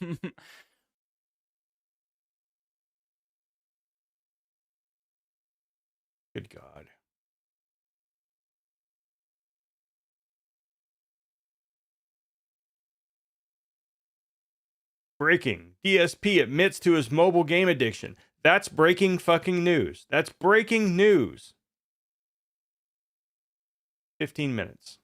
Good God. Breaking. DSP admits to his mobile game addiction. That's breaking fucking news. That's breaking news. 15 minutes.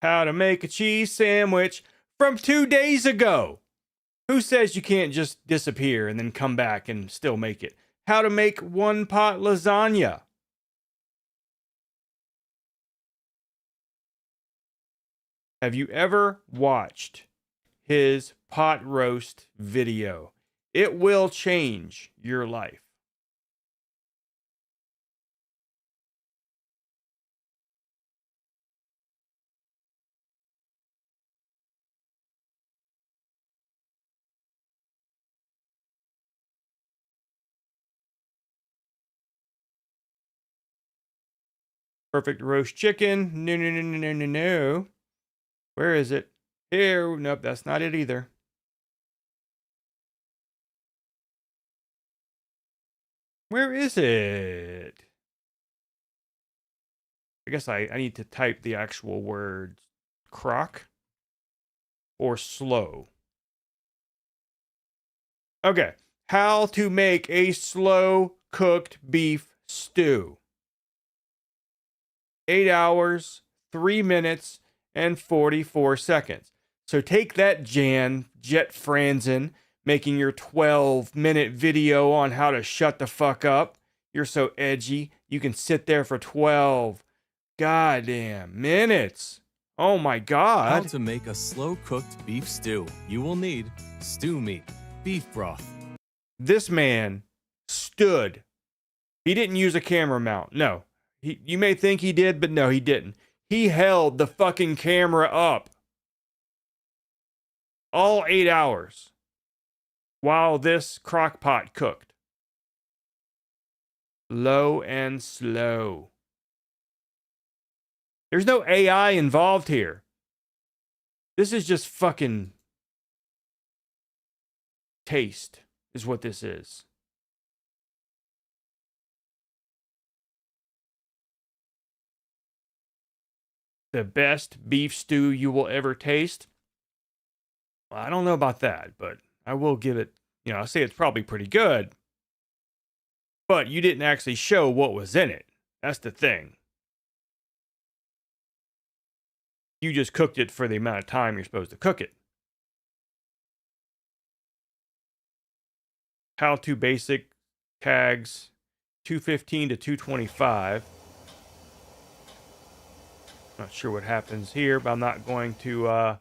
How to make a cheese sandwich from 2 days ago. Who says you can't just disappear and then come back and still make it? How to make one pot lasagna. Have you ever watched his pot roast video? It will change your life. Perfect roast chicken. No, no, no, no, no, no, no. Where is it? Here. Nope, that's not it either. Where is it? I guess I need to type the actual word crock or slow. Okay. How to make a slow cooked beef stew. 8 hours, 3 minutes, and 44 seconds. So take that, Jet Franzen, making your 12-minute video on how to shut the fuck up. You're so edgy. You can sit there for 12 goddamn minutes. Oh my God. How to make a slow-cooked beef stew. You will need stew meat, beef broth. This man stood. He didn't use a camera mount. No. You may think he did, but no, he didn't. He held the fucking camera up all 8 hours while this crock pot cooked. Low and slow. There's no AI involved here. This is just fucking taste, is what this is. The best beef stew you will ever taste? Well, I don't know about that, but I will give it, I'll say it's probably pretty good. But you didn't actually show what was in it. That's the thing. You just cooked it for the amount of time you're supposed to cook it. how to basic tags 215 to 225. Not sure what happens here, but I'm not going to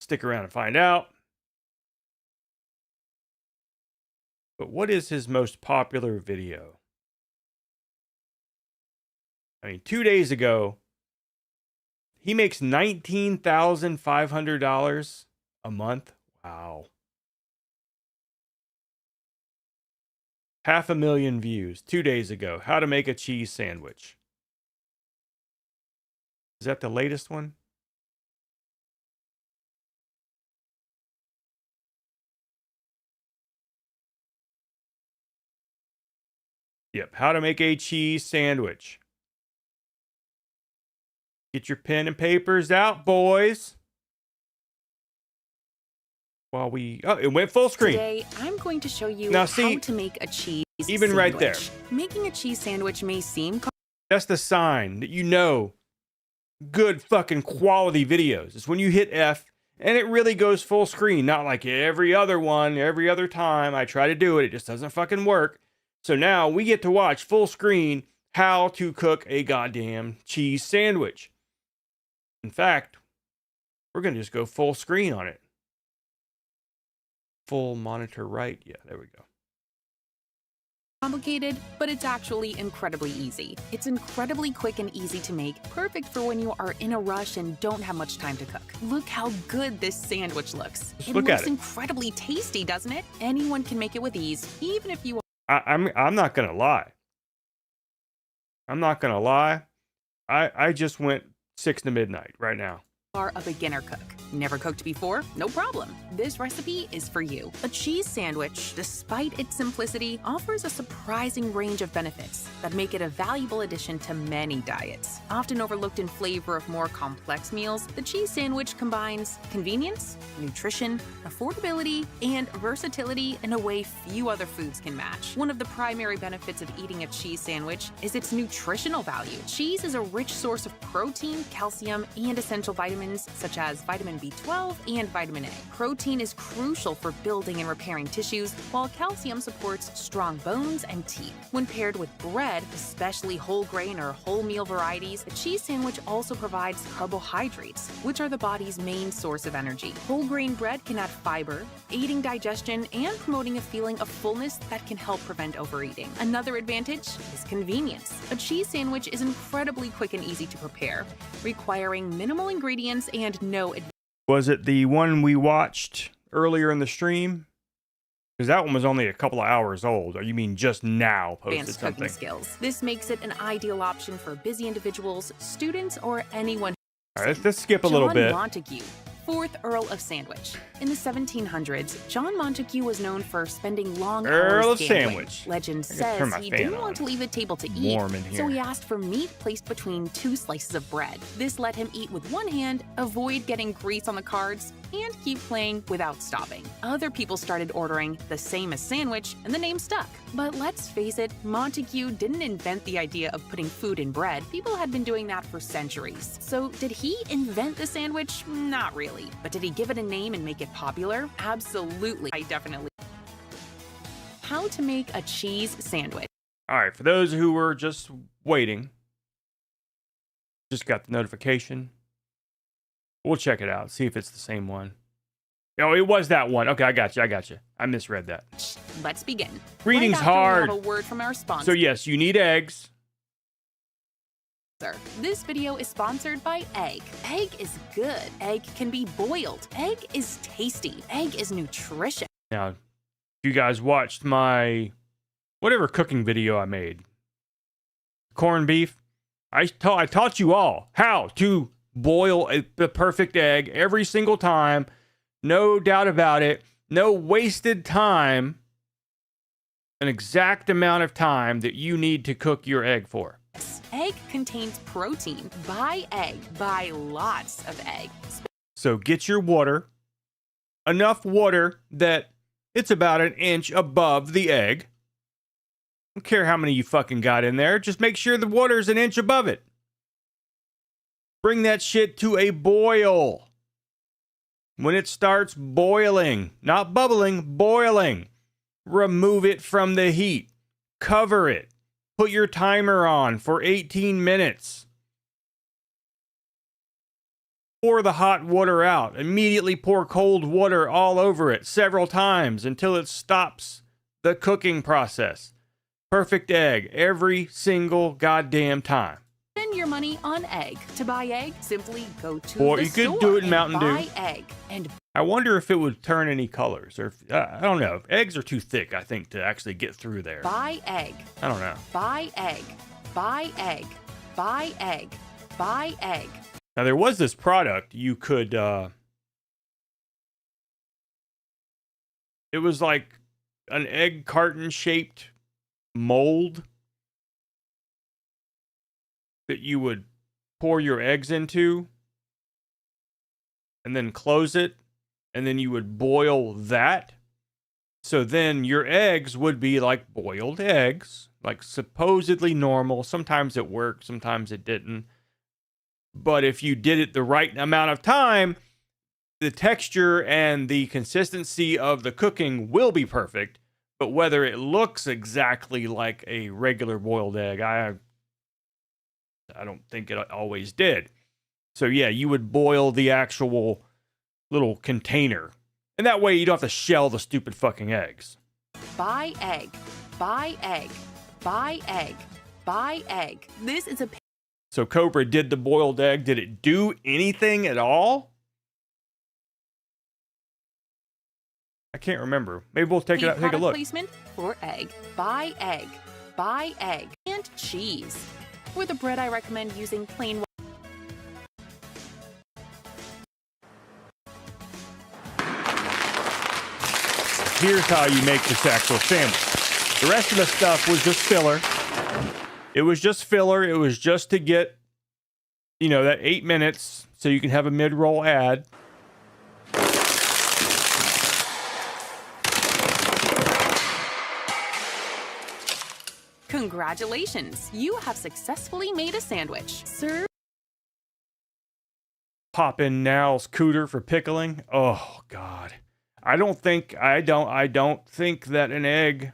stick around and find out. But what is his most popular video? I mean, 2 days ago, he makes $19,500 a month. Wow. 500,000 views 2 days ago. How to make a cheese sandwich. Is that the latest one? Yep. How to make a cheese sandwich. Get your pen and papers out, boys. While we... Oh, it went full screen. Today, I'm going to show you Now, see, how to make a cheese even sandwich. right there. Making a cheese sandwich may seem... That's the sign that you know good fucking quality videos. It's when you hit F and it really goes full screen. Not like every other one, every other time I try to do it. It just doesn't fucking work. So now we get to watch full screen how to cook a goddamn cheese sandwich. In fact, we're going to just go full screen on it. Full monitor right. Yeah, there we go. complicated, but it's actually incredibly easy. It's incredibly quick and easy to make, perfect for when you are in a rush and don't have much time to cook. Look how good this sandwich looks. It looks incredibly tasty, doesn't it? Anyone can make it with ease, even if you I'm not gonna lie. I'm not gonna lie. I just went 6 to midnight right now. are a beginner cook. Never cooked before? No problem. This recipe is for you. A cheese sandwich, despite its simplicity, offers a surprising range of benefits that make it a valuable addition to many diets. Often overlooked in flavor of more complex meals, the cheese sandwich combines convenience, nutrition, affordability, and versatility in a way few other foods can match. One of the primary benefits of eating a cheese sandwich is its nutritional value. Cheese is a rich source of protein, calcium, and essential vitamins such as vitamin B12 and vitamin A. Protein is crucial for building and repairing tissues, while calcium supports strong bones and teeth. When paired with bread, especially whole grain or wholemeal varieties, a cheese sandwich also provides carbohydrates, which are the body's main source of energy. Whole grain bread can add fiber, aiding digestion and promoting a feeling of fullness that can help prevent overeating. Another advantage is convenience. A cheese sandwich is incredibly quick and easy to prepare, requiring minimal ingredients and no advanced. Was it the one we watched earlier in the stream? Because that one was only a couple of hours old. Or you mean just now posted Advanced something? cooking skills. This makes it an ideal option for busy individuals, students, or anyone. All right, let's skip a little bit. John Montague, 4th Earl of Sandwich. In the 1700s, John Montague was known for spending long Earl hours of gambling. Sandwich. Legend I gotta turn says my he fan didn't on. want to leave the table to eat, Warm in so here. he asked for meat placed between 2 slices of bread. This let him eat with one hand, avoid getting grease on the cards, and keep playing without stopping. Other people started ordering the same as sandwich, and the name stuck. But let's face it, Montague didn't invent the idea of putting food in bread. People had been doing that for centuries. So did he invent the sandwich? Not really. But did he give it a name and make it popular? Absolutely. I definitely. How to make a cheese sandwich. All right, for those who were just waiting, just got the notification. We'll check it out, see if it's the same one. Oh, it was that one. Okay, I got you. I misread that. Let's begin. Reading's right after hard. We have a word from our sponsor. So yes, you need eggs. This video is sponsored by egg. Egg is good. Egg can be boiled. Egg is tasty. Egg is nutritious. Now, if you guys watched my whatever cooking video I made, corned beef, I taught you all how to boil the perfect egg every single time. No doubt about it. No wasted time. An exact amount of time that you need to cook your egg for. Egg contains protein. Buy egg. Buy lots of egg. So get your water, enough water that it's about an inch above the egg. Don't care how many you fucking got in there. Just make sure the water's an inch above it. Bring that shit to a boil. When it starts boiling, not bubbling, boiling, remove it from the heat. Cover it. Put your timer on for 18 minutes. Pour the hot water out. Immediately pour cold water all over it several times until it stops the cooking process. Perfect egg every single goddamn time. Spend your money on egg. To buy egg, simply go to Or the you could store do it in and Mountain Dew. buy egg. And I wonder if it would turn any colors, or if, I don't know. Eggs are too thick, I think, to actually get through there. buy egg. I don't know. Buy egg. Buy egg. Buy egg. Buy egg. Now there was this product you could. It was like an egg carton shaped mold that you would pour your eggs into, and then close it, and then you would boil that. So then your eggs would be like boiled eggs, like supposedly normal. Sometimes it worked, sometimes it didn't. But if you did it the right amount of time, the texture and the consistency of the cooking will be perfect. But whether it looks exactly like a regular boiled egg, I don't think it always did. So yeah, you would boil the actual little container. And that way you don't have to shell the stupid fucking eggs. Buy egg. Buy egg. Buy egg. Buy egg. This is a So Cobra did the boiled egg. Did it do anything at all? I can't remember. Maybe we'll take it out, take a product look. placement for egg. Buy egg. Buy egg. And cheese. For the bread, I recommend using plain. Here's how you make this actual sandwich. The rest of the stuff was just filler. It was just filler. It was just to get, that 8 minutes so you can have a mid-roll ad. Congratulations! You have successfully made a sandwich. Serve. Pop in Now's cooter for pickling. Oh God. I don't think that an egg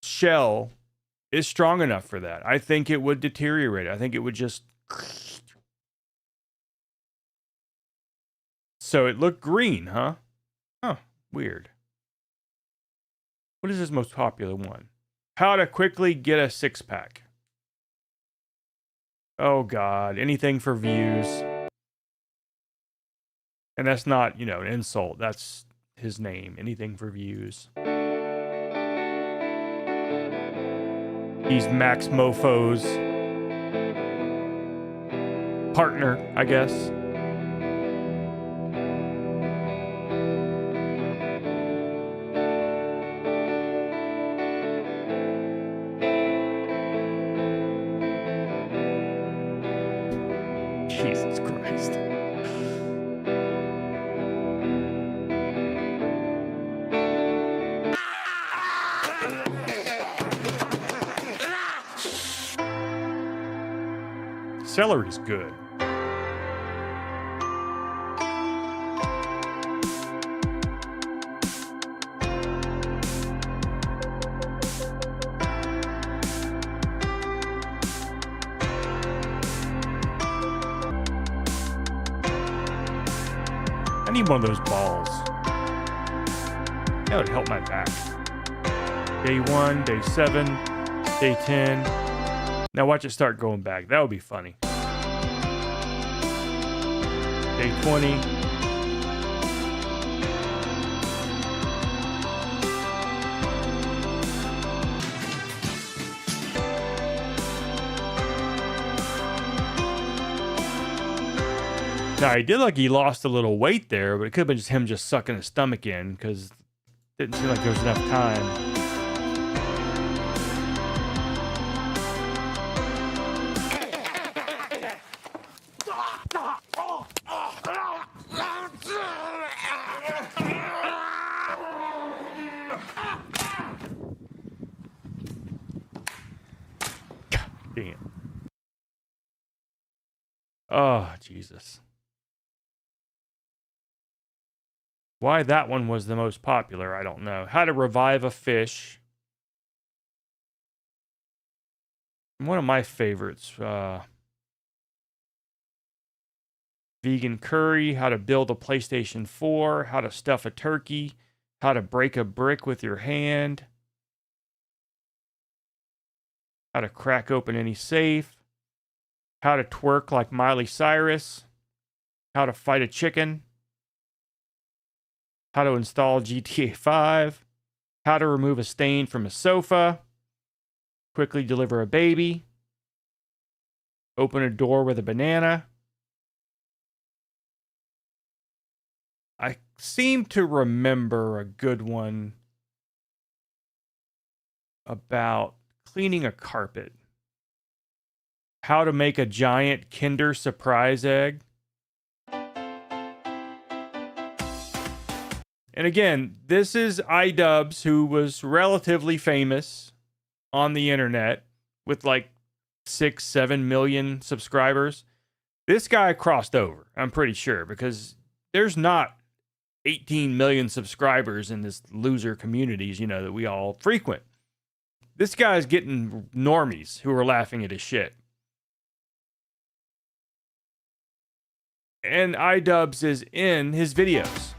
shell is strong enough for that. I think it would deteriorate. I think it would just. So it looked green, huh? Huh. Weird. What is his most popular one? How to quickly get a six-pack. Oh God. Anything for views. And that's not, an insult. That's his name. Anything for views. He's Max Mofo's partner, I guess. Jesus Christ. Celery's good. I need one of those balls. That would help my back. Day 1, day 7, day 10. Now watch it start going back. That would be funny. Day 20. Now, he did like he lost a little weight there, but it could have been just him just sucking his stomach in because it didn't seem like there was enough time. Damn. Oh, Jesus. Why that one was the most popular, I don't know. How to revive a fish. One of my favorites. Vegan curry. How to build a PlayStation 4. How to stuff a turkey. How to break a brick with your hand. How to crack open any safe. How to twerk like Miley Cyrus. How to fight a chicken. How to install GTA 5. How to remove a stain from a sofa. Quickly deliver a baby. Open a door with a banana. I seem to remember a good one about cleaning a carpet. How to make a giant Kinder Surprise egg. And again, this is iDubbbz, who was relatively famous on the internet with like 6-7 million subscribers. This guy crossed over, I'm pretty sure, because there's not 18 million subscribers in this loser communities, you know, that we all frequent. This guy's getting normies who are laughing at his shit. And iDubbbz is in his videos.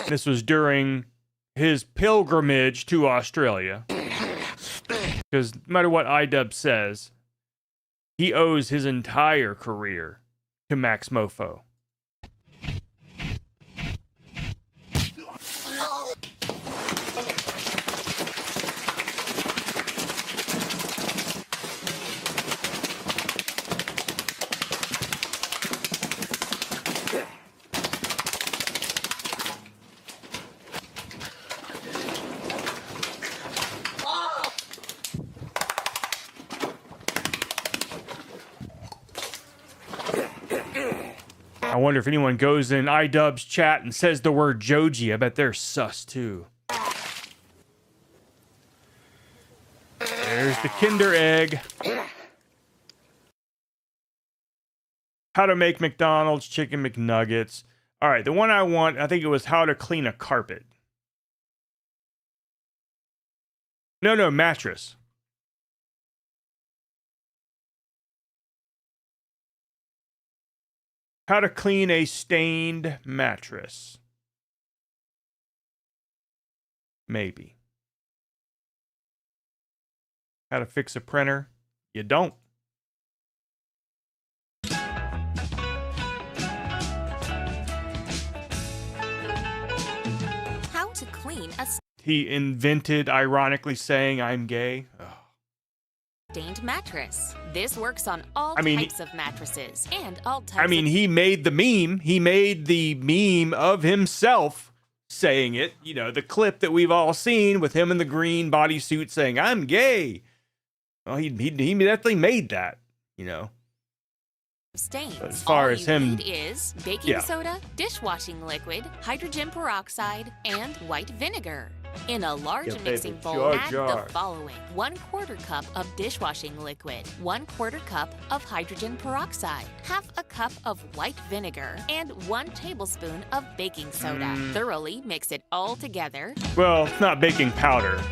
This was during his pilgrimage to Australia. Because no matter what iDubbbz says, he owes his entire career to Max Mofo. I wonder if anyone goes in iDubbbz chat and says the word Joji. I bet they're sus too. There's the Kinder Egg. How to make McDonald's chicken McNuggets. All right, the one I want, I think it was how to clean a carpet. No, mattress. How to clean a stained mattress. Maybe. How to fix a printer. You don't. How to clean a He invented, ironically, saying I'm gay. Ugh. stained mattress. This works on all types of mattresses and all types I mean, of he made the meme. He made the meme of himself saying it. You know, the clip that we've all seen with him in the green bodysuit saying, I'm gay. Well, he definitely made that, you know. stains. But as far all as you him... need is baking soda, dishwashing liquid, hydrogen peroxide, and white vinegar. In a large Yeah, mixing baby. bowl, add Jar. the following: 1/4 cup of dishwashing liquid, 1/4 cup of hydrogen peroxide, half a cup of white vinegar, and 1 tablespoon of baking soda. Thoroughly mix it all together. Well, it's not baking powder.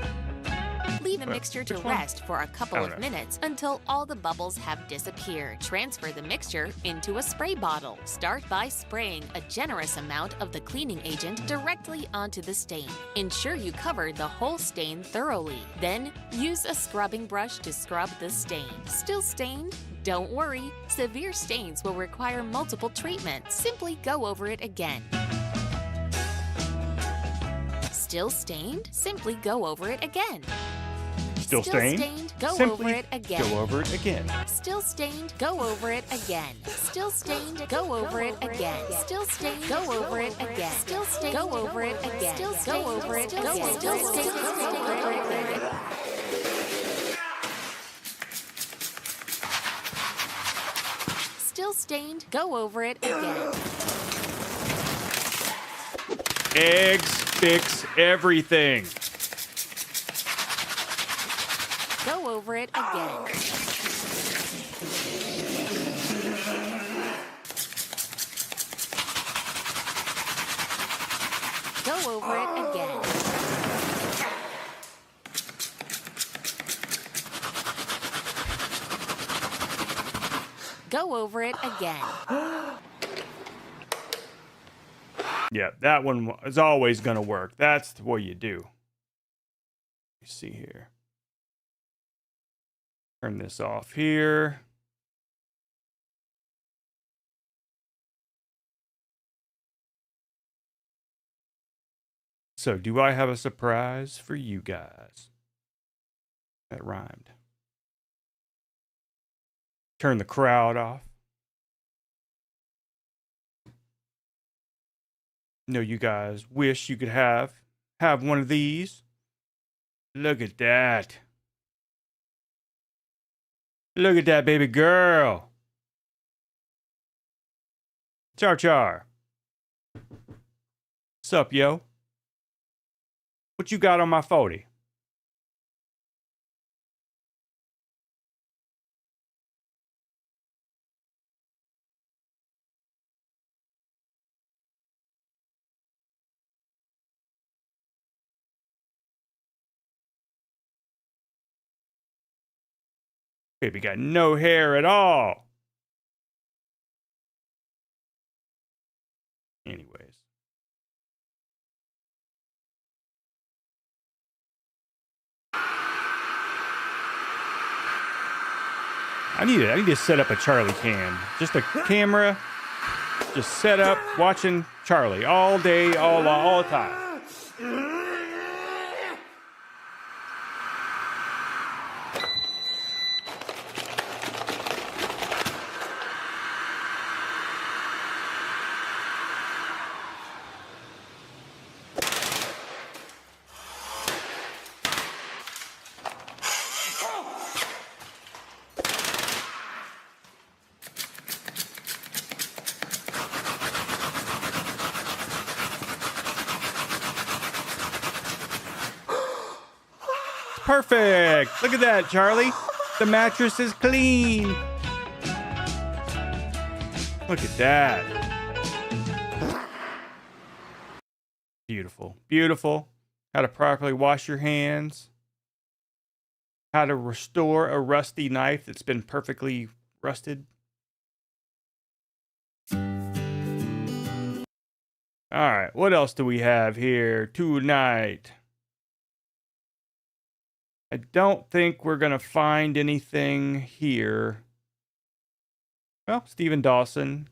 Leave the What? mixture to Which one? rest for a couple I of don't know. minutes until all the bubbles have disappeared. Transfer the mixture into a spray bottle. Start by spraying a generous amount of the cleaning agent directly onto the stain. Ensure you cover the whole stain thoroughly. Then, use a scrubbing brush to scrub the stain. Still stained? Don't worry. Severe stains will require multiple treatments. Simply go over it again. Still stained? Simply go over it again. Still stained? Go Simply over it again. go over it again. Still stained? Go over it again. Still stained? Go over it again. Still stained? Go over it again. Still stained? Go over it again. Still go over it again. Still stained? Go over it again. Still stained? Go over it again. Eggs fix everything. Go over it again. Go over it again. Go over it again. Yeah, that one is always going to work. That's what you do. Let me see here. Turn this off here. So, do I have a surprise for you guys? That rhymed. Turn the crowd off. know you guys wish you could have one of these. Look at that. Look at that baby girl. Char Char. Sup, yo? What you got on my 40? Baby got no hair at all. Anyways. I need to set up a Charlie cam. Just a camera. Just set up watching Charlie all day, all the time. Perfect. Look at that, Charlie. The mattress is clean. Look at that. Beautiful. Beautiful. How to properly wash your hands. How to restore a rusty knife that's been perfectly rusted. All right. What else do we have here tonight? I don't think we're going to find anything here. Well, Stephen Dawson.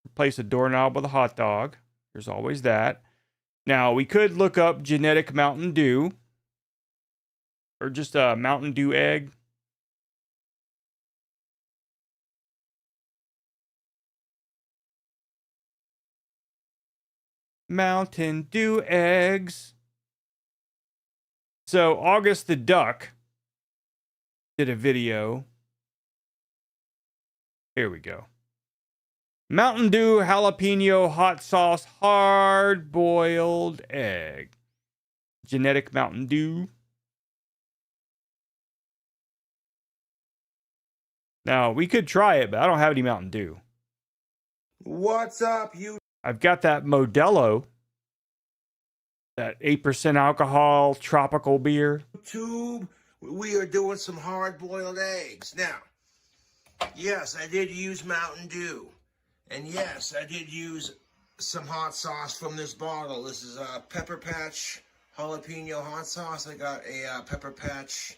Replace a doorknob with a hot dog. There's always that. Now, we could look up genetic Mountain Dew. Or just a Mountain Dew egg. Mountain Dew eggs. So, August the Duck did a video. Here we go. Mountain Dew jalapeno hot sauce hard boiled egg. Genetic Mountain Dew. Now, we could try it, but I don't have any Mountain Dew. What's up, you? I've got that Modelo. That 8% alcohol tropical beer. YouTube, we are doing some hard-boiled eggs. Now, yes, I did use Mountain Dew. And yes, I did use some hot sauce from this bottle. This is a Pepper Patch jalapeno hot sauce. I got a Pepper Patch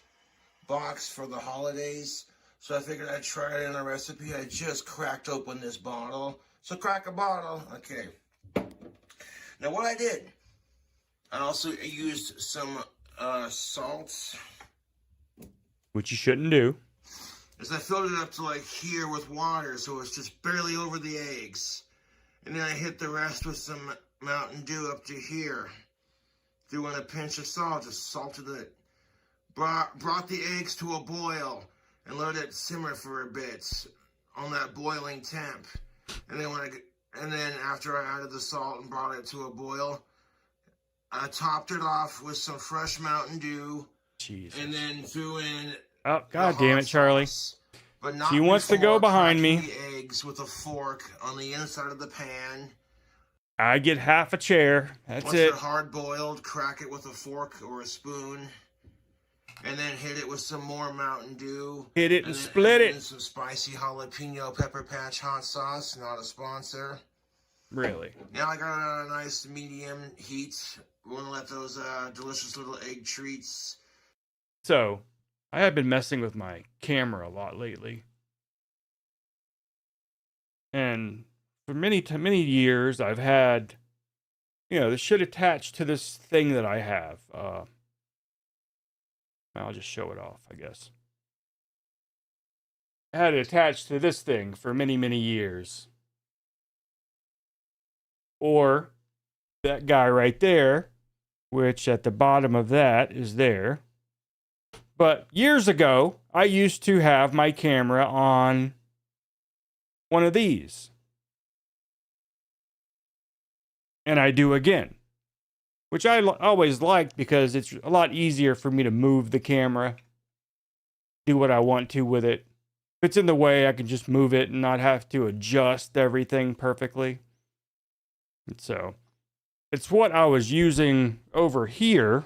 box for the holidays. So I figured I'd try it in a recipe. I just cracked open this bottle. So crack a bottle. Okay. Now what I did, I also used some salts. Which you shouldn't do. As I filled it up to like here with water, so it's just barely over the eggs. And then I hit the rest with some Mountain Dew up to here. Threw in a pinch of salt, just salted it. Brought the eggs to a boil and let it simmer for a bit on that boiling temp. And then when And then after I added the salt and brought it to a boil, I topped it off with some fresh Mountain Dew. Jesus. And then threw in. Oh, God damn it, Charlie. But not She wants to go before behind me. cracking the eggs with a fork on the inside of the pan. I get half a chair. That's Once it. they're hard boiled, crack it with a fork or a spoon. And then hit it with some more Mountain Dew. Hit it and split it. And some spicy jalapeno pepper patch hot sauce. Not a sponsor. Really? Now I got a nice medium heat. We want to let those delicious little egg treats. So, I have been messing with my camera a lot lately. And for many years, I've had, the shit attached to this thing that I have. I'll just show it off, I guess. I had it attached to this thing for many years. Or that guy right there, which at the bottom of that is there. But years ago, I used to have my camera on one of these. And I do again. Which I always liked because it's a lot easier for me to move the camera. Do what I want to with it. If it's in the way, I can just move it and not have to adjust everything perfectly. And so, it's what I was using over here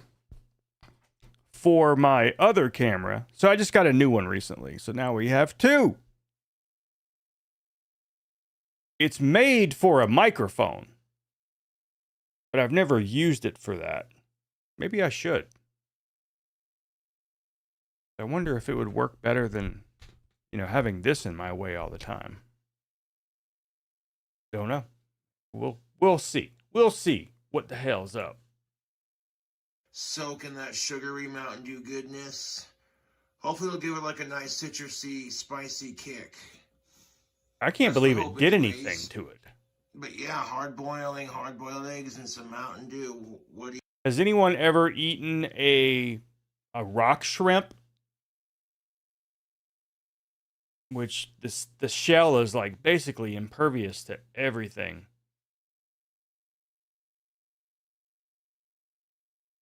for my other camera. So I just got a new one recently. So now we have two. It's made for a microphone. But I've never used it for that. Maybe I should. I wonder if it would work better than, having this in my way all the time. Don't know. We'll see. We'll see what the hell's up. Soak in that sugary Mountain Dew goodness. Hopefully it'll give it like a nice citrusy, spicy kick. I can't believe it did anything to it. But yeah, hard-boiled eggs and some Mountain Dew. What do you... Has anyone ever eaten a rock shrimp? Which the shell is like basically impervious to everything.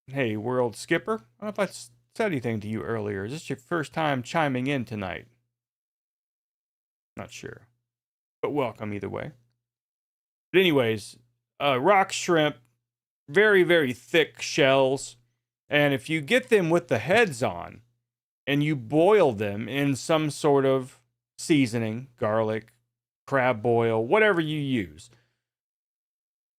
Hey, World Skipper. I don't know if I said anything to you earlier. Is this your first time chiming in tonight? Not sure. But welcome either way. But anyways, rock shrimp, very thick shells. And if you get them with the heads on and you boil them in some sort of seasoning, garlic, crab boil, whatever you use,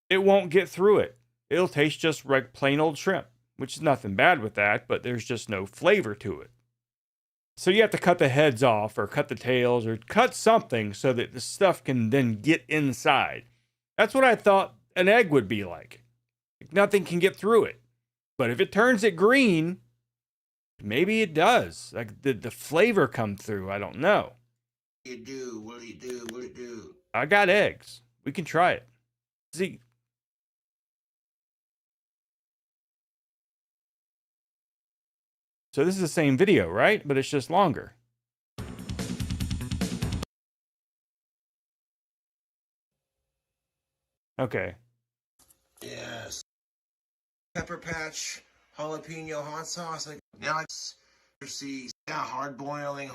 it won't get through it. It'll taste just like plain old shrimp, which is nothing bad with that, but there's just no flavor to it. So you have to cut the heads off or cut the tails or cut something so that the stuff can then get inside. That's what I thought an egg would be like. Nothing can get through it. But if it turns it green, maybe it does. Like the flavor come through. I don't know. What do you do? What do you do? What do you do? I got eggs. We can try it. See. So this is the same video, right? But it's just longer. Okay. Yes. Pepper patch, jalapeno hot sauce. Now it's hard boiling.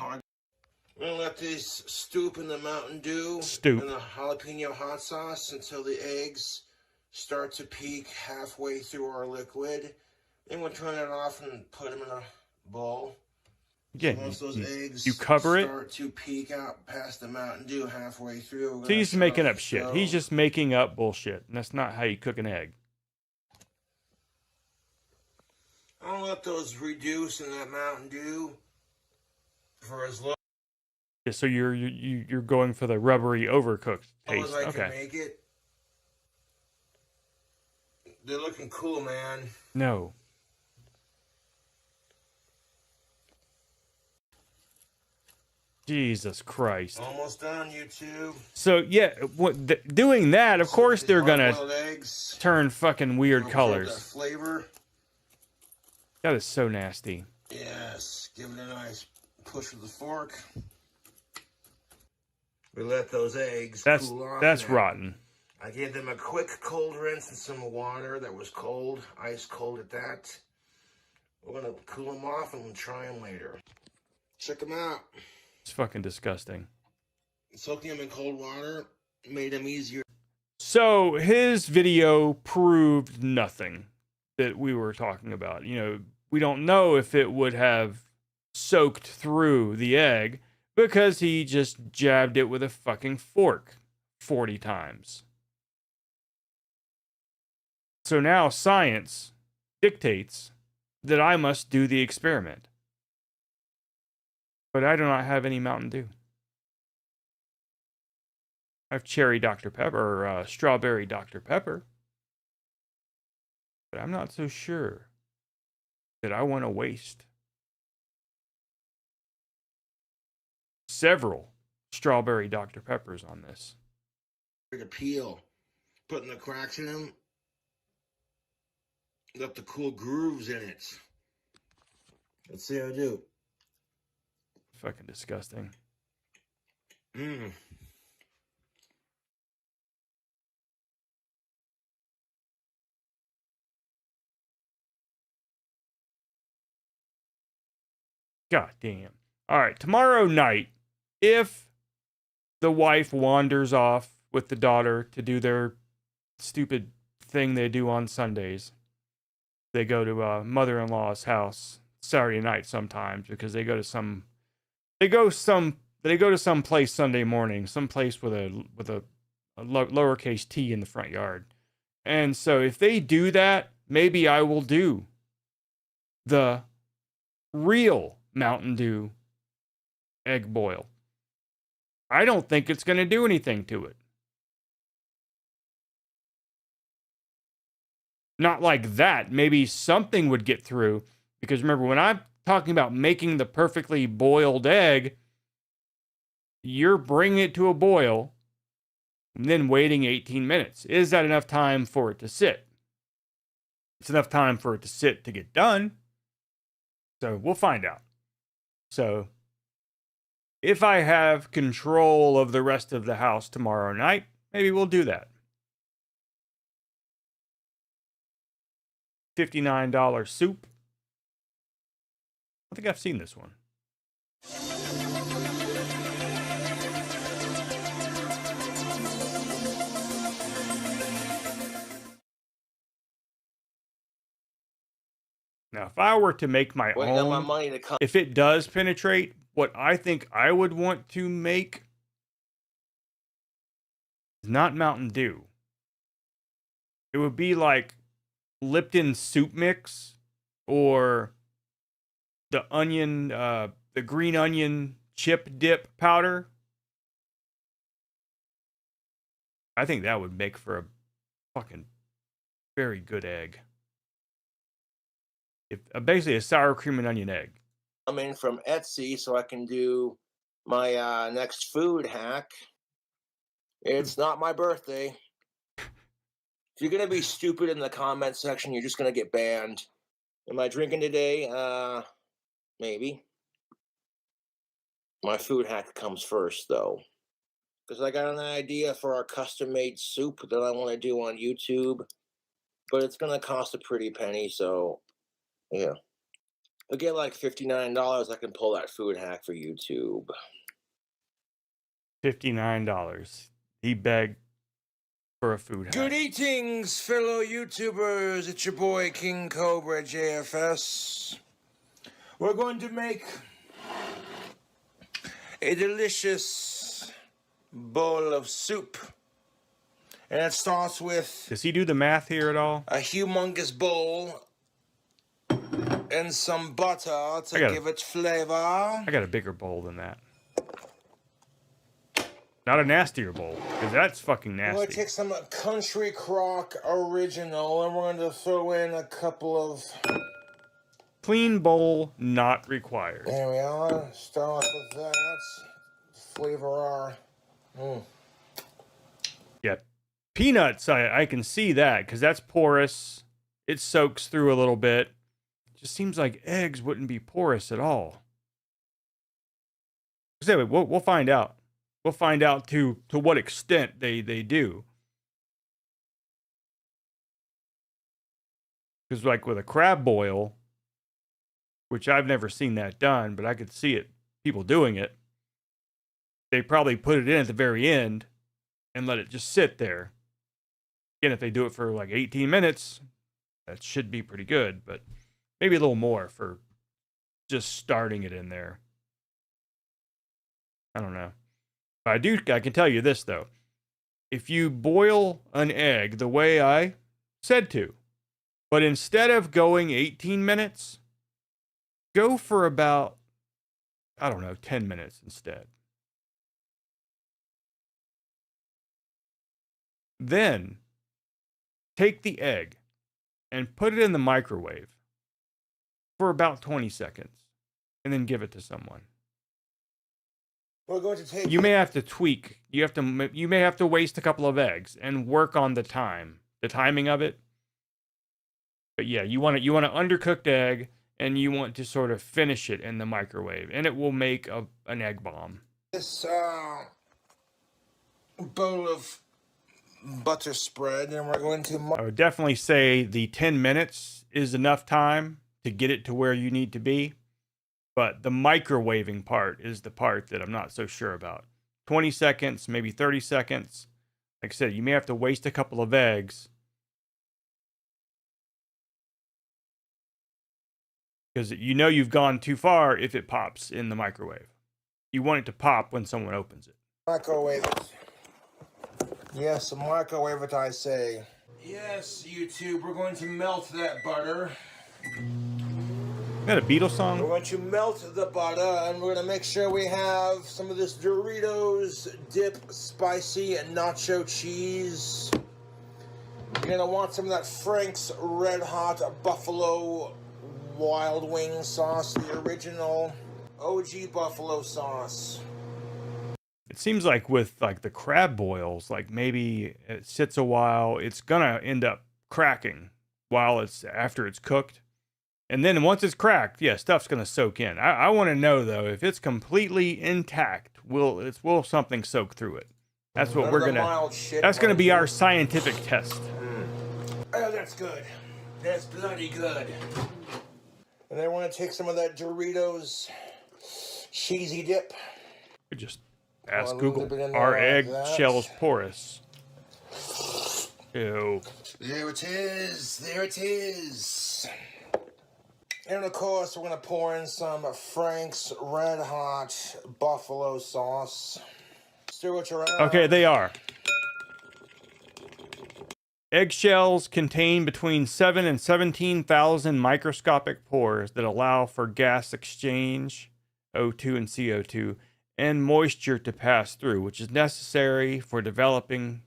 We're gonna let these steep in the Mountain Dew and the jalapeno hot sauce until the eggs start to peak halfway through our liquid. Then we'll turn it off and put them in a bowl. Again, once those eggs you cover start to peek out past the Mountain Dew halfway through. So he's making up shit. He's just making up bullshit. And that's not how you cook an egg. I'll let those reduce in that Mountain Dew for as long So you're going for the rubbery overcooked taste. as I Okay. can make it. They're looking cool, man. No. Jesus Christ. Almost done, YouTube. So yeah, doing that, of course they're gonna turn fucking weird colors. That flavor. That is so nasty. Yes, give it a nice push with the fork. We let those eggs cool off. That's now. rotten. I gave them a quick cold rinse in some water that was cold, ice cold at that. We're gonna cool them off and we'll try them later. Check them out. It's fucking disgusting. Soaking them in cold water made them easier. So his video proved nothing that we were talking about. You know, we don't know if it would have soaked through the egg because he just jabbed it with a fucking fork 40 times. So now science dictates that I must do the experiment. But I do not have any Mountain Dew. I have cherry Dr. Pepper, or strawberry Dr. Pepper. But I'm not so sure that I want to waste several strawberry Dr. Peppers on this. To peel, putting the cracks in them, left the cool grooves in it. Let's see how I do. Fucking disgusting. Mmm. God damn. All right, tomorrow night, if the wife wanders off with the daughter to do their stupid thing they do on Sundays, they go to mother-in-law's house Saturday night sometimes because they go to some place Sunday morning, some place with a lowercase t in the front yard. And so if they do that, maybe I will do the real Mountain Dew egg boil. I don't think it's going to do anything to it. Not like that. Maybe something would get through. Because remember, when I'm talking about making the perfectly boiled egg, you're bringing it to a boil and then waiting 18 minutes. Is that enough time for it to sit? It's enough time for it to sit to get done. So we'll find out. So if I have control of the rest of the house tomorrow night, maybe we'll do that. $59 soup. I think I've seen this one. Now, if I were to make my Waiting on own, my money to come. if it does penetrate, what I think I would want to make is not Mountain Dew. It would be like Lipton soup mix or the green onion chip dip powder. I think that would make for a fucking very good egg. Basically a sour cream and onion egg. I'm in from Etsy so I can do my next food hack. It's not my birthday. If you're going to be stupid in the comment section, you're just going to get banned. Am I drinking today? Maybe. My food hack comes first, though. Because I got an idea for our custom-made soup that I want to do on YouTube. But it's going to cost a pretty penny, so, yeah. If I get like $59, I can pull that food hack for YouTube. $59. He begged for a food hack. Good eatings, fellow YouTubers. It's your boy, King Cobra JFS. We're going to make a delicious bowl of soup. And it starts with... Does he do the math here at all? A humongous bowl and some butter to give it flavor. I got a bigger bowl than that. Not a nastier bowl, because that's fucking We're nasty. going to take some Country Crock Original, and we're going to throw in a couple of... Clean bowl not required. There we are. Start with that. Flavor our... Yeah. Peanuts, I can see that, because that's porous. It soaks through a little bit. Just seems like eggs wouldn't be porous at all. So anyway, we'll find out. We'll find out to what extent they do. Because like with a crab boil, which I've never seen that done, but I could see it, people doing it. They probably put it in at the very end and let it just sit there. Again, if they do it for like 18 minutes, that should be pretty good, but maybe a little more for just starting it in there. I don't know. But I can tell you this though. If you boil an egg the way I said to, but instead of going 18 minutes, go for about, I don't know, 10 minutes instead. Then take the egg and put it in the microwave for about 20 seconds and then give it to someone. We're going to take. You may have to tweak. You may have to waste a couple of eggs and work on the timing of it. But yeah, you want an undercooked egg and you want to sort of finish it in the microwave, and it will make an egg bomb. This bowl of butter spread, and we're going to. I would definitely say the 10 minutes is enough time to get it to where you need to be. But the microwaving part is the part that I'm not so sure about. 20 seconds, maybe 30 seconds. Like I said, you may have to waste a couple of eggs. Because you know you've gone too far if it pops in the microwave. You want it to pop when someone opens it. Microwave it. Yes, microwave it, I say. Yes, YouTube, we're going to melt that butter. Is that a Beatles song? We're going to melt the butter, and we're going to make sure we have some of this Doritos dip spicy and nacho cheese. You're going to want some of that Frank's Red Hot Buffalo Wild Wing sauce, the original OG buffalo sauce. It seems like with like the crab boils, like maybe it sits a while, it's gonna end up cracking after it's cooked. And then once it's cracked, yeah, stuff's gonna soak in. I want to know though, if it's completely intact, will something soak through it? That's what that's gonna be our scientific test. Oh, that's good. That's bloody good. And I want to take some of that Doritos cheesy dip. We just ask Google, are egg shells porous? Ew. There it is. There it is. And of course, we're going to pour in some Frank's Red Hot Buffalo sauce. Stir it around. Okay, they are. Eggshells contain between 7 and 17,000 microscopic pores that allow for gas exchange, O2 and CO2, and moisture to pass through, which is necessary for a developing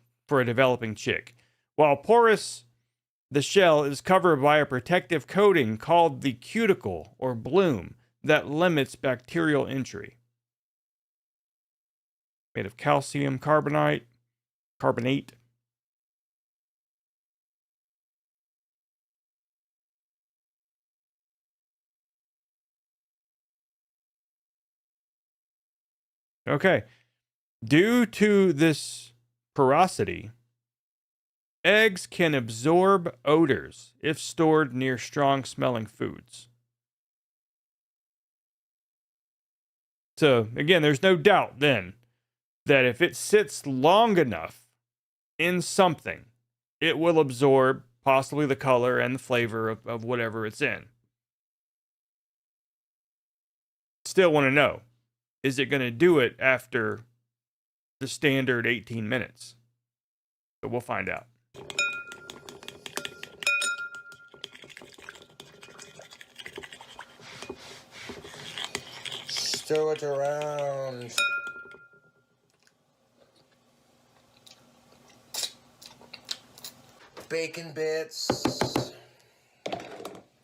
chick. While porous, the shell is covered by a protective coating called the cuticle or bloom that limits bacterial entry. Made of calcium carbonate. Okay. Due to this porosity, eggs can absorb odors if stored near strong-smelling foods. So, again, there's no doubt then that if it sits long enough in something, it will absorb possibly the color and the flavor of whatever it's in. Still want to know, is it going to do it after the standard 18 minutes? So we'll find out. Stir it around. Bacon bits.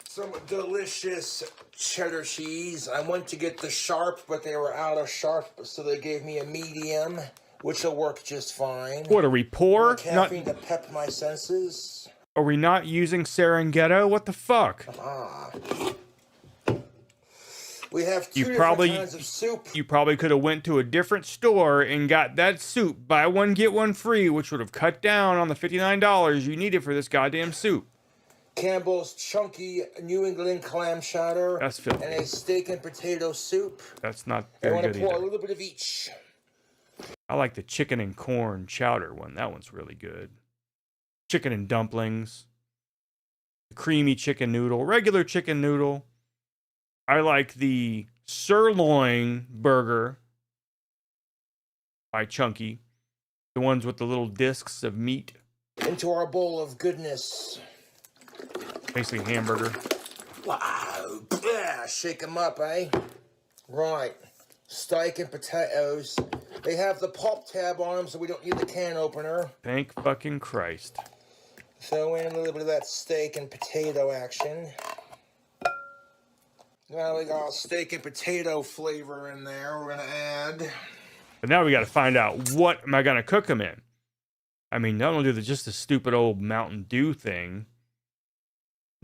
Some delicious cheddar cheese. I went to get the sharp, but they were out of sharp, so they gave me a medium, which will work just fine. What, are we poor? Caffeine to pep my senses. Are we not using Serengeti? What the fuck? We have two different kinds of soup. You probably could have went to a different store and got that soup, buy one, get one free, which would have cut down on the $59 you needed for this goddamn soup. Campbell's chunky New England clam chowder. That's filthy. And a steak and potato soup. That's not I very want good to pour either. a little bit of each. I like the chicken and corn chowder one. That one's really good. Chicken and dumplings. Creamy chicken noodle. Regular chicken noodle. I like the sirloin burger by Chunky. The ones with the little discs of meat. Into our bowl of goodness. Basically hamburger. Wow. Yeah, shake them up, eh? Right. Steak and potatoes. They have the pulp tab on them, so we don't need the can opener. Thank fucking Christ. Throw in a little bit of that steak and potato action. Now we got steak and potato flavor in there. We're gonna add. But now we got to find out, what am I going to cook them in? I mean, not only do just the stupid old Mountain Dew thing.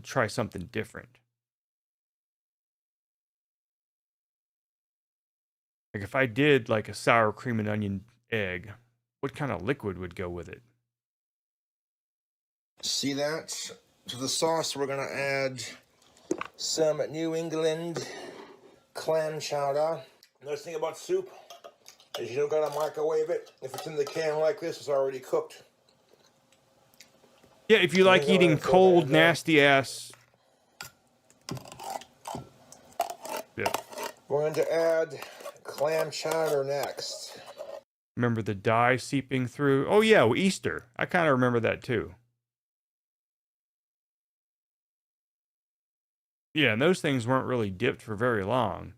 Try something different. Like if I did like a sour cream and onion egg, what kind of liquid would go with it? See that? To the sauce, we're gonna add some New England clam chowder. Another thing about soup is you don't gotta microwave it. If it's in the can like this, it's already cooked. Yeah, if you like eating cold, nasty ass. Yeah. We're going to add clam chowder next. Remember the dye seeping through? Oh yeah, well, Easter. I kind of remember that too. Yeah, and those things weren't really dipped for very long.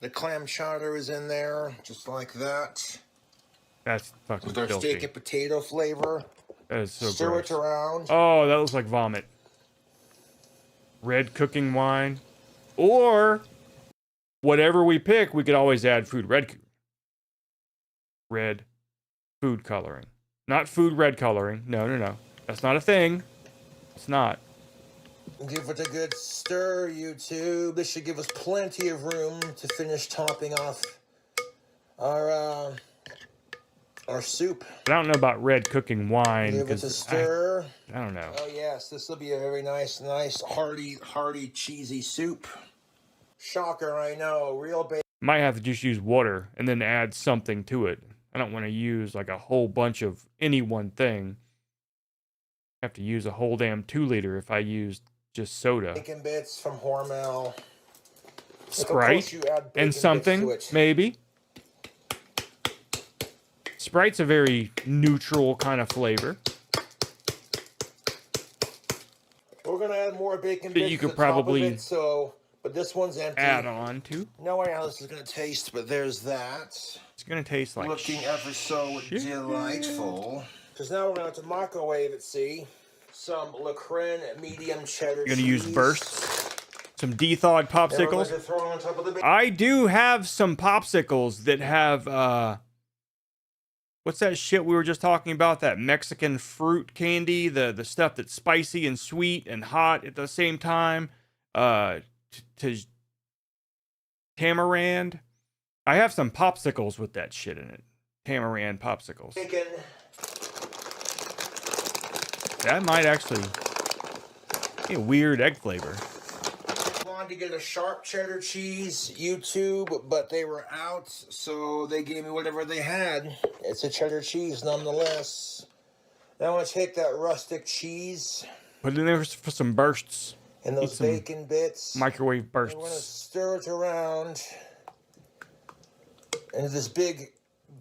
The clam chowder is in there, just like that. That's fucking with our filthy. steak and potato flavor. That is so Stir gross. it around. Oh, that looks like vomit. Red cooking wine. Or, whatever we pick, we could always add red food coloring. Not food red coloring. No. That's not a thing. It's not. Give it a good stir, YouTube. This should give us plenty of room to finish topping off our soup. But I don't know about red cooking wine. Give it a stir. I don't know. Oh yes, this will be a very nice, hearty, cheesy soup. Shocker, I know. Real basic. Might have to just use water and then add something to it. I don't want to use like a whole bunch of any one thing. I have to use a whole damn 2 liter if I used just soda. Bacon bits from Hormel. Sprite and something, maybe. Sprite's a very neutral kind of flavor. We're gonna add more bacon That bits you to could the top of probably it, but this one's empty. add on to. No idea how this is gonna taste, but there's that. It's gonna taste like looking ever so delightful. Because now we're gonna have to microwave it. See, some Le Crème medium cheddar. You're gonna use bursts, some de-thawed Then we're going popsicles. to throw it on top of the bacon. I do have some popsicles that have what's that shit we were just talking about? That Mexican fruit candy, the stuff that's spicy and sweet and hot at the same time. Tamarind. I have some popsicles with that shit in it. Tamarind popsicles. Bacon. That might actually be a weird egg flavor. Wanted to get a sharp cheddar cheese, YouTube, but they were out, so they gave me whatever they had. It's a cheddar cheese nonetheless. Now I want to take that rustic cheese Put it in there for some bursts. and Eat those some bacon bits. microwave I'm going to bursts. stir it around into this big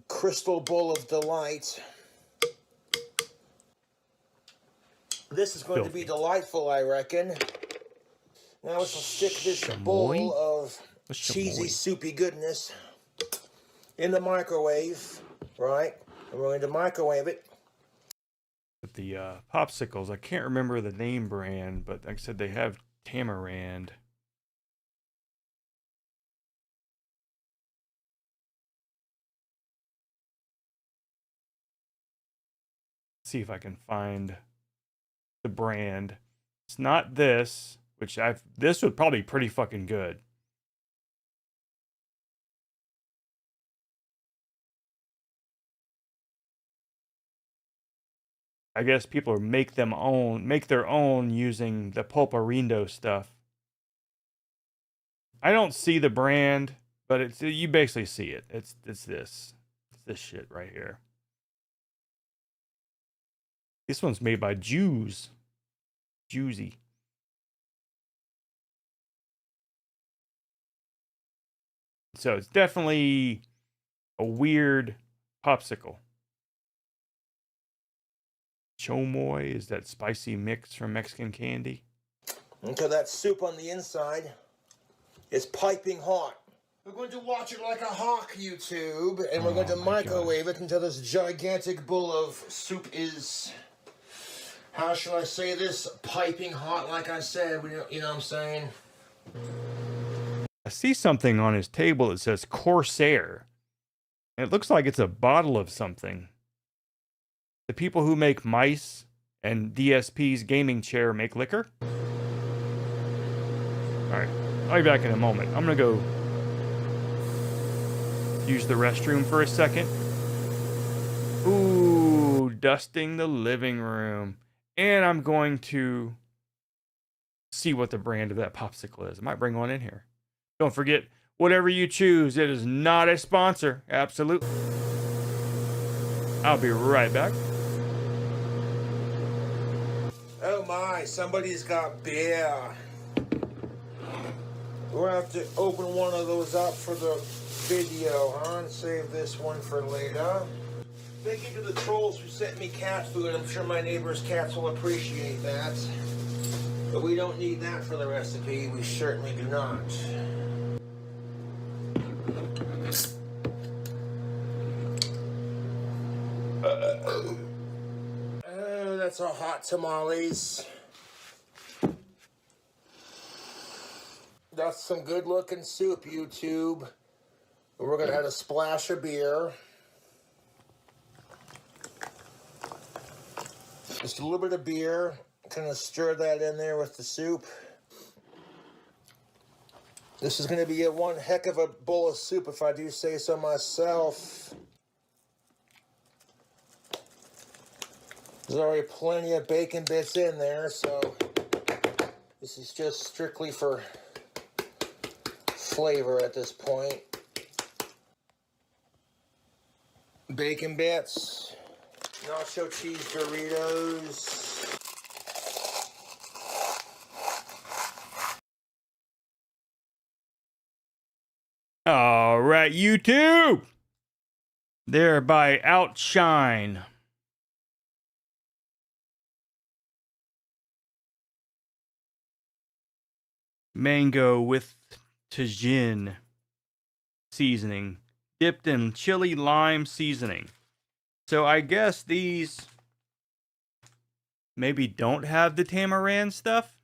crystal bowl of delight. This is going to be delightful, I reckon. Now let's stick this bowl of cheesy, soupy goodness in the microwave, right? And we're going to microwave it. But the popsicles, I can't remember the name brand, but like I said, they have tamarind. Let's see if I can find the brand. It's not this, which this would probably be pretty fucking good. I guess people make their own using the Pulparindo stuff. I don't see the brand, but you basically see it. It's this shit right here. This one's made by Jews. Jewsy. So it's definitely a weird popsicle. Chomoy is that spicy mix from Mexican candy. Until that soup on the inside is piping hot. We're going to watch it like a hawk, YouTube, and we're going to microwave it until this gigantic bowl of soup is, how shall I say this, piping hot, like I said, you know what I'm saying? I see something on his table that says Corsair. It looks like it's a bottle of something. The people who make mice and DSP's gaming chair make liquor? Alright, I'll be back in a moment. I'm gonna go use the restroom for a second. Ooh, dusting the living room. And I'm going to see what the brand of that popsicle is. I might bring one in here. Don't forget, whatever you choose, it is not a sponsor. Absolutely. I'll be right back. Oh my, somebody's got beer. We'll have to open one of those up for the video, huh? And save this one for later. Thank you to the trolls who sent me cat food. I'm sure my neighbor's cats will appreciate that. But we don't need that for the recipe. We certainly do not. Oh, that's a hot tamales. That's some good looking soup, YouTube. We're gonna add a splash of beer. Just a little bit of beer. Kind of stir that in there with the soup. This is gonna be one heck of a bowl of soup if I do say so myself. There's already plenty of bacon bits in there, so this is just strictly for flavor at this point. Bacon bits, nacho cheese Doritos. All right, YouTube. Thereby outshine. Mango with Tajin seasoning, dipped in chili lime seasoning. So I guess these maybe don't have the tamarind stuff.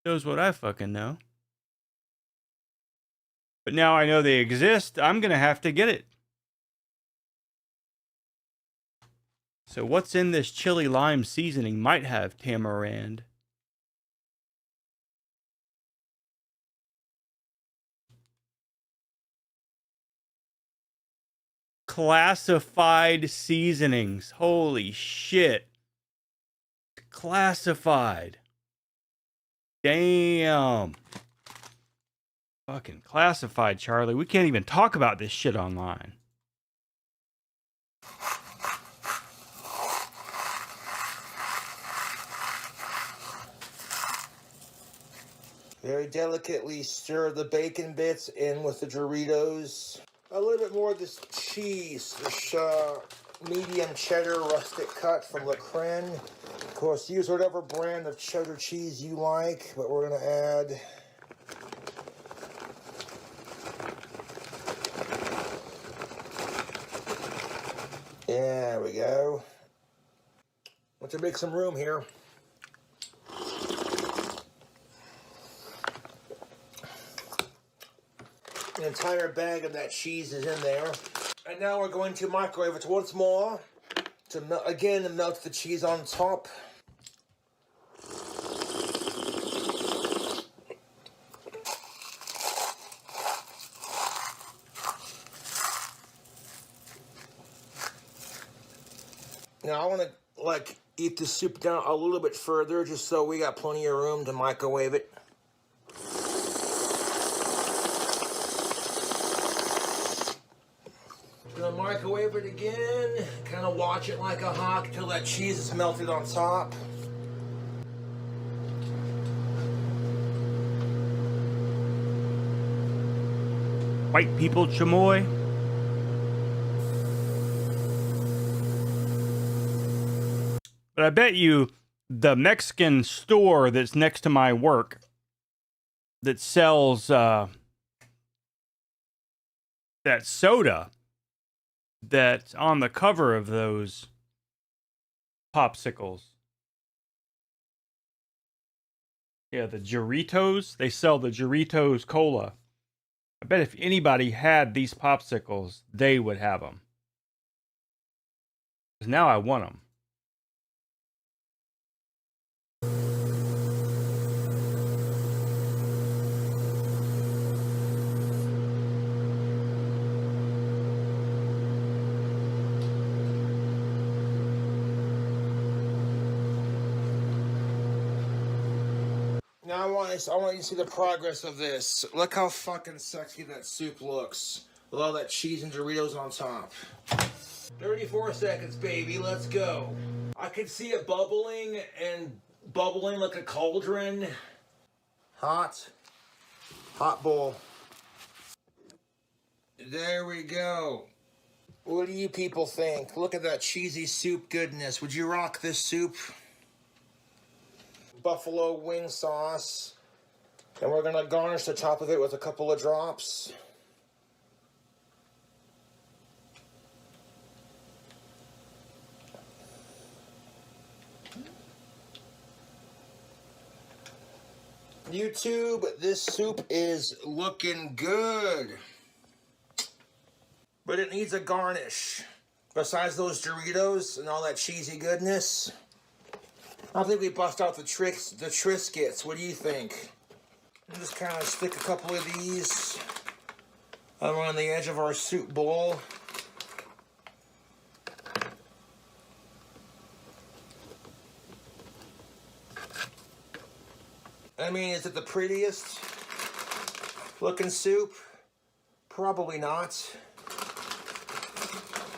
Knows what I fucking know. But now I know they exist, I'm gonna have to get it. So what's in this chili lime seasoning might have tamarind. Classified seasonings. Holy shit. Classified. Damn. Fucking classified, Charlie. We can't even talk about this shit online. Very delicately stir the bacon bits in with the Doritos. A little bit more of this cheese, this medium cheddar rustic cut from La Crenne. Of course, use whatever brand of cheddar cheese you like, but we're gonna add there we go. Want to make some room here. An entire bag of that cheese is in there. And now we're going to microwave it once more to melt the cheese on top. Now I want to like eat the soup down a little bit further, just so we got plenty of room to microwave it. Gonna microwave it again. Kind of watch it like a hawk till that cheese is melted on top. White people chamoy. But I bet you the Mexican store that's next to my work that sells that soda that's on the cover of those popsicles. Yeah, the Doritos. They sell the Doritos cola. I bet if anybody had these popsicles, they would have them. 'Cause now I want them. Now I want you to see the progress of this. Look how fucking sexy that soup looks. With all that cheese and Doritos on top. 34 seconds, baby. Let's go. I can see it bubbling and bubbling like a cauldron. Hot bowl. There we go. What do you people think? Look at that cheesy soup goodness. Would you rock this soup? Buffalo wing sauce. And we're gonna garnish the top of it with a couple of drops. YouTube, this soup is looking good. But it needs a garnish. Besides those Doritos and all that cheesy goodness, I think we bust out the Triscuits. What do you think? Just kind of stick a couple of these around the edge of our soup bowl. I mean, is it the prettiest looking soup? Probably not.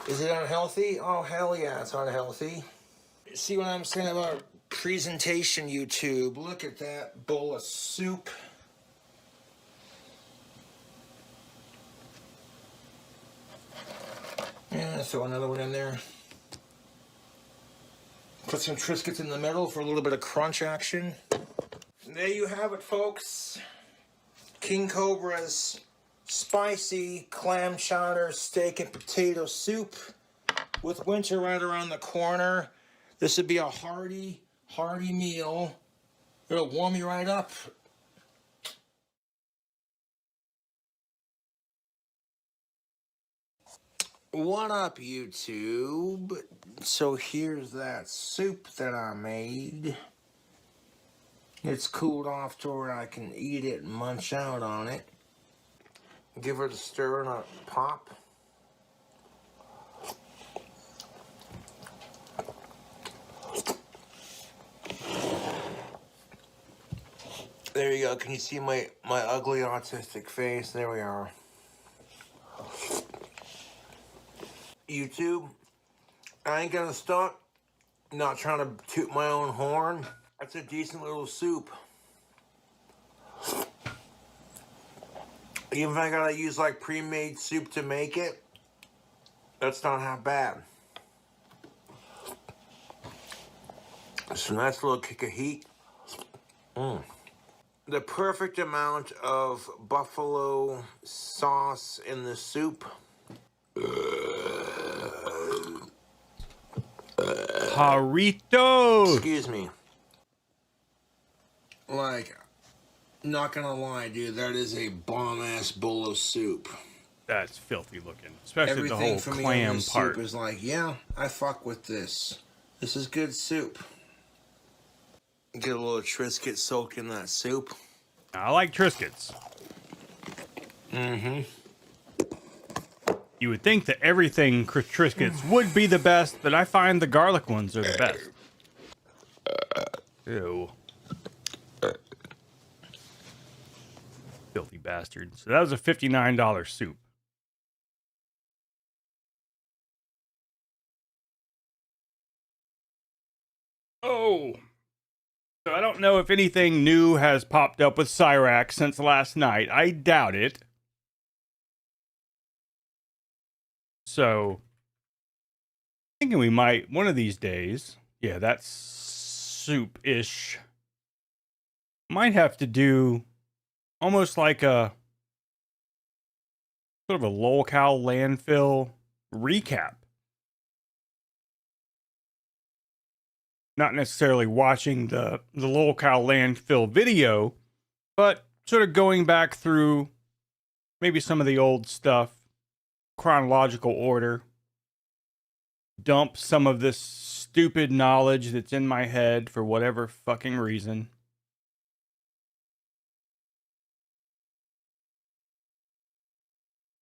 Is it unhealthy? Oh, hell yeah, it's unhealthy. See what I'm saying about presentation, YouTube? Look at that bowl of soup. Yeah, throw another one in there. Put some Triscuits in the middle for a little bit of crunch action. There you have it, folks. King Cobra's spicy clam chowder steak and potato soup. With winter right around the corner, this would be a hearty meal. It'll warm you right up. What up, YouTube? So here's that soup that I made. It's cooled off to where I can eat it and munch out on it. Give it a stir and a pop. There you go. Can you see my ugly autistic face? There we are. YouTube, I ain't gonna stop. Not trying to toot my own horn. That's a decent little soup. Even if I gotta use like pre-made soup to make it, that's not half bad. It's a nice little kick of heat. The perfect amount of buffalo sauce in the soup. Jarritos! Excuse me. Like, not gonna lie, dude, that is a bomb-ass bowl of soup. That's filthy looking. Especially Everything the whole for me clam in this part. soup is like, yeah, I fuck with this. This is good soup. Get a little Triscuit soaked in that soup. I like Triscuits. You would think that everything Triscuits would be the best, but I find the garlic ones are the best. Ew. Filthy bastard. So that was a $59 soup. Oh. So I don't know if anything new has popped up with Cyrax since last night. I doubt it. So, thinking we might, one of these days, yeah, that's soup-ish. Might have to do almost like a sort of a lolcow landfill recap. Not necessarily watching the lolcow landfill video, but sort of going back through maybe some of the old stuff, chronological order, dump some of this stupid knowledge that's in my head for whatever fucking reason.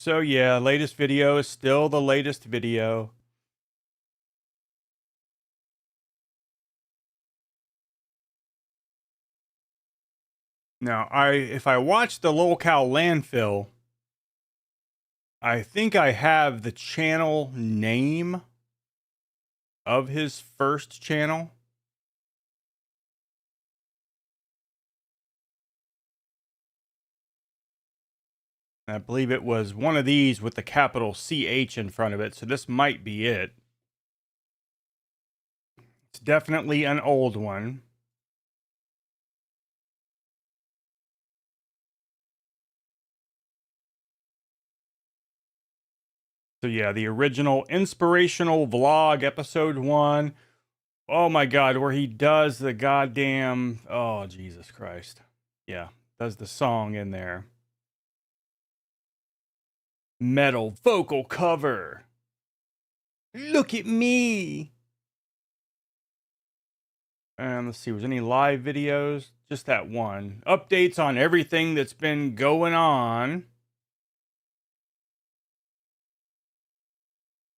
So yeah, latest video is still the latest video. Now, if I watch the lolcow landfill, I think I have the channel name of his first channel. I believe it was one of these with the capital CH in front of it, so this might be it. It's definitely an old one. So yeah, the original inspirational vlog, episode 1. Oh my god, where he does the goddamn... Oh, Jesus Christ. Yeah, does the song in there. Metal vocal cover. Look at me. And let's see, was any live videos? Just that one. Updates on everything that's been going on.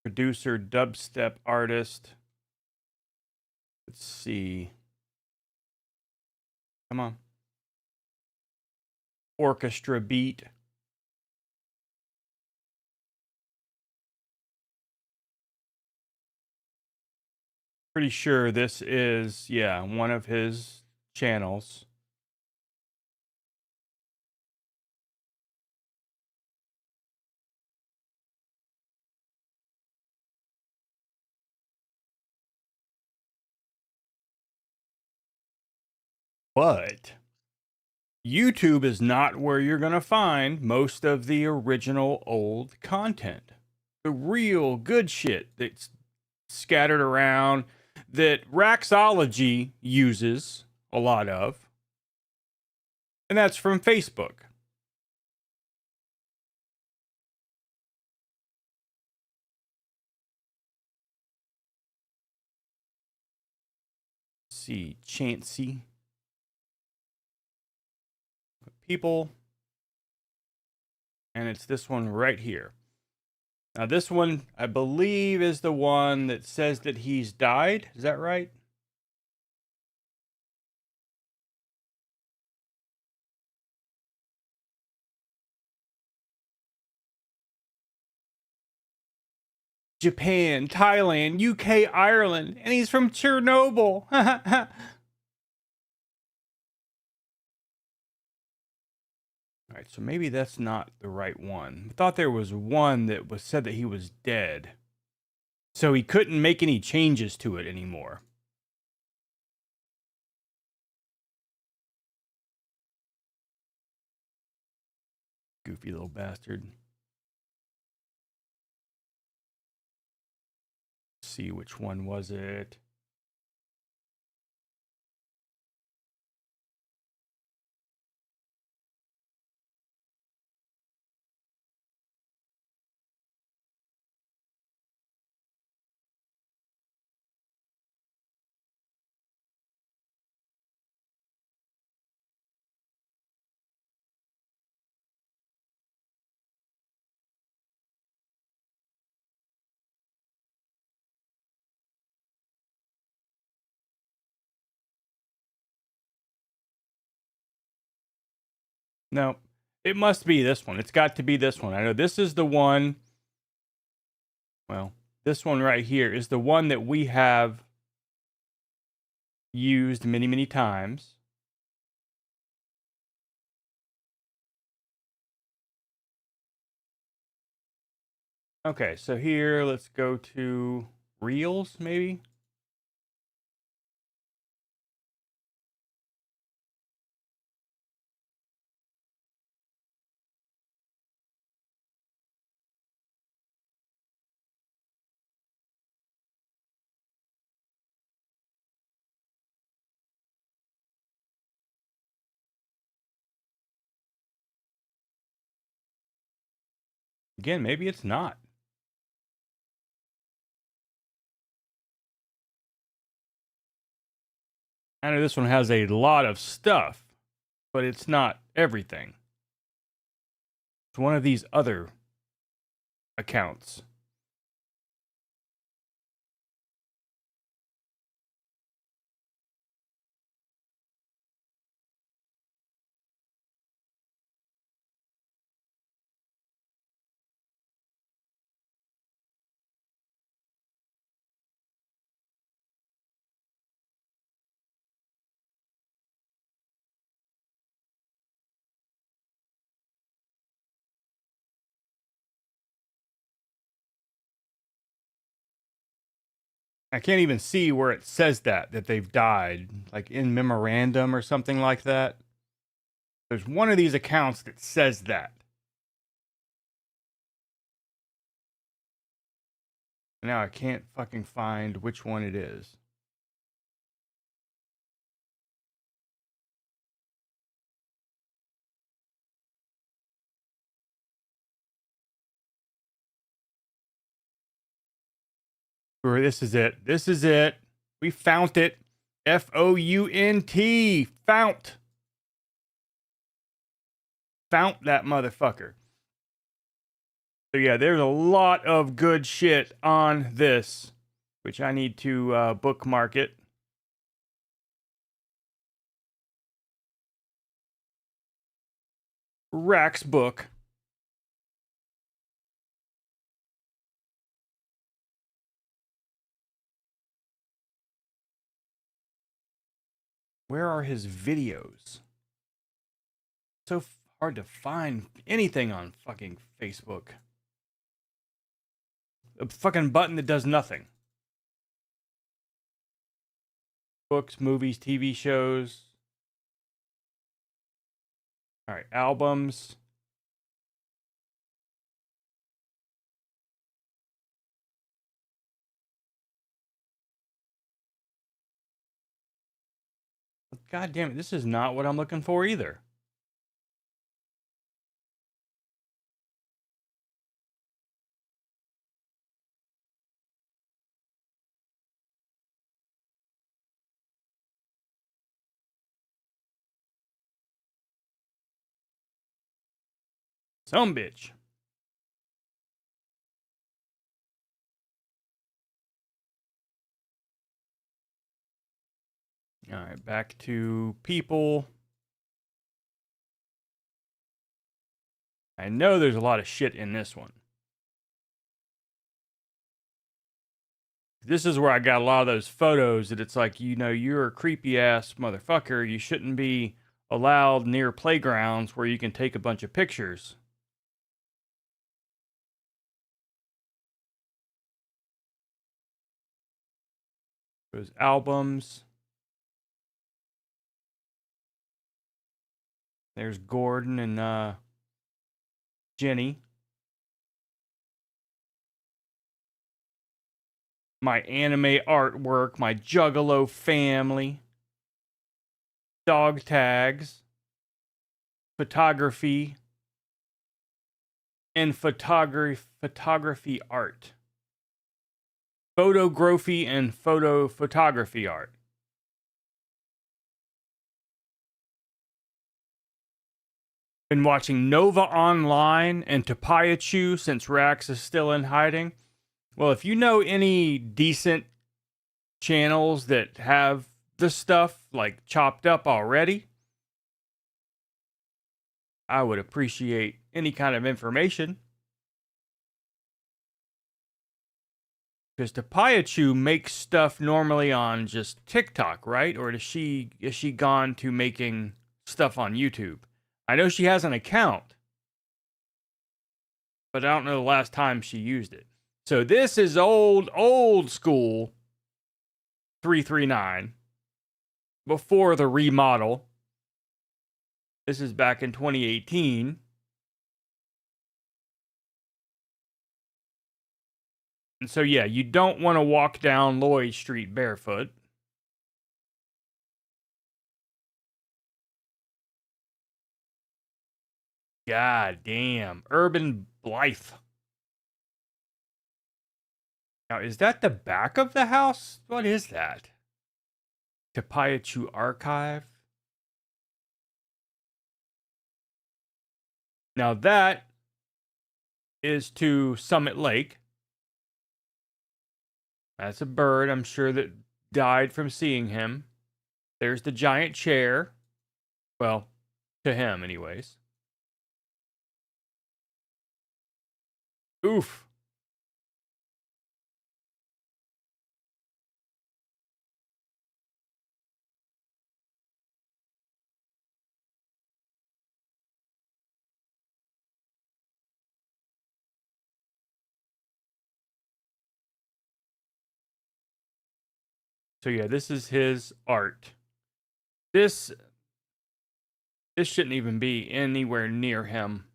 Producer, dubstep artist. Let's see. Come on. Orchestra beat. Pretty sure this is, yeah, one of his channels. But YouTube is not where you're going to find most of the original old content. The real good shit that's scattered around that Raxology uses a lot of. And that's from Facebook. Let's see, Chansey. People. And it's this one right here. Now this one, I believe, is the one that says that he's died. Is that right? Japan, Thailand, UK, Ireland, and he's from Chernobyl. All right, so maybe that's not the right one. I thought there was one that was said that he was dead. So he couldn't make any changes to it anymore. Goofy little bastard. Let's see, which one was it? No, it must be this one. It's got to be this one. I know this is the one. Well, this one right here is the one that we have used many, many times. Okay, so here, let's go to Reels, maybe? Again, maybe it's not. I know this one has a lot of stuff, but it's not everything. It's one of these other accounts. I can't even see where it says that they've died, like in memorandum or something like that. There's one of these accounts that says that. Now I can't fucking find which one it is. Or this is it. This is it. We found it. F-O-U-N-T. Fount. Fount that motherfucker. So yeah, there's a lot of good shit on this, which I need to bookmark it. Rack's book. Where are his videos? So hard to find anything on fucking Facebook. A fucking button that does nothing. Books, movies, TV shows. All right, albums. God damn it, this is not what I'm looking for either. Some bitch. All right, back to people. I know there's a lot of shit in this one. This is where I got a lot of those photos that it's like, you know, you're a creepy ass motherfucker. You shouldn't be allowed near playgrounds where you can take a bunch of pictures. Those albums. There's Gordon and Jenny. My anime artwork, my Juggalo family. Dog tags. Photography. And photography art. Photography and photography art. Been watching Nova Online and Tapayachu since Rax is still in hiding. Well, if you know any decent channels that have the stuff like chopped up already, I would appreciate any kind of information. Because Tapayachu makes stuff normally on just TikTok, right? Or is she gone to making stuff on YouTube? I know she has an account, but I don't know the last time she used it. So this is old school 339 before the remodel. This is back in 2018. And so, yeah, you don't want to walk down Lloyd Street barefoot. God damn. Urban Blythe. Now, is that the back of the house? What is that? Tapayachu Archive? Now, that is to Summit Lake. That's a bird, I'm sure, that died from seeing him. There's the giant chair. Well, to him, anyways. Oof. So yeah, this is his art. This shouldn't even be anywhere near him.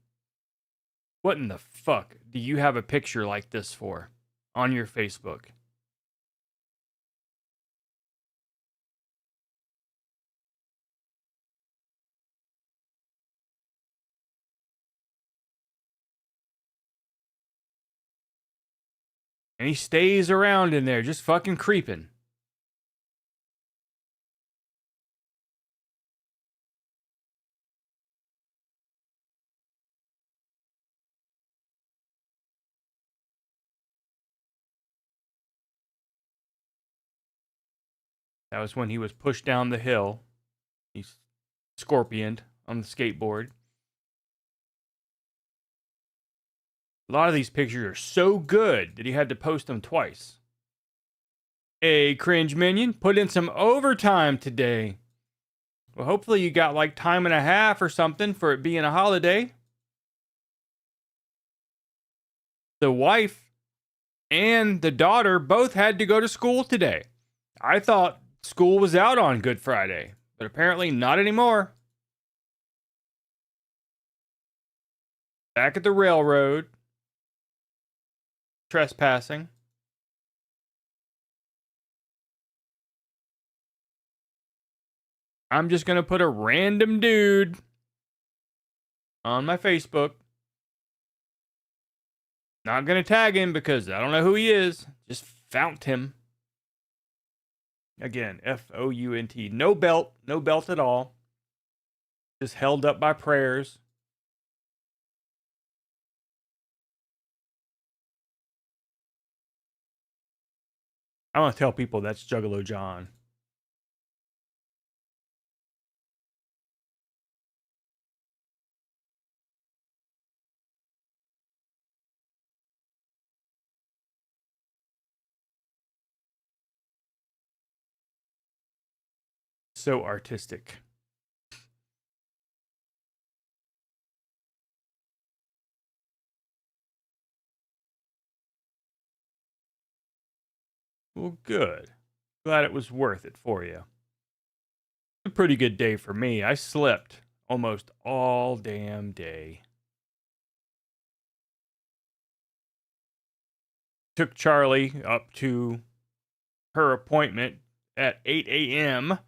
What in the fuck do you have a picture like this for on your Facebook? And he stays around in there just fucking creeping. That was when he was pushed down the hill. He's scorpioned on the skateboard. A lot of these pictures are so good that he had to post them twice. Hey, Cringe Minion, put in some overtime today. Well, hopefully you got like time and a half or something for it being a holiday. The wife and the daughter both had to go to school today. I thought school was out on Good Friday, but apparently not anymore. Back at the railroad. Trespassing. I'm just going to put a random dude on my Facebook. Not going to tag him because I don't know who he is. Just fount him. Again, Fount. No belt. No belt at all. Just held up by prayers. I want to tell people that's Juggalo John. So artistic. Well, good. Glad it was worth it for you. A pretty good day for me. I slept almost all damn day. Took Charlie up to her appointment at 8 a.m.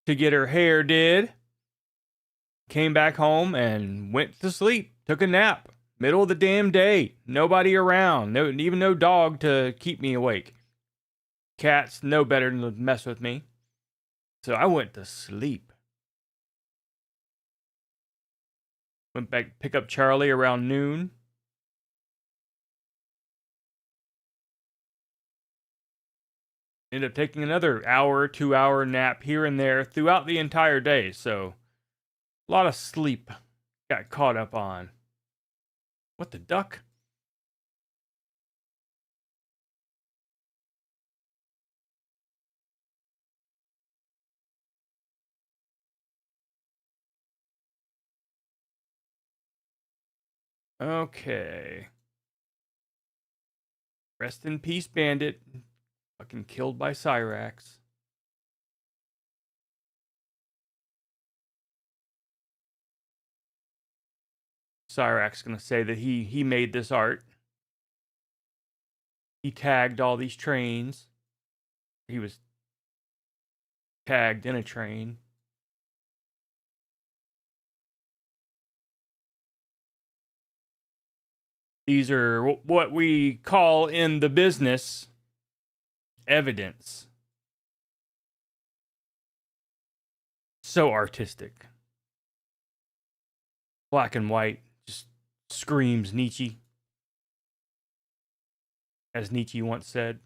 to get her hair did. Came back home and went to sleep. Took a nap. Middle of the damn day. Nobody around. Even no dog to keep me awake. Cats know better than to mess with me. So I went to sleep. Went back to pick up Charlie around noon. Ended up taking another hour, 2-hour nap here and there throughout the entire day. So a lot of sleep got caught up on. What the duck? Okay. Rest in peace, Bandit. Fucking killed by Cyrax. Cyrax gonna say that he made this art. He tagged all these trains. He was tagged in a train. These are what we call in the business evidence. So artistic. Black and white just screams Nietzsche. As Nietzsche once said.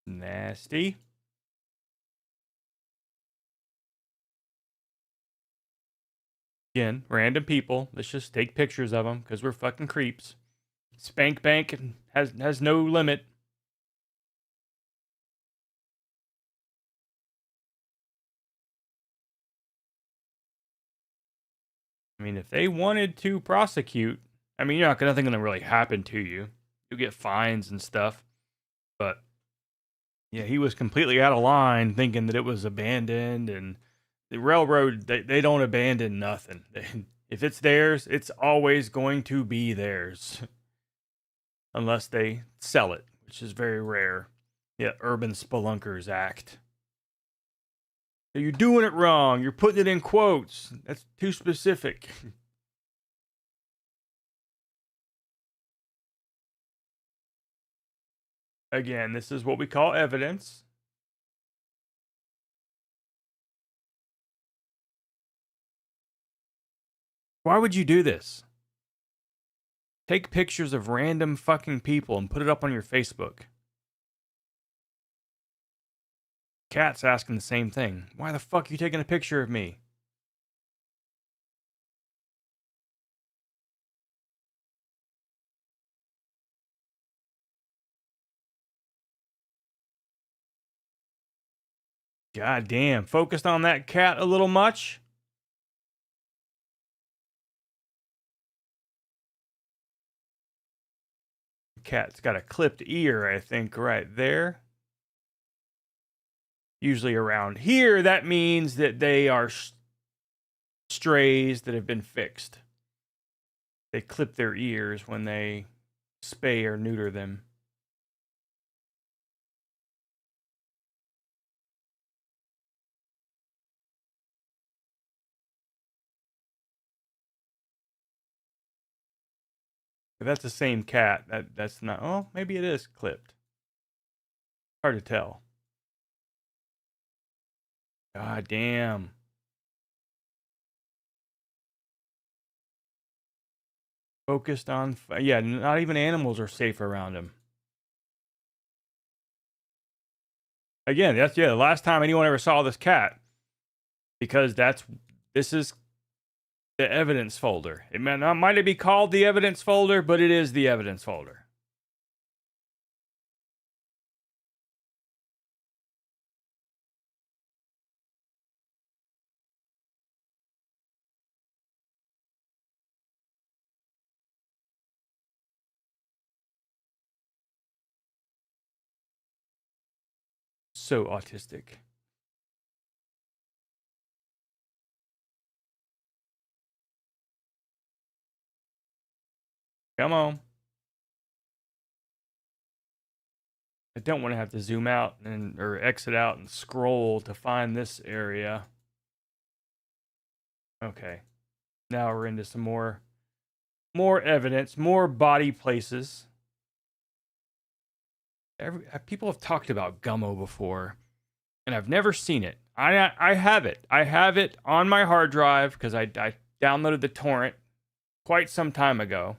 Nasty. Again, random people. Let's just take pictures of them because we're fucking creeps. Spank Bank has no limit. I mean, if they wanted to prosecute, I mean, nothing gonna really happen to you. You'll get fines and stuff. But yeah, he was completely out of line, thinking that it was abandoned. And the railroad, they don't abandon nothing. If it's theirs, it's always going to be theirs. Unless they sell it, which is very rare. Yeah, Urban Spelunkers Act. You're doing it wrong. You're putting it in quotes. That's too specific. Again, this is what we call evidence. Why would you do this? Take pictures of random fucking people and put it up on your Facebook. Cat's asking the same thing. Why the fuck are you taking a picture of me? God damn, focused on that cat a little much? Cat's got a clipped ear, I think, right there. Usually around here, that means that they are strays that have been fixed. They clip their ears when they spay or neuter them. If that's the same cat, that's not... Oh, maybe it is clipped. Hard to tell. God damn. Focused on... Yeah, not even animals are safe around him. Again, that's... Yeah, the last time anyone ever saw this cat. Because this is the evidence folder. It might be called the evidence folder, but it is the evidence folder. So autistic. Come on. I don't want to have to zoom out or exit out and scroll to find this area. Okay. Now we're into some more evidence, more body places. People have talked about Gummo before, and I've never seen it. I have it. I have it on my hard drive because I downloaded the torrent quite some time ago.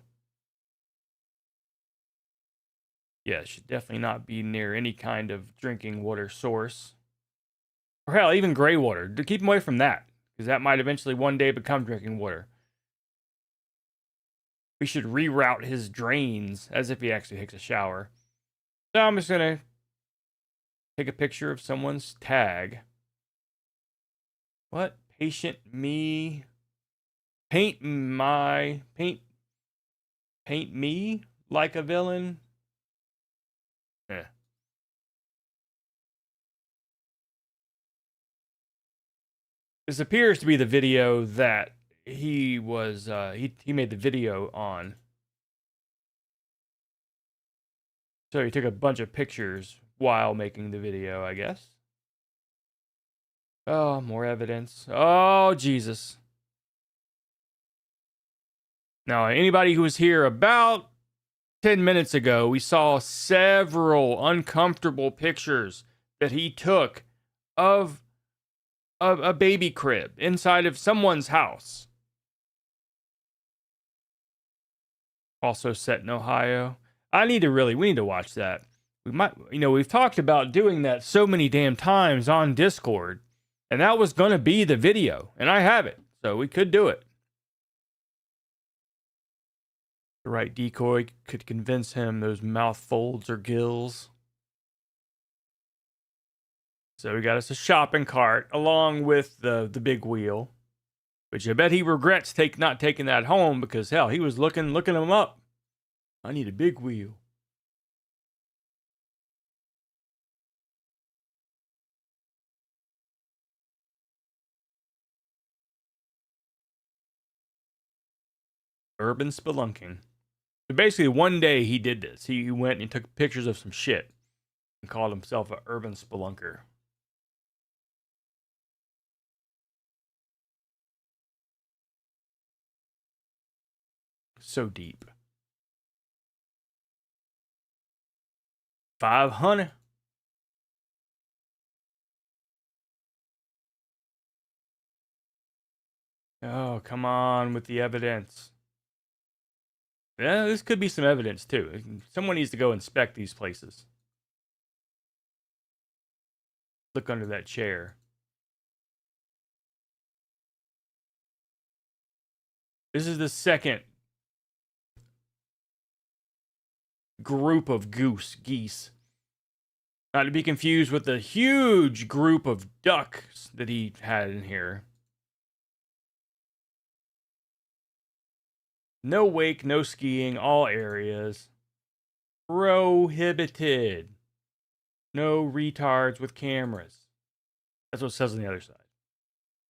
Yeah, it should definitely not be near any kind of drinking water source. Or hell, even gray water. Keep him away from that, because that might eventually one day become drinking water. We should reroute his drains as if he actually takes a shower. So I'm just going to take a picture of someone's tag. What? Patient me. Paint me like a villain. This appears to be the video that he was he made the video on. So he took a bunch of pictures while making the video, I guess. Oh, more evidence. Oh, Jesus. Now, anybody who was here about 10 minutes ago, we saw several uncomfortable pictures that he took of a baby crib inside of someone's house. Also set in Ohio. We need to watch that. We might, we've talked about doing that so many damn times on Discord, and that was going to be the video, and I have it, so we could do it. The right decoy could convince him those mouth folds are gills. So we got us a shopping cart along with the big wheel, which I bet he regrets not taking that home because hell, he was looking him up. I need a big wheel. Urban spelunking. So basically, one day he did this. He went and took pictures of some shit and called himself an urban spelunker. So deep. 500. Oh, come on with the evidence. Yeah, this could be some evidence too. Someone needs to go inspect these places. Look under that chair. This is the second group of geese. Not to be confused with the huge group of ducks that he had in here. No wake, no skiing, all areas. Prohibited. No retards with cameras. That's what it says on the other side.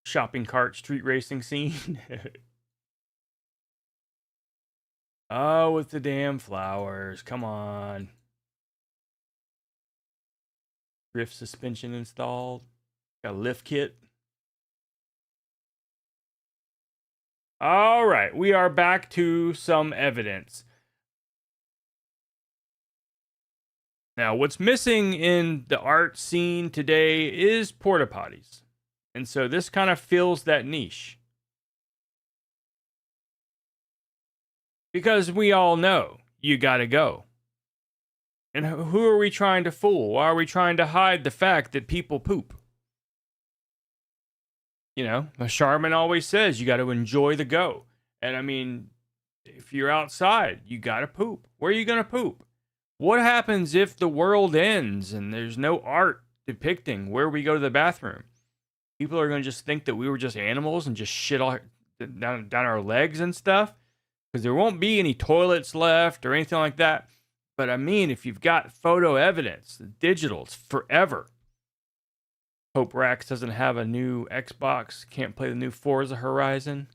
Shopping cart street racing scene. Oh, with the damn flowers. Come on. Drift suspension installed. Got a lift kit. All right, we are back to some evidence. Now, what's missing in the art scene today is porta potties. And so this kind of fills that niche. Because we all know you gotta go. And who are we trying to fool? Why are we trying to hide the fact that people poop? Charmin always says you got to enjoy the go. And I mean, if you're outside, you got to poop. Where are you going to poop? What happens if the world ends and there's no art depicting where we go to the bathroom? People are going to just think that we were just animals and just shit all down our legs and stuff. Because there won't be any toilets left or anything like that. But I mean, if you've got photo evidence, digital, it's forever. Hope Rax doesn't have a new Xbox, can't play the new Forza Horizon.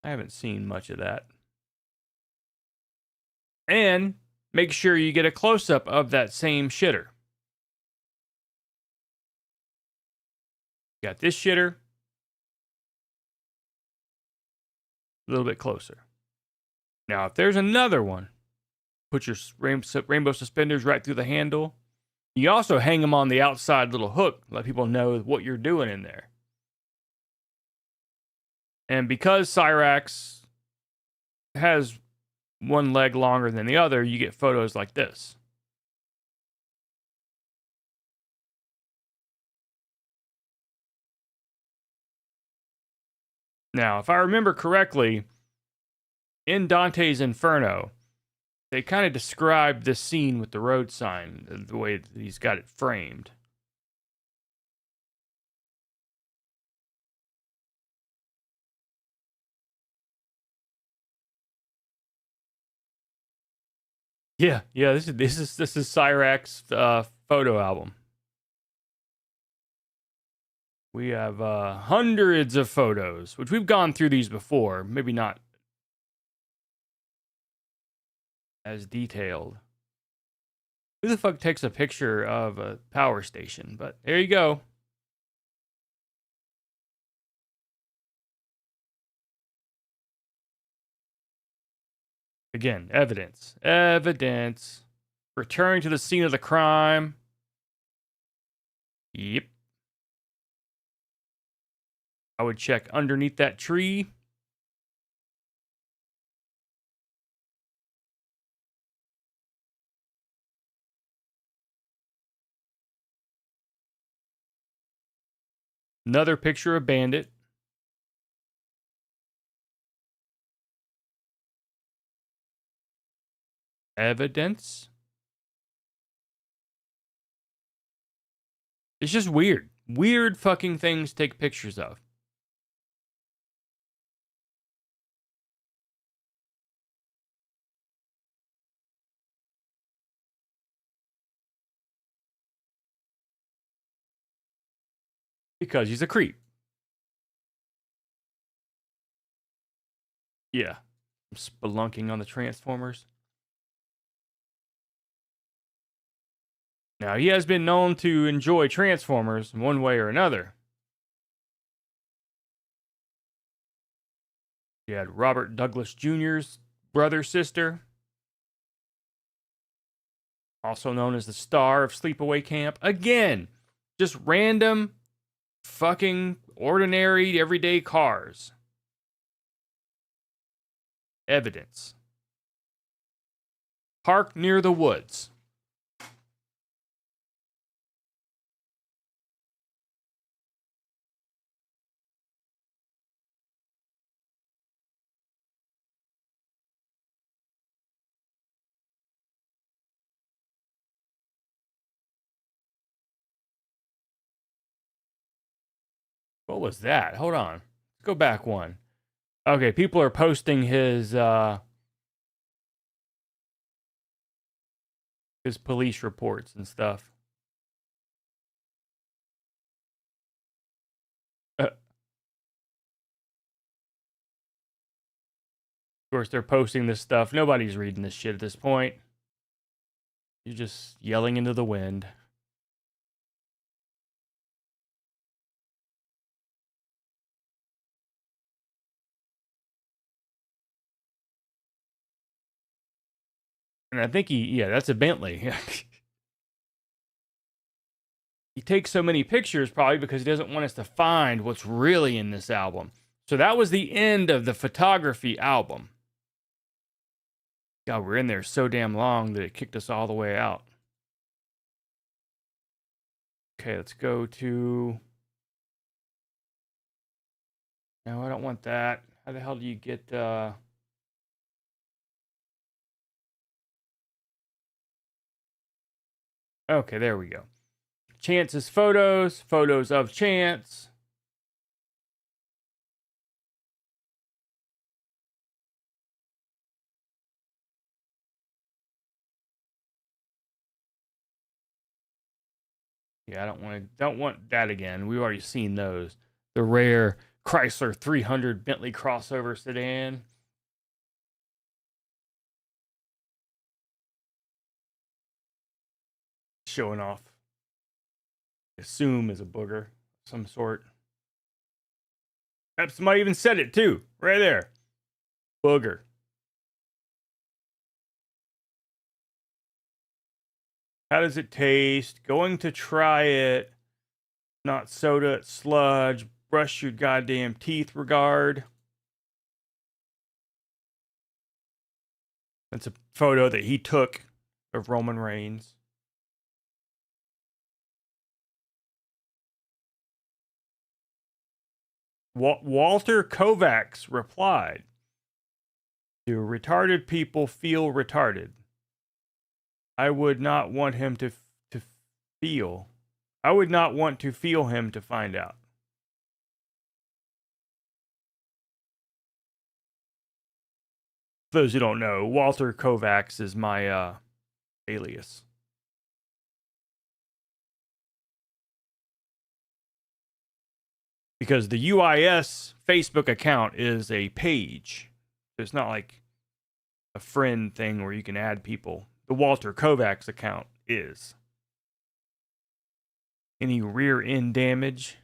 I haven't seen much of that. And make sure you get a close-up of that same shitter. Got this shitter. A little bit closer. Now, if there's another one, put your rainbow suspenders right through the handle. You also hang them on the outside little hook, let people know what you're doing in there. And because Cyrax has one leg longer than the other, you get photos like this. Now, if I remember correctly, in Dante's Inferno, they kind of describe this scene with the road sign, the way that he's got it framed. Yeah, this is Cyrax's photo album. We have hundreds of photos, which we've gone through these before, maybe not as detailed. Who the fuck takes a picture of a power station? But there you go. Again, evidence. Evidence. Returning to the scene of the crime. Yep. I would check underneath that tree. Another picture of Bandit. Evidence. It's just weird. Weird fucking things to take pictures of. Because he's a creep. Yeah. I'm spelunking on the Transformers. Now, he has been known to enjoy Transformers in one way or another. He had Robert Douglas Jr.'s brother, sister. Also known as the star of Sleepaway Camp. Again, just random, fucking, ordinary, everyday cars. Evidence. Park near the woods. What was that? Hold on. Let's go back one. Okay, people are posting his police reports and stuff. Of course, they're posting this stuff. Nobody's reading this shit at this point. You're just yelling into the wind. And I think that's a Bentley. He takes so many pictures probably because he doesn't want us to find what's really in this album. So that was the end of the photography album. God, we're in there so damn long that it kicked us all the way out. Okay, let's go to... No, I don't want that. How the hell do you get... Okay, there we go. Chance's photos, photos of Chance. Yeah, I don't want that again. We've already seen those. The rare Chrysler 300 Bentley crossover sedan. Showing off. Assume is a booger of some sort. Somebody even said it too, right there. Booger. How does it taste? Going to try it. Not soda, it's sludge. Brush your goddamn teeth, regard. That's a photo that he took of Roman Reigns. Walter Kovacs replied, "Do retarded people feel retarded? I would not want him to feel. I would not want to feel him to find out." For those who don't know, Walter Kovacs is my alias. Because the UIS Facebook account is a page. It's not like a friend thing where you can add people. The Walter Kovacs account is. Any rear end damage?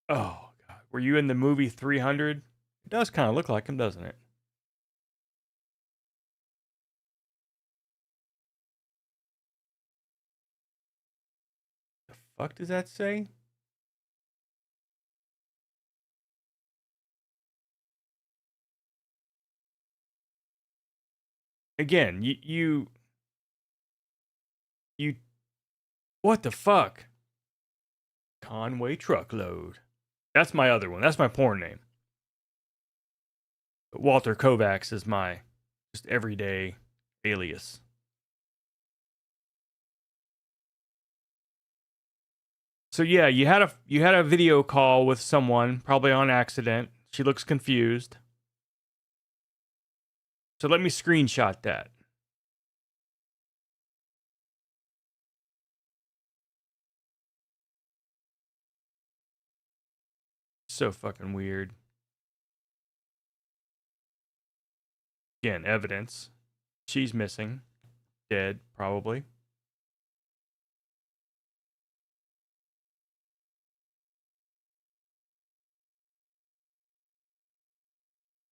Oh, God. Were you in the movie 300? It does kind of look like him, doesn't it? The fuck does that say? Again, you what the fuck? Conway Truckload. That's my other one. That's my porn name. But Walter Kovacs is my just everyday alias. So yeah, you had a video call with someone, probably on accident. She looks confused. So let me screenshot that. So fucking weird. Again, evidence. She's missing. Dead, probably.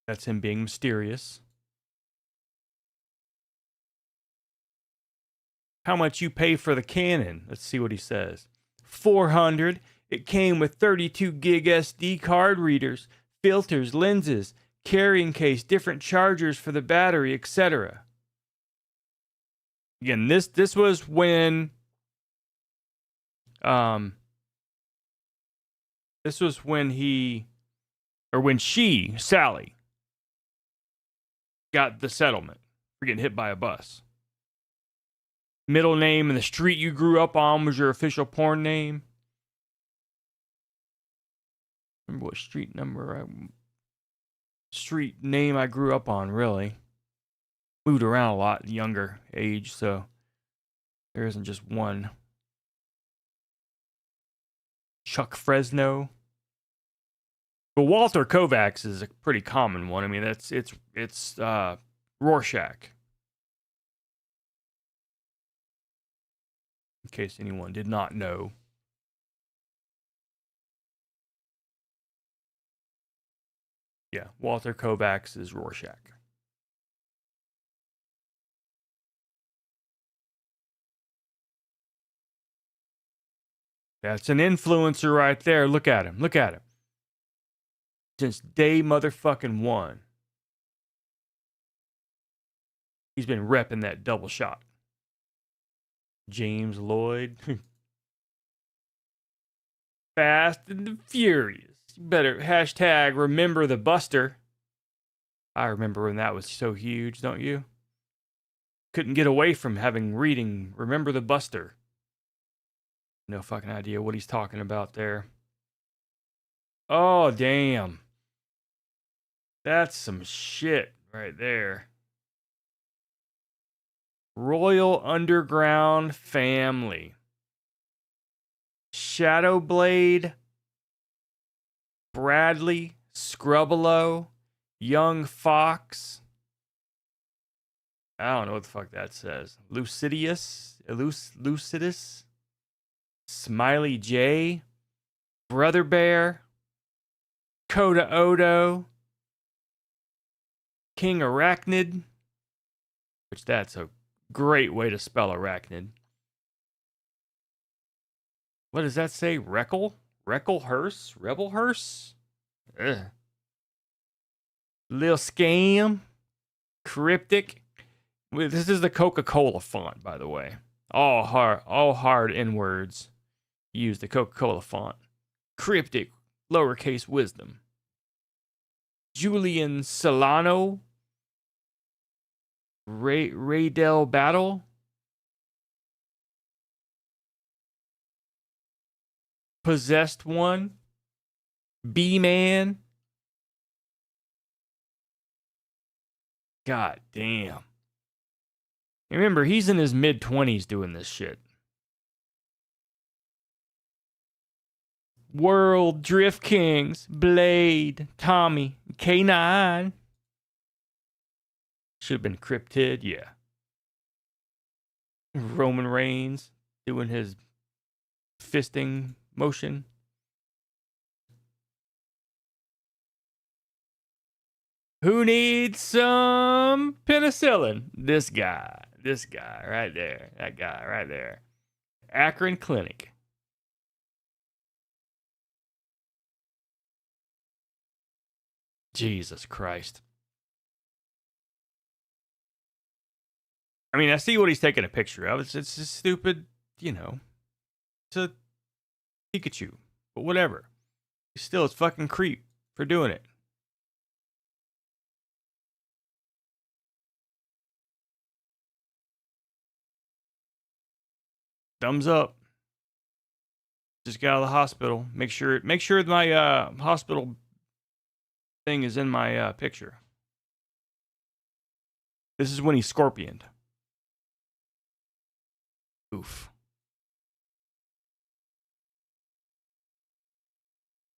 That's him being mysterious. How much you pay for the Canon? Let's see what he says. $400. It came with 32 gig SD card readers, filters, lenses, carrying case, different chargers for the battery, etc. Again, this was when this was when she, Sally, got the settlement for getting hit by a bus. Middle name and the street you grew up on was your official porn name. Remember what street name I grew up on, really. Moved around a lot younger age, so there isn't just one. Chuck Fresno. But Walter Kovacs is a pretty common one. I mean, it's Rorschach. In case anyone did not know. Yeah, Walter Kovacs is Rorschach. That's an influencer right there. Look at him. Look at him. Since day motherfucking one. He's been repping that double shot. James Lloyd. Fast and the Furious. You better hashtag remember the Buster. I remember when that was so huge, don't you? Couldn't get away from reading Remember the Buster. No fucking idea what he's talking about there. Oh, damn. That's some shit right there. Royal Underground Family. Shadowblade. Bradley. Scrubbelow. Young Fox. I don't know what the fuck that says. Lucidus. Smiley J. Brother Bear. Coda Odo. King Arachnid, which that's a great way to spell arachnid. What does that say? Reckle? Recklehurst? Rebelhurst? Ugh. Lil Scam? Cryptic? This is the Coca-Cola font, by the way. All hard N words. Use the Coca-Cola font. Cryptic, lowercase wisdom. Julian Solano. Raydell Battle. Possessed One. B-Man. God damn. Remember, he's in his mid-20s doing this shit. World, Drift Kings, Blade, Tommy, K9. Should have been Cryptid, yeah. Roman Reigns doing his fisting motion. Who needs some penicillin? This guy right there. That guy right there. Akron Clinic. Jesus Christ. I mean, I see what he's taking a picture of. It's a stupid, you know. It's a Pikachu. But whatever. Still, it's fucking creep for doing it. Thumbs up. Just got out of the hospital. Make sure my hospital thing is in my picture. This is when he scorpioned. Oof.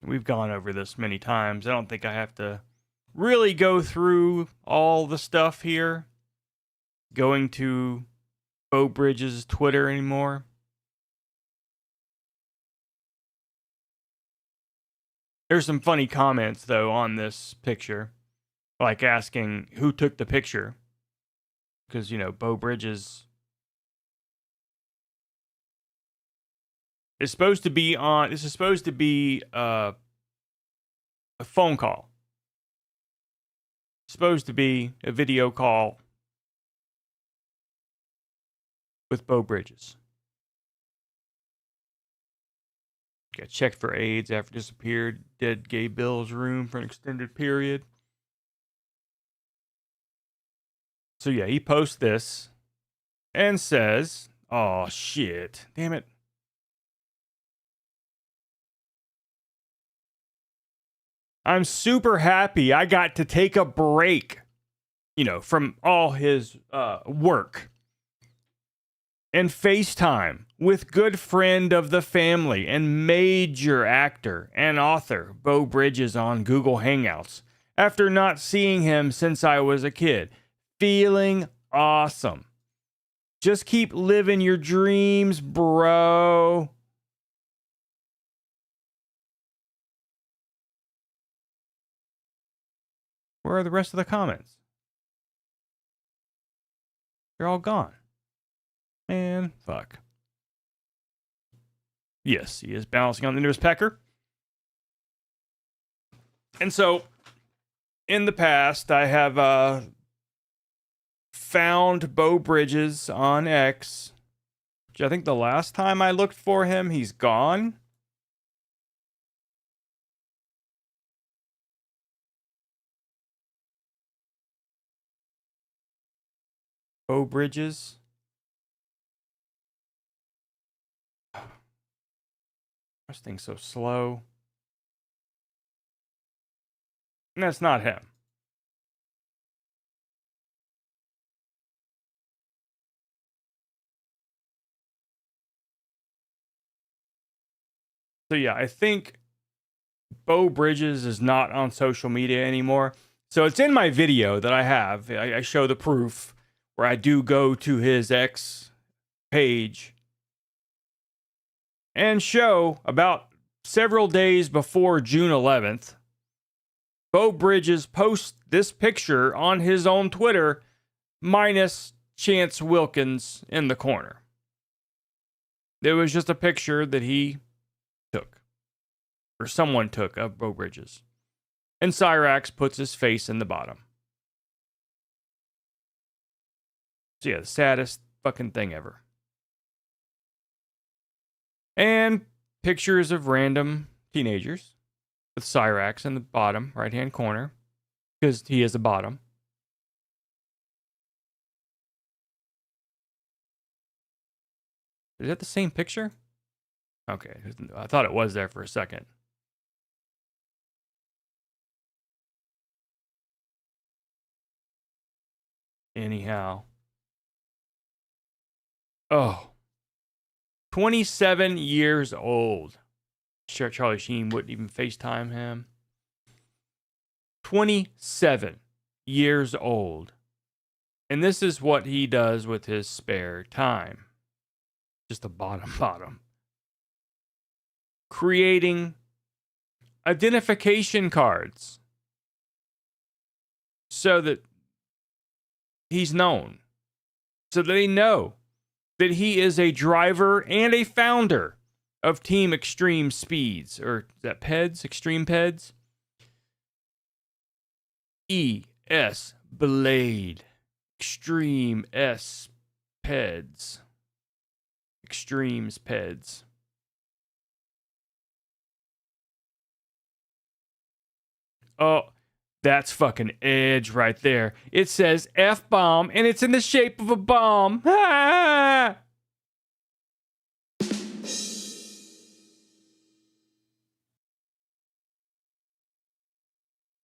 We've gone over this many times. I don't think I have to really go through all the stuff here. Going to Beau Bridges' Twitter anymore. There's some funny comments, though, on this picture. Like asking who took the picture. Because, you know, Beau Bridges is supposed to be on... This is supposed to be a phone call. It's supposed to be a video call with Beau Bridges. Got checked for AIDS after disappeared. Dead Gay Bill's room for an extended period. So yeah, he posts this and says, "Oh shit, damn it." I'm super happy I got to take a break, you know, from all his work. And FaceTime with good friend of the family and major actor and author Beau Bridges on Google Hangouts after not seeing him since I was a kid. Feeling awesome. Just keep living your dreams, bro. Where are the rest of the comments? They're all gone. Man, fuck. Yes, he is balancing on the newest pecker. And so, in the past, I have found Beau Bridges on X. Which I think the last time I looked for him, he's gone. Beau Bridges. This thing's so slow. And that's not him. So yeah, I think Beau Bridges is not on social media anymore. So it's in my video that I have. I show the proof where I do go to his X page and show about several days before June 11th, Beau Bridges posts this picture on his own Twitter, minus Chance Wilkins in the corner. It was just a picture that he took, or someone took, of Beau Bridges. And Cyrax puts his face in the bottom. So yeah, the saddest fucking thing ever. And pictures of random teenagers with Cyrax in the bottom right-hand corner, because he is a bottom. Is that the same picture? Okay, I thought it was there for a second. Anyhow. Oh. 27 years old. Sure, Charlie Sheen wouldn't even FaceTime him. 27 years old. And this is what he does with his spare time. Just the bottom. Creating identification cards so that he's known. So that they know that he is a driver and a founder of Team Extreme Speeds. Or is that PEDS? Extreme PEDS? ES Blade. Extreme S PEDS. Extremes PEDS. Oh, that's fucking edge right there. It says F-bomb, and it's in the shape of a bomb. Ah!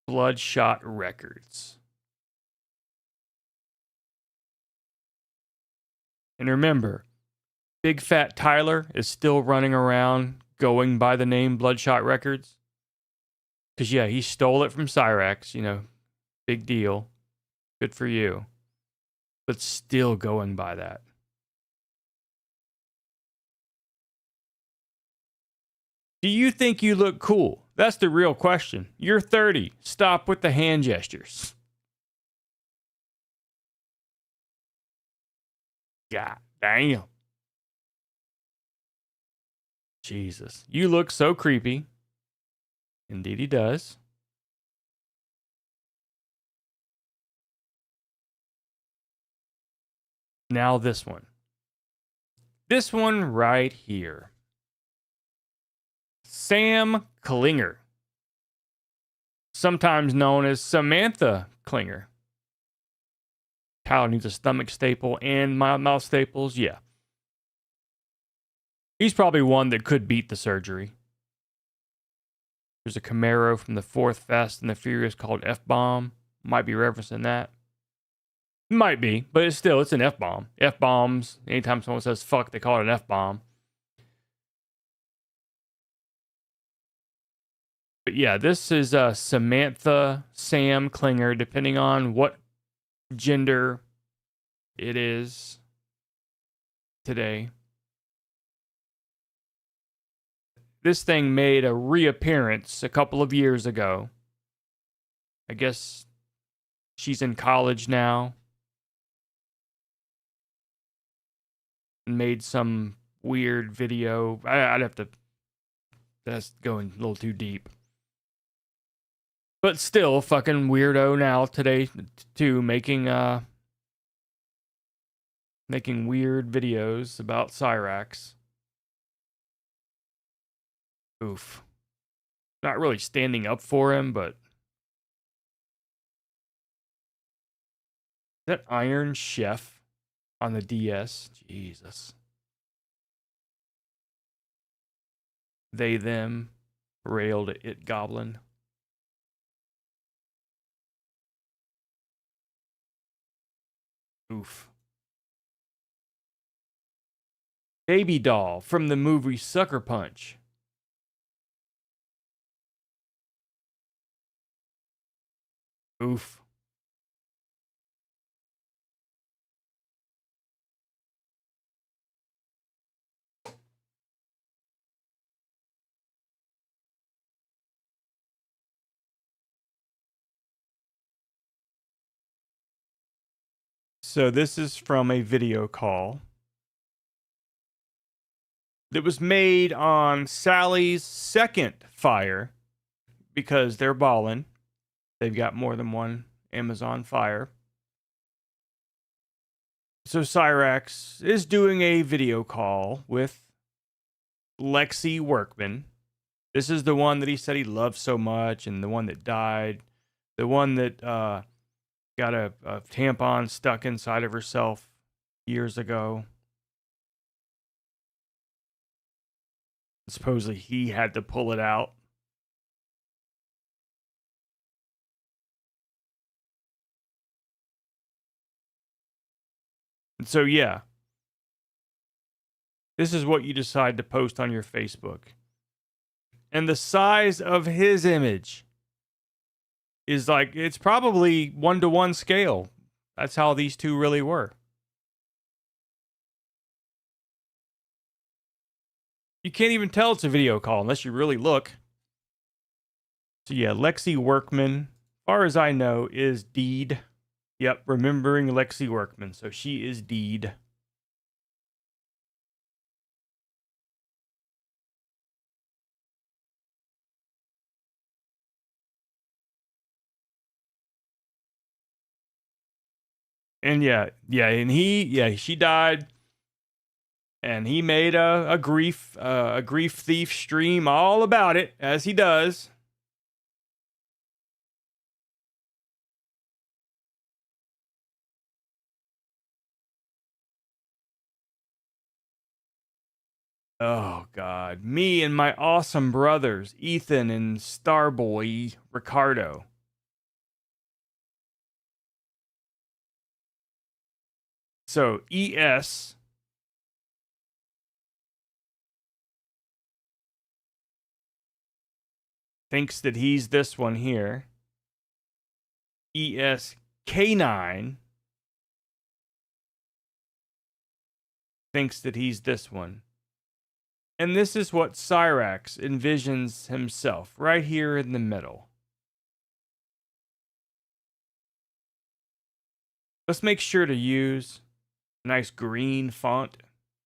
Bloodshot Records. And remember, Big Fat Tyler is still running around going by the name Bloodshot Records. Because, yeah, he stole it from Cyrax, you know, big deal. Good for you. But still going by that. Do you think you look cool? That's the real question. You're 30. Stop with the hand gestures. God damn. Jesus. You look so creepy. Indeed he does. Now this one. This one right here. Sam Klinger. Sometimes known as Samantha Klinger. Tyler needs a stomach staple and mouth staples. Yeah. He's probably one that could beat the surgery. There's a Camaro from the 4th Fast and the Furious called F-Bomb. Might be referencing that. Might be, but it's an F-bomb. F-bombs, anytime someone says fuck, they call it an F-bomb. But yeah, this is Samantha Sam Klinger, depending on what gender it is today. This thing made a reappearance a couple of years ago. I guess she's in college now. And made some weird video. I'd have to... That's going a little too deep. But still, fucking weirdo now today, too, making weird videos about Cyrax. Oof. Not really standing up for him, but... Is that Iron Chef on the DS? Jesus. They, them, railed at It Goblin. Oof. Baby doll from the movie Sucker Punch. Oof. So this is from a video call that was made on Sally's second Fire, because they're balling. They've got more than one Amazon Fire. So Cyrax is doing a video call with Lexi Workman. This is the one that he said he loved so much, and the one that died. The one that got a tampon stuck inside of herself years ago. Supposedly he had to pull it out. And so, yeah. This is what you decide to post on your Facebook. And the size of his image is like, it's probably 1-to-1 scale. That's how these two really were. You can't even tell it's a video call unless you really look. So yeah, Lexi Workman, far as I know, is Deed. Yep, remembering Lexi Workman. So she is Deed. And she died. And he made a grief thief stream all about it, as he does. Oh, God. Me and my awesome brothers, Ethan and Starboy Ricardo. So, ES thinks that he's this one here. ESK9 thinks that he's this one. And this is what Cyrax envisions himself, right here in the middle. Let's make sure to use a nice green font.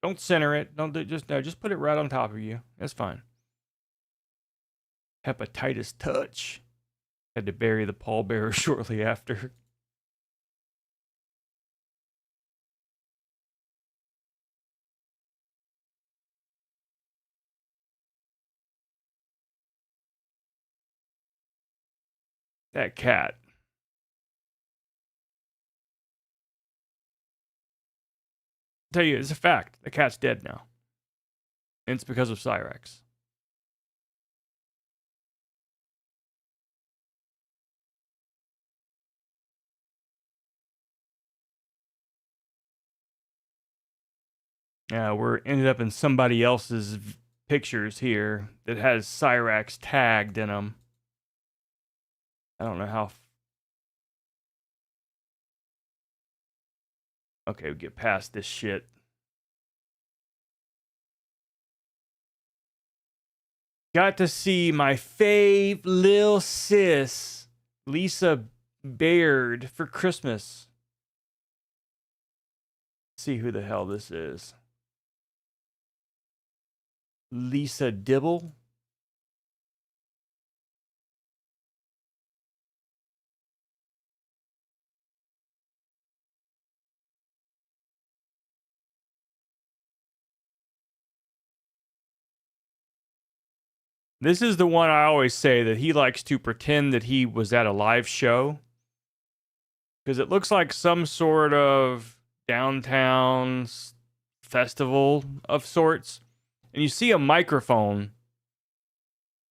Don't center it. Just put it right on top of you. That's fine. Hepatitis touch. Had to bury the pallbearer shortly after. That cat. Tell you, it's a fact. The cat's dead now. And it's because of Cyrax. Yeah, we're ended up in somebody else's pictures here that has Cyrax tagged in them. I don't know how. Okay, we get past this shit. Got to see my fave lil sis, Lisa Baird, for Christmas. See who the hell this is. Lisa Dibble. This is the one I always say that he likes to pretend that he was at a live show. Because it looks like some sort of downtown festival of sorts. And you see a microphone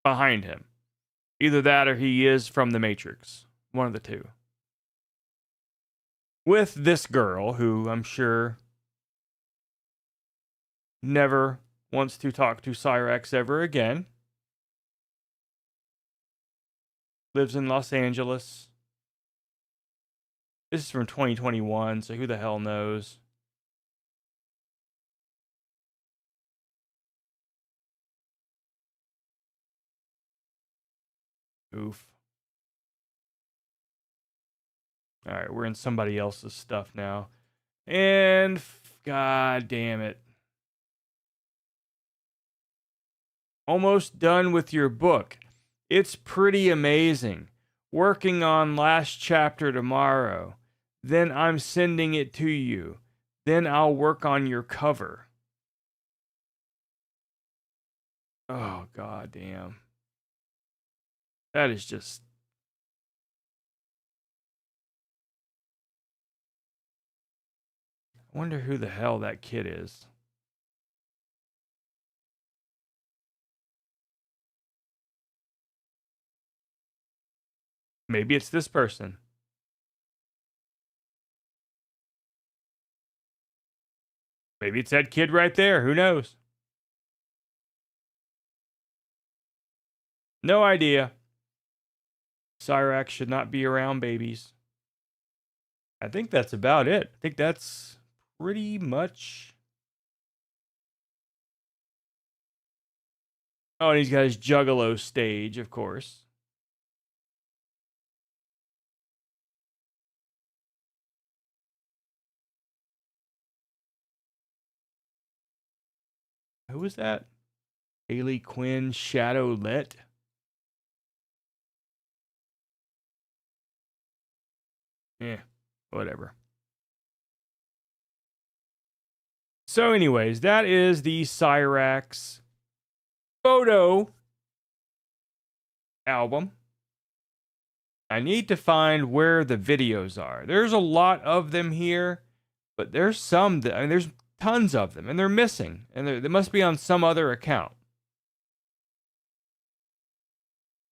behind him. Either that or he is from The Matrix. One of the two. With this girl who I'm sure never wants to talk to Cyrax ever again. Lives in Los Angeles. This is from 2021, so who the hell knows? Oof. All right, we're in somebody else's stuff now. And god damn it. Almost done with your book. It's pretty amazing. Working on last chapter tomorrow. Then I'm sending it to you. Then I'll work on your cover. Oh, god damn. That is just... I wonder who the hell that kid is. Maybe it's this person. Maybe it's that kid right there. Who knows? No idea. Cyrax should not be around babies. I think that's about it. I think that's pretty much... Oh, and he's got his Juggalo stage, of course. Who was that? Haley Quinn Shadowlet. Yeah, whatever. So anyways, that is the Cyrax photo album. I need to find where the videos are. There's a lot of them here, but there's some that, I mean, there's tons of them, and they're missing, and they must be on some other account.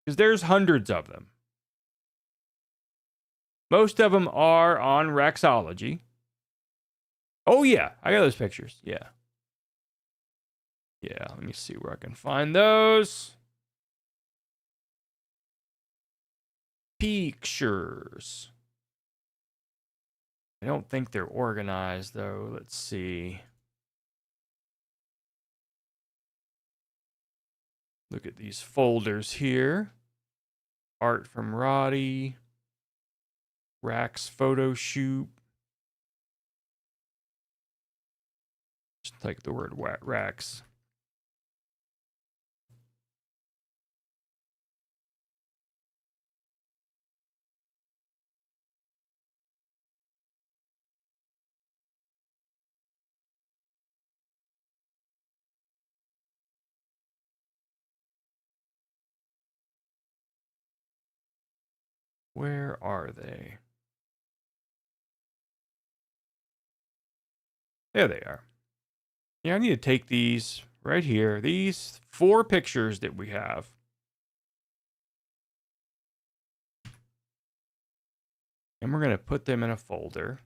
Because there's hundreds of them. Most of them are on Rexology. Oh yeah, I got those pictures. Yeah. Yeah, let me see where I can find those. Pictures. I don't think they're organized though. Let's see. Look at these folders here. Art from Roddy. Rax photo shoot. Just take the word Rax. Where are they? There they are. Yeah, I need to take these right here. These 4 pictures that we have. And we're going to put them in a folder.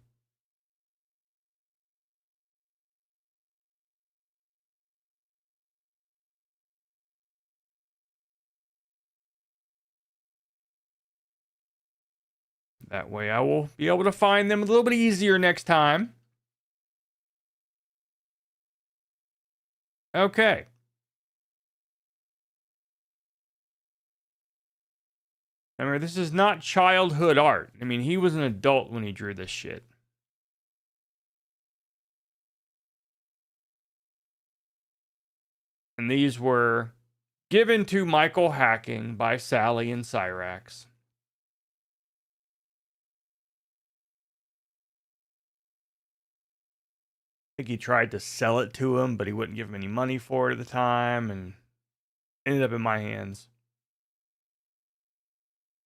That way I will be able to find them a little bit easier next time. Okay. Remember, this is not childhood art. I mean, he was an adult when he drew this shit. And these were given to Michael Hacking by Sally and Cyrax. I think he tried to sell it to him, but he wouldn't give him any money for it at the time, and ended up in my hands.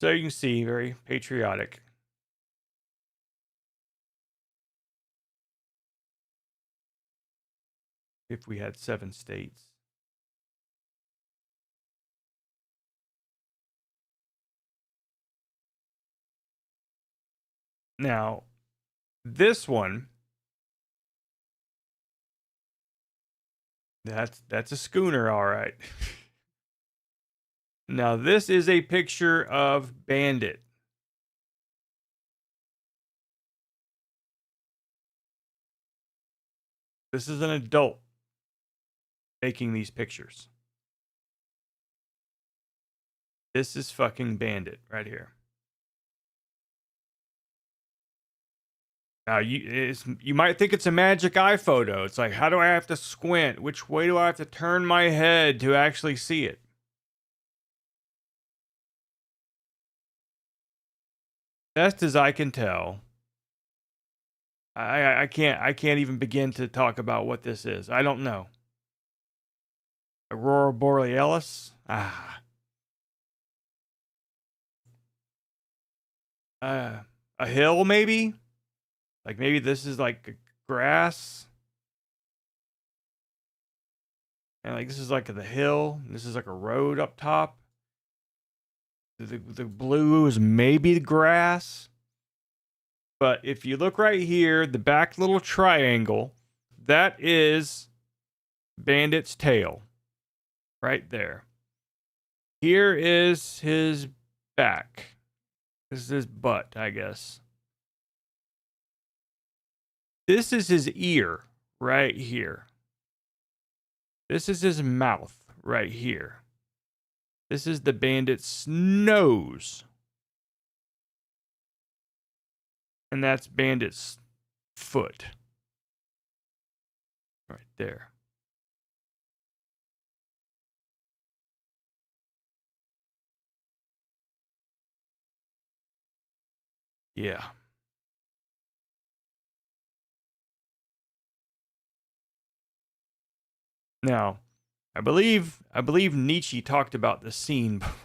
So you can see, very patriotic. If we had 7 states. Now, this one, that's a schooner, all right. Now, this is a picture of Bandit. This is an adult making these pictures. This is fucking Bandit right here. Now, you might think it's a magic eye photo. It's like, how do I have to squint? Which way do I have to turn my head to actually see it? Best as I can tell, I can't even begin to talk about what this is. I don't know. Aurora Borealis? A hill, maybe? Like, maybe this is like grass. And like, this is like the hill. This is like a road up top. The blue is maybe the grass. But if you look right here, the back little triangle, that is Bandit's tail. Right there. Here is his back. This is his butt, I guess. This is his ear right here. This is his mouth right here. This is the bandit's nose. And that's Bandit's foot. Right there. Yeah. Now, I believe Nietzsche talked about this scene before.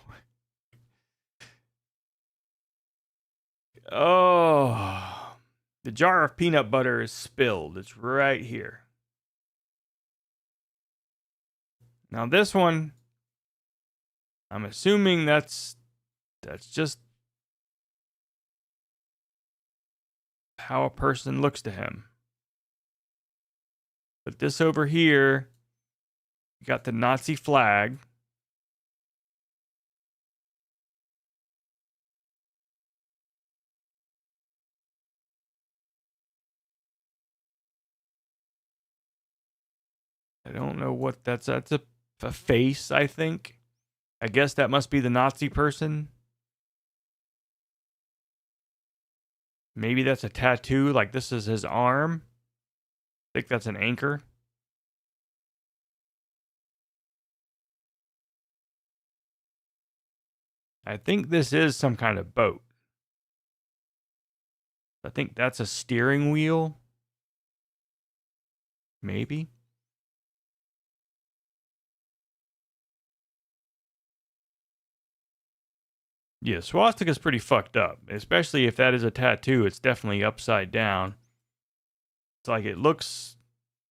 Oh, the jar of peanut butter is spilled. It's right here. Now this one, I'm assuming that's just how a person looks to him. But this over here, you got the Nazi flag. I don't know what that's a face, I think. I guess that must be the Nazi person. Maybe that's a tattoo, like this is his arm. I think that's an anchor. I think this is some kind of boat. I think that's a steering wheel. Maybe. Yeah, swastika's pretty fucked up. Especially if that is a tattoo, it's definitely upside down. It's like it looks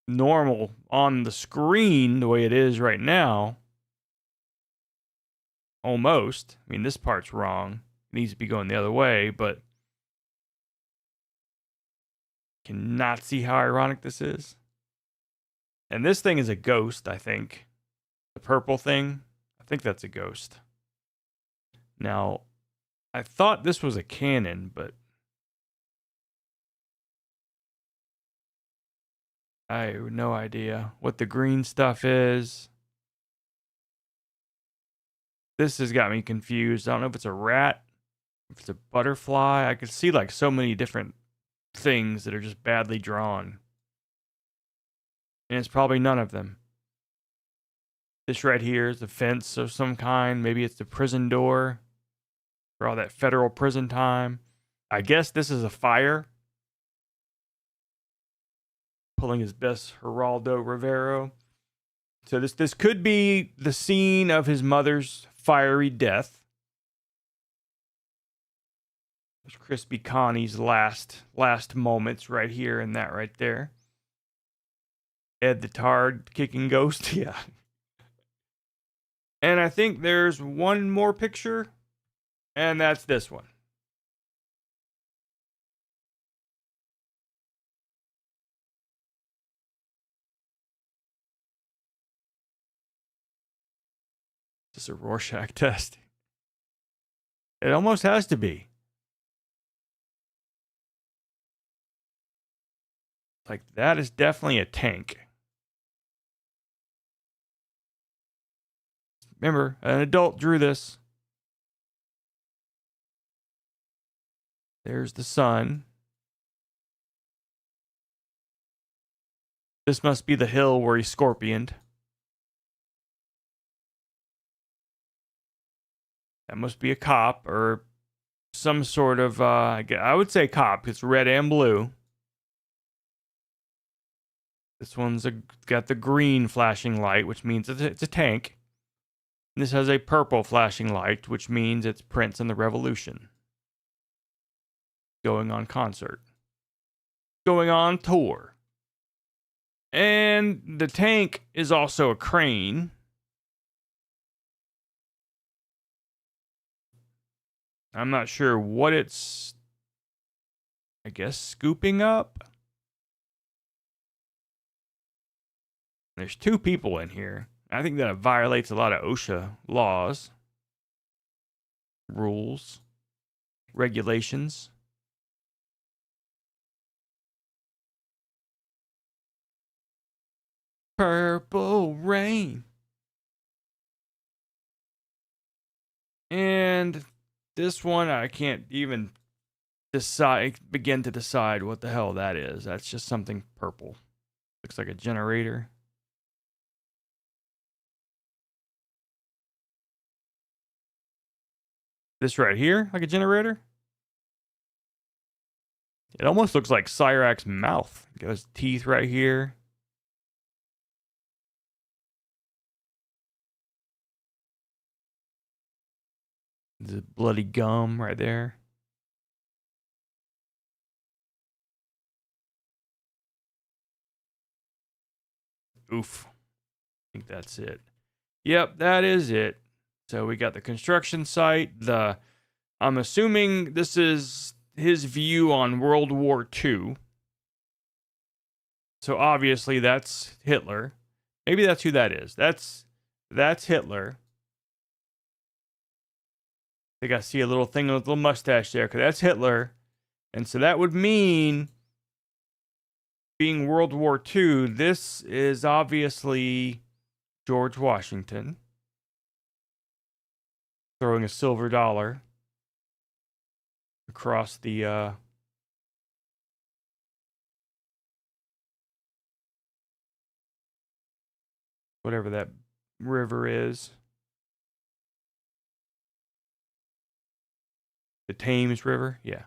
normal on the screen the way it is right now. Almost. I mean, this part's wrong. It needs to be going the other way, but cannot see how ironic this is. And this thing is a ghost, I think. The purple thing, I think that's a ghost. Now, I thought this was a cannon, but I have no idea what the green stuff is. This has got me confused. I don't know if it's a rat, if it's a butterfly. I could see like so many different things that are just badly drawn. And it's probably none of them. This right here is a fence of some kind. Maybe it's the prison door for all that federal prison time. I guess this is a fire. Pulling his best Geraldo Rivero. So this could be the scene of his mother's fiery death. There's Crispy Connie's last moments right here and that right there. Ed the Tard kicking ghost, yeah. And I think there's one more picture, and that's this one. Just a Rorschach test. It almost has to be. Like, that is definitely a tank. Remember, an adult drew this. There's the sun. This must be the hill where he scorpioned. That must be a cop or some sort of, I would say cop. It's red and blue. This one's got the green flashing light, which means it's a tank. And this has a purple flashing light, which means it's Prince and the Revolution. Going on concert. Going on tour. And the tank is also a crane. I'm not sure what it's, I guess, scooping up. There's two people in here. I think that it violates a lot of OSHA laws, rules, regulations. Purple rain. And this one, I can't even begin to decide what the hell that is. That's just something purple. Looks like a generator. This right here, like a generator? It almost looks like Cyrax's mouth. Got his teeth right here. The bloody gum right there. Oof. I think that's it. Yep, that is it. So we got the construction site. I'm assuming this is his view on World War II. So obviously that's Hitler. Maybe that's who that is. That's Hitler. I think I see a little thing with a little mustache there, because that's Hitler. And so that would mean, being World War II, this is obviously George Washington throwing a silver dollar across the whatever that river is. The Thames River, yeah.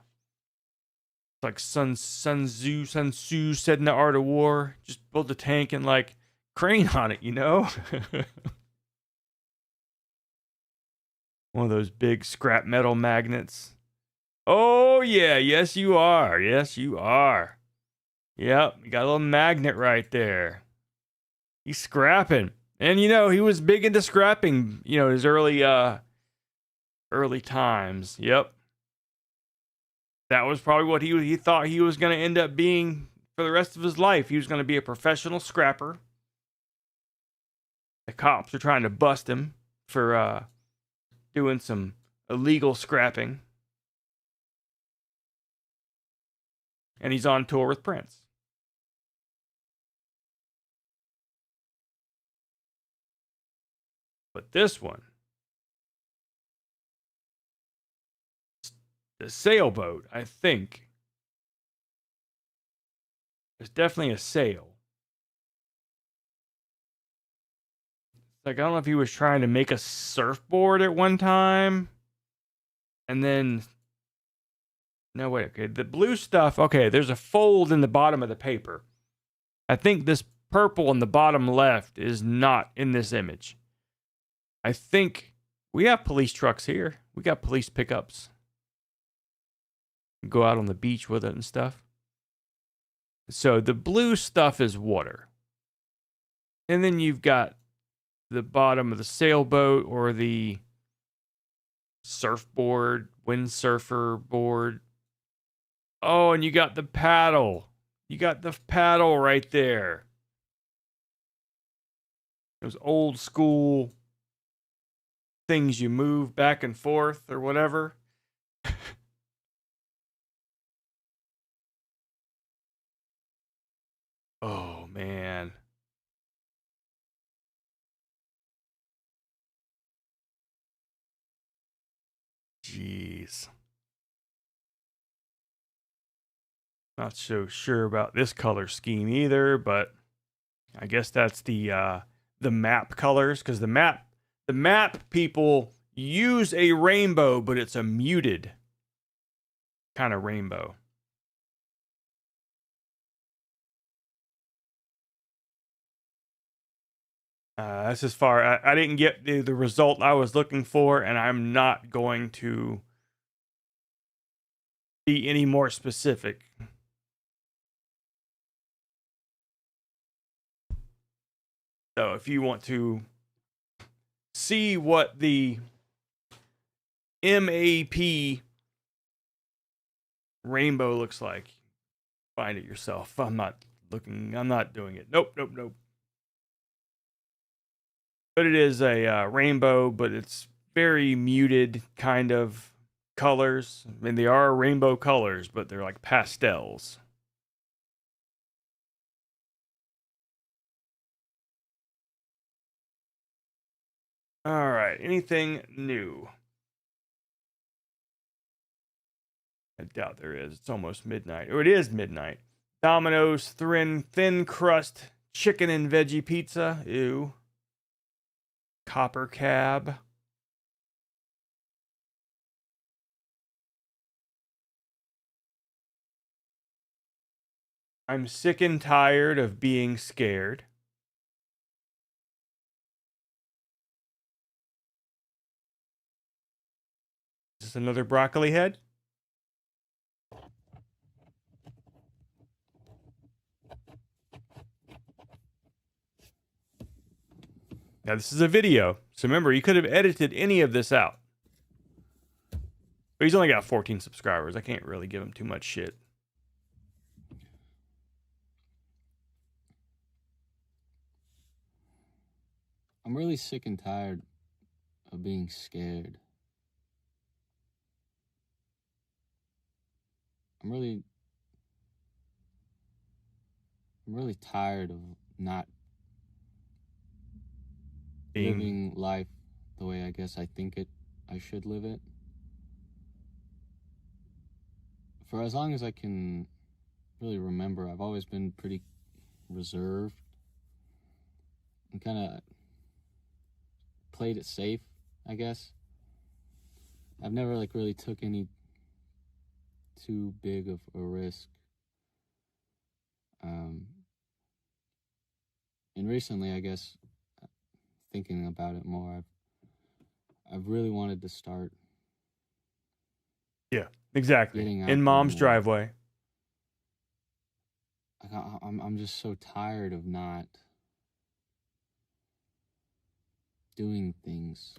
It's like Sun Tzu said in The Art of War, just build a tank and like crane on it, you know? One of those big scrap metal magnets. Oh yeah, yes you are. Yes you are. Yep, you got a little magnet right there. He's scrapping. And you know, he was big into scrapping, you know, his early times. Yep. That was probably what he thought he was going to end up being for the rest of his life. He was going to be a professional scrapper. The cops are trying to bust him for doing some illegal scrapping. And he's on tour with Prince. But this one, the sailboat, I think, there's definitely a sail. Like, I don't know if he was trying to make a surfboard at one time. And then, no, wait, okay. The blue stuff, okay, there's a fold in the bottom of the paper. I think this purple in the bottom left is not in this image. I think we have police trucks here. We got police pickups. Go out on the beach with it and stuff. So the blue stuff is water. And then you've got the bottom of the sailboat or the surfboard, windsurfer board. Oh, and you got the paddle. You got the paddle right there. Those old school things you move back and forth or whatever. Oh, man. Jeez. Not so sure about this color scheme either, but I guess that's the map colors, because the map people use a rainbow, but it's a muted kind of rainbow. That's as far. I didn't get the result I was looking for, and I'm not going to be any more specific. So if you want to see what the MAP rainbow looks like, find it yourself. I'm not doing it. Nope. But it is a rainbow, but it's very muted kind of colors. I mean, they are rainbow colors, but they're like pastels. All right, anything new? I doubt there is. It's almost midnight. Or it is midnight. Domino's thin crust chicken and veggie pizza. Ew. Copper cab. I'm sick and tired of being scared. Is this another broccoli head? Now, this is a video, so remember, you could have edited any of this out. But he's only got 14 subscribers. I can't really give him too much shit. I'm really sick and tired of being scared. I'm really tired of not living life the way I guess I think I should live it. For as long as I can really remember, I've always been pretty reserved and kind of played it safe, I guess. I've never really took any too big of a risk. And recently, I guess, thinking about it more, I've really wanted to start. Yeah, exactly. In mom's driveway. I'm just so tired of not doing things.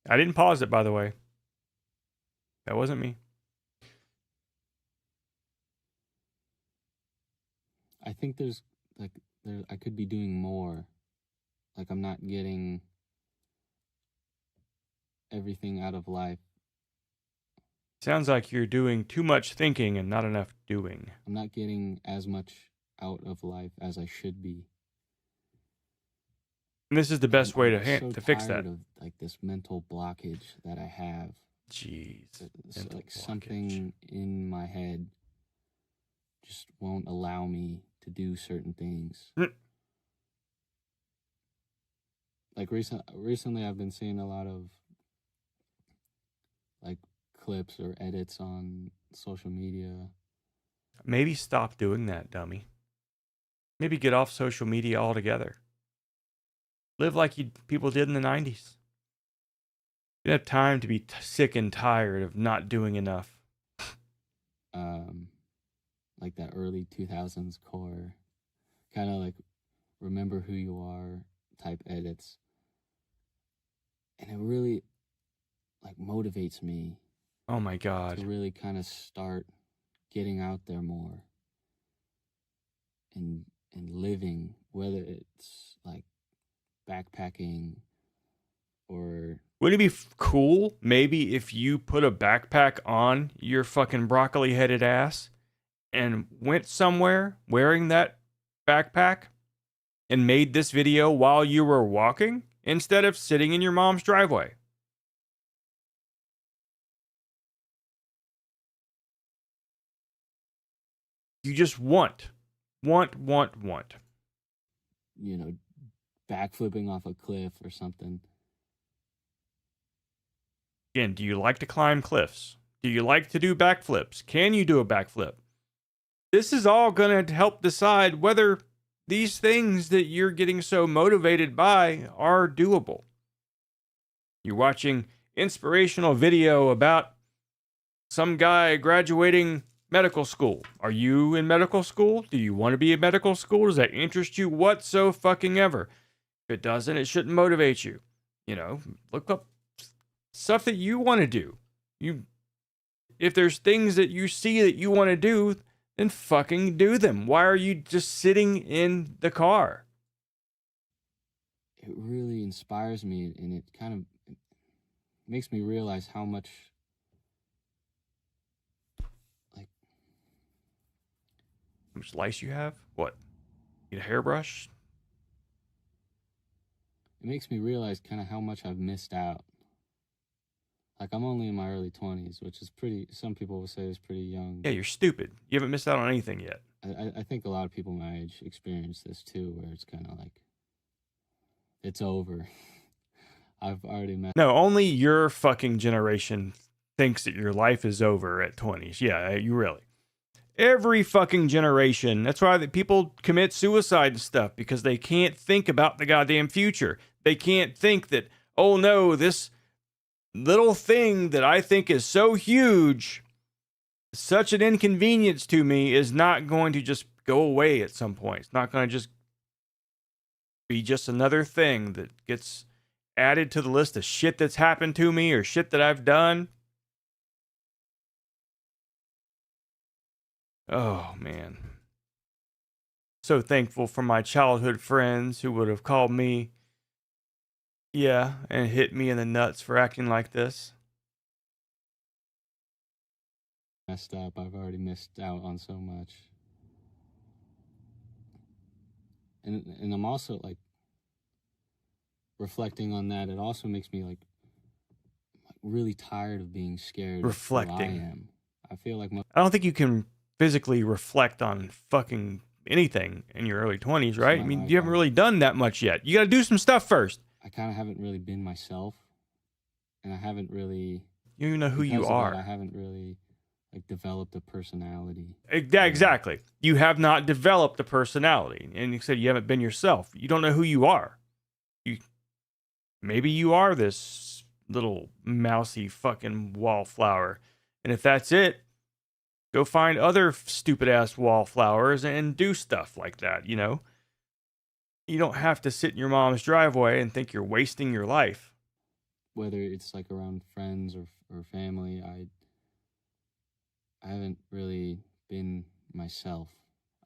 I didn't pause it, by the way. That wasn't me. I think I could be doing more. Like, I'm not getting everything out of life. Sounds like you're doing too much thinking and not enough doing. I'm not getting as much out of life as I should be. And this is the best way to fix that. Of, this mental blockage that I have. Jeez. It's something in my head just won't allow me to do certain things. Recently I've been seeing a lot of clips or edits on social media. Maybe stop doing that, dummy. Maybe get off social media altogether. Live like people did in the 90s. You have time to be sick and tired of not doing enough. Like that early 2000s core, kind of remember who you are type edits. And it really motivates me. Oh my God. To really kind of start getting out there more and living, whether it's backpacking or... Wouldn't it be cool maybe if you put a backpack on your fucking broccoli headed ass and went somewhere wearing that backpack and made this video while you were walking instead of sitting in your mom's driveway? You just want. You know, backflipping off a cliff or something. Again, do you like to climb cliffs? Do you like to do backflips? Can you do a backflip? This is all going to help decide whether these things that you're getting so motivated by are doable. You're watching inspirational video about some guy graduating medical school. Are you in medical school? Do you want to be in medical school? Does that interest you whatsoever? If it doesn't, it shouldn't motivate you. You know, look up stuff that you want to do. If there's things that you see that you want to do, then fucking do them. Why are you just sitting in the car? It really inspires me, and it kind of makes me realize how much lice you have? What? Need a hairbrush? It makes me realize kind of how much I've missed out. Like, I'm only in my early 20s, which is pretty, some people would say is pretty young. Yeah, you're stupid. You haven't missed out on anything yet. I think a lot of people my age experience this too, where it's kind of like, it's over. I've already met. No, only your fucking generation thinks that your life is over at 20s. Yeah, you really. Every fucking generation. That's why people commit suicide and stuff, because they can't think about the goddamn future. They can't think that, oh no, this little thing that I think is so huge, such an inconvenience to me, is not going to just go away at some point. It's not going to just be just another thing that gets added to the list of shit that's happened to me or shit that I've done. Oh, man. So thankful for my childhood friends who would have called me, yeah, and hit me in the nuts for acting like this. Messed up. I've already missed out on so much. And I'm also, like, reflecting on that. It also makes me, like really tired of being scared. Reflecting. Of who I am. I feel like I don't think you can physically reflect on fucking anything in your early 20s, right? I mean, you haven't really done that much yet. You got to do some stuff first. I kind of haven't really been myself, and I haven't really. You don't even know who you are. I haven't really like developed a personality. Yeah, exactly. You have not developed a personality, and you said you haven't been yourself. You don't know who you are. Maybe you are this little mousy fucking wallflower, and if that's it, go find other stupid ass wallflowers and do stuff like that. You know. You don't have to sit in your mom's driveway and think you're wasting your life. Whether it's like around friends or family, I haven't really been myself.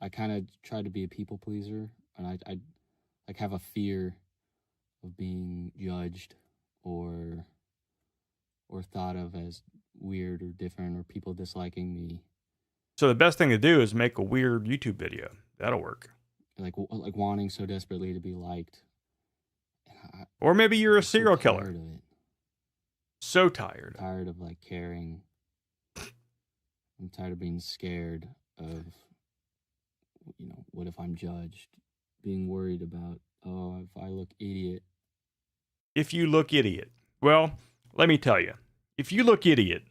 I kind of try to be a people pleaser, and I like have a fear of being judged or thought of as weird or different, or people disliking me. So the best thing to do is make a weird YouTube video. That'll work. Like wanting so desperately to be liked. Or maybe you're a serial killer. Tired of it. So tired. Tired of like caring. I'm tired of being scared of, you know, what if I'm judged? Being worried about, oh, if I look idiot. If you look idiot. Well, let me tell you. If you look idiot,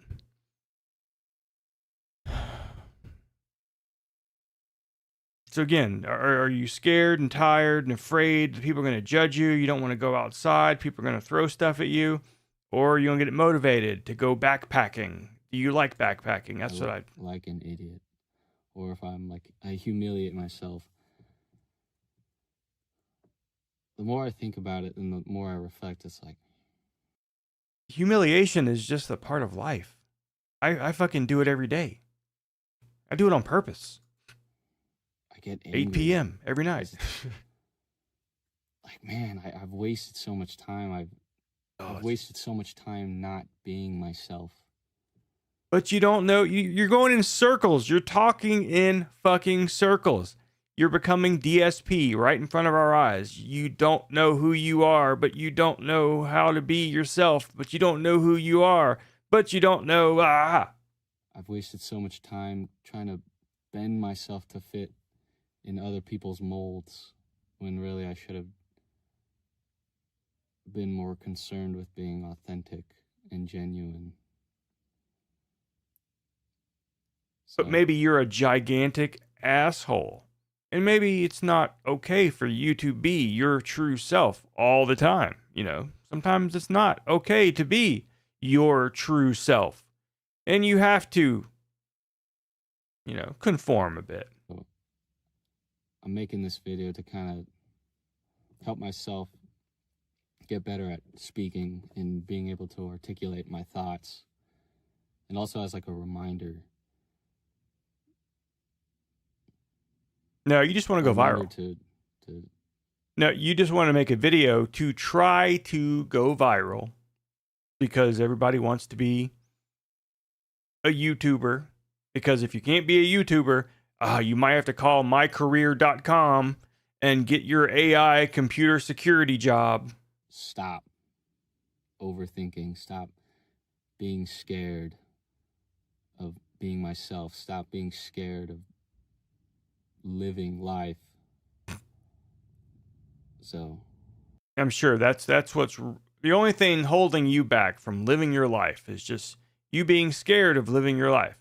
so again, are you scared and tired and afraid that people are going to judge you? You don't want to go outside. People are going to throw stuff at you. Or you're going to get motivated to go backpacking. Do you like backpacking? That's what I... Like an idiot. Or if I'm like, I humiliate myself. The more I think about it and the more I reflect, it's like... Humiliation is just a part of life. I fucking do it every day. I do it on purpose. Get angry. 8 p.m. every night. Like, man, I've wasted so much time. I've wasted so much time not being myself. But you don't know. You're going in circles. You're talking in fucking circles. You're becoming DSP right in front of our eyes. You don't know who you are, but you don't know how to be yourself. But you don't know who you are, but you don't know. I've wasted so much time trying to bend myself to fit in other people's molds when really I should have been more concerned with being authentic and genuine. But maybe you're a gigantic asshole. And maybe it's not okay for you to be your true self all the time. You know, sometimes it's not okay to be your true self. And you have to, you know, conform a bit. I'm making this video to kind of help myself get better at speaking and being able to articulate my thoughts. And also as like a reminder. No, you just want to go viral. No, you just want to make a video to try to go viral because everybody wants to be a YouTuber. Because if you can't be a YouTuber, you might have to call mycareer.com and get your AI computer security job. Stop overthinking. Stop being scared of being myself. Stop being scared of living life. So I'm sure that's what's the only thing holding you back from living your life is just you being scared of living your life.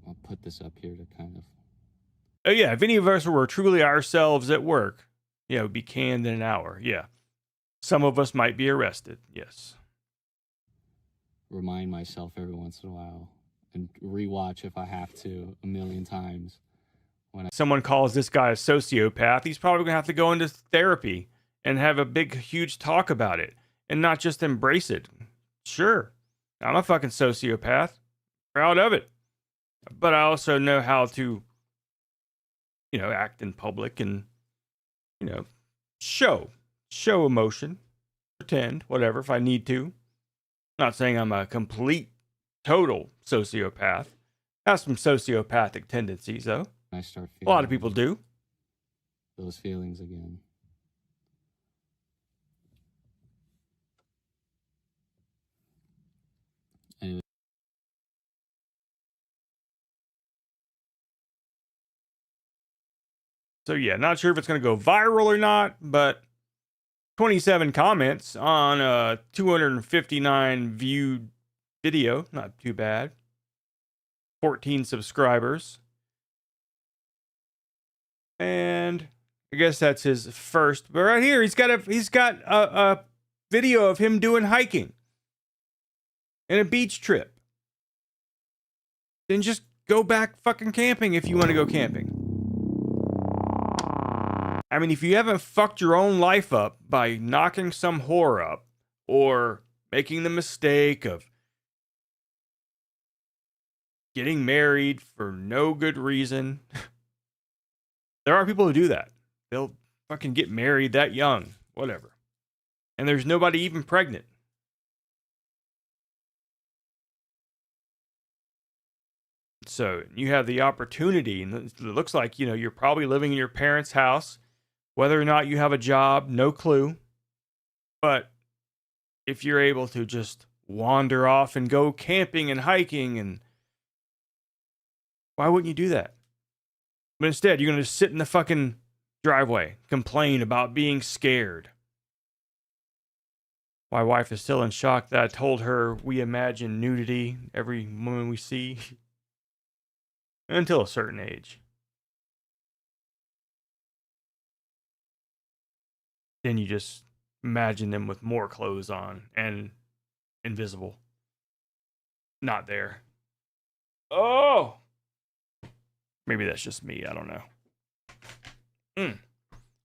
I'll put this up here to kind of... Oh yeah, if any of us were truly ourselves at work, yeah, it would be canned in an hour. Yeah. Some of us might be arrested. Yes. Remind myself every once in a while and rewatch if I have to 1,000,000 times. Someone calls this guy a sociopath, he's probably going to have to go into therapy and have a big, huge talk about it and not just embrace it. Sure, I'm a fucking sociopath. Proud of it. But I also know how to, you know, act in public and, you know, show emotion, pretend, whatever, if I need to. Not saying I'm a complete, total sociopath. Have some sociopathic tendencies, though. I start feeling a lot of people do. Those feelings again. Anyway. So yeah, not sure if it's going to go viral or not, but 27 comments on a 259 viewed video. Not too bad. 14 subscribers. And I guess that's his first. But right here, he's got a video of him doing hiking and a beach trip. Then just go back fucking camping if you want to go camping. I mean, if you haven't fucked your own life up by knocking some whore up or making the mistake of getting married for no good reason. There are people who do that. They'll fucking get married that young, whatever. And there's nobody even pregnant. So you have the opportunity, and it looks like, you know, you're probably living in your parents' house. Whether or not you have a job, no clue. But if you're able to just wander off and go camping and hiking, and why wouldn't you do that? But instead, you're going to just sit in the fucking driveway, complain about being scared. My wife is still in shock that I told her we imagine nudity every woman we see. Until a certain age. Then you just imagine them with more clothes on and invisible. Not there. Oh! Maybe that's just me. I don't know.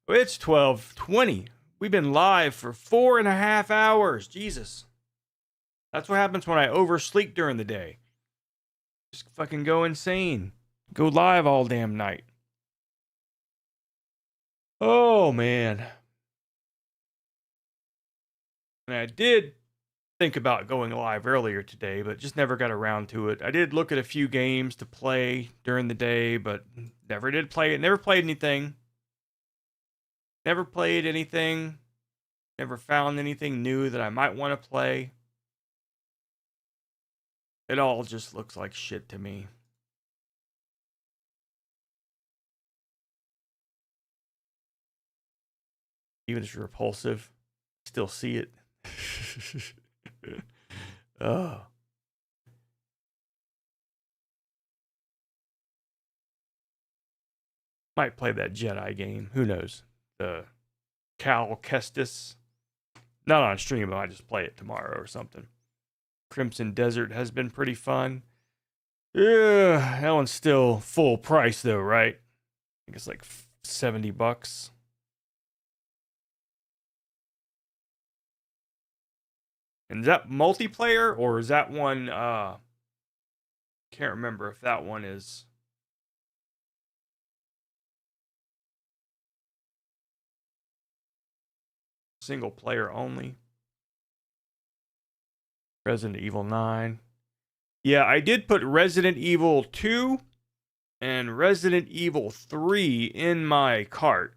It's 12:20. We've been live for 4.5 hours. Jesus. That's what happens when I oversleep during the day. Just fucking go insane. Go live all damn night. Oh, man. And I did think about going live earlier today, but just never got around to it. I did look at a few games to play during the day, but never did play it. Never played anything. Never played anything. Never found anything new that I might want to play. It all just looks like shit to me. Even if it's repulsive, still see it. Oh. Might play that Jedi game. Who knows? The Cal Kestis. Not on stream, but I just play it tomorrow or something. Crimson Desert has been pretty fun. Yeah, that one's still full price though, right? I think it's like $70. And is that multiplayer or is that one can't remember if that one is single player only. Resident Evil 9. Yeah, I did put Resident Evil 2 and Resident Evil 3 in my cart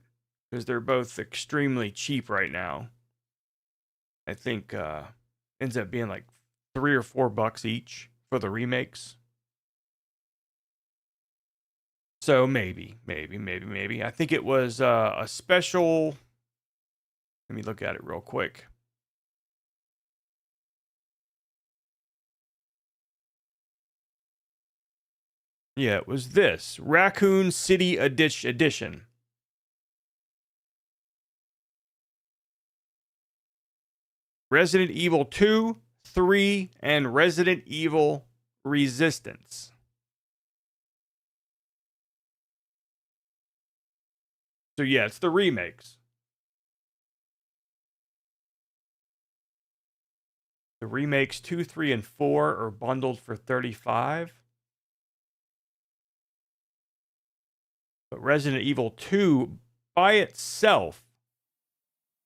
because they're both extremely cheap right now. I think ends up being like $3 or $4 each for the remakes. So maybe. I think it was a special. Let me look at it real quick. Yeah, it was this Raccoon City Edition. Resident Evil 2, 3, and Resident Evil Resistance. So yeah, it's the remakes. The remakes 2, 3, and 4 are bundled for $35. But Resident Evil 2 by itself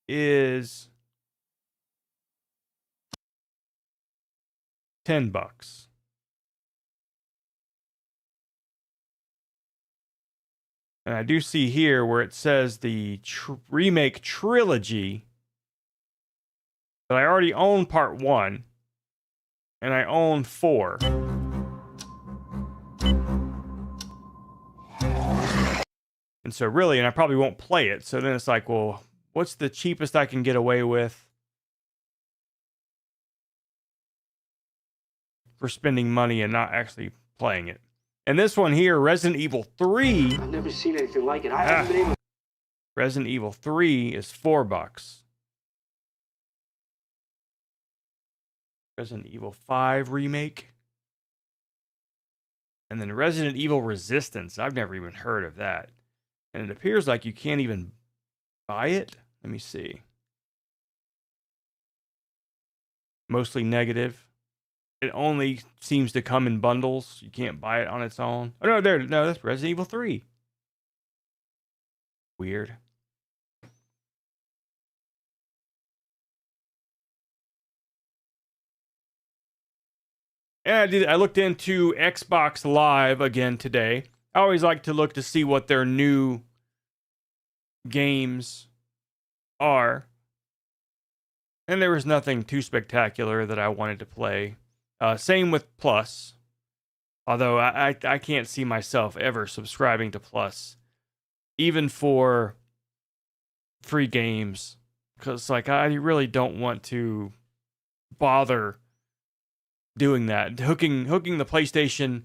is $10. And I do see here where it says the remake trilogy. But I already own part 1. And I own 4. And so really, and I probably won't play it. So then it's like, well, what's the cheapest I can get away with for spending money and not actually playing it? And this one here, Resident Evil 3. I've never seen anything like it. I haven't been able. Resident Evil 3 is $4. Resident Evil 5 remake. And then Resident Evil Resistance. I've never even heard of that. And it appears like you can't even buy it. Let me see. Mostly negative. It only seems to come in bundles. You can't buy it on its own. Oh, no, no, that's Resident Evil 3. Weird. And I looked into Xbox Live again today. I always like to look to see what their new games are. And there was nothing too spectacular that I wanted to play. Same with Plus. Although I can't see myself ever subscribing to Plus. Even for free games. Because like I really don't want to bother doing that. Hooking the PlayStation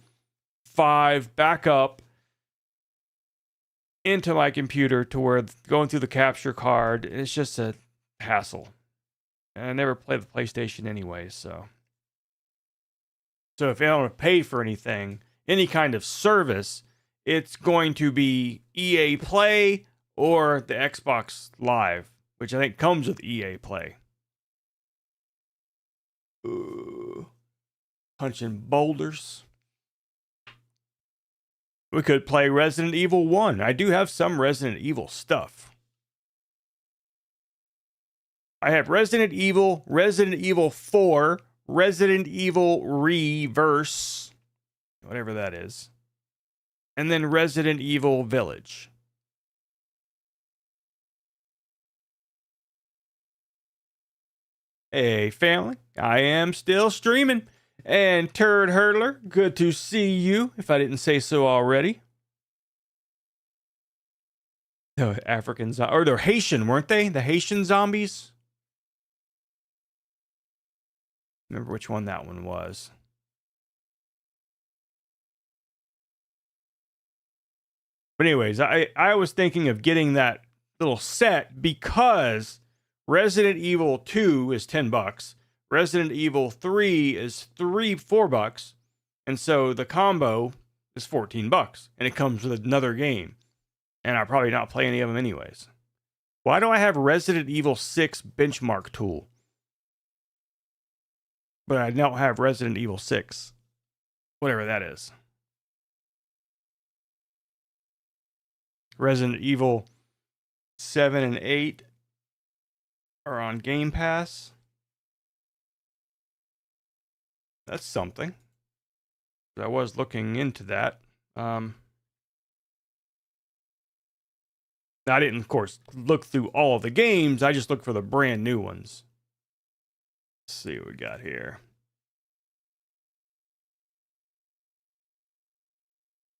5 back up into my computer to where going through the capture card, it's just a hassle. And I never play the PlayStation anyway, so if I don't want to pay for anything, any kind of service, it's going to be EA Play or the Xbox Live, which I think comes with EA Play. Punching boulders. We could play Resident Evil 1. I do have some Resident Evil stuff. I have Resident Evil, Resident Evil 4, Resident Evil Reverse, whatever that is, and then Resident Evil Village. Hey, family. I am still streaming. And Turd Hurdler, good to see you, if I didn't say so already. The Africans, or they're Haitian, weren't they? The Haitian zombies? Remember which one that one was. But anyways, I was thinking of getting that little set because Resident Evil 2 is $10. Resident Evil 3 is $4. And so the combo is $14. And it comes with another game. And I'll probably not play any of them anyways. Why do I have Resident Evil 6 benchmark tool? But I don't have Resident Evil 6. Whatever that is. Resident Evil 7 and 8 are on Game Pass. That's something. I was looking into that. I didn't, of course, look through all of the games. I just looked for the brand new ones. Let's see what we got here.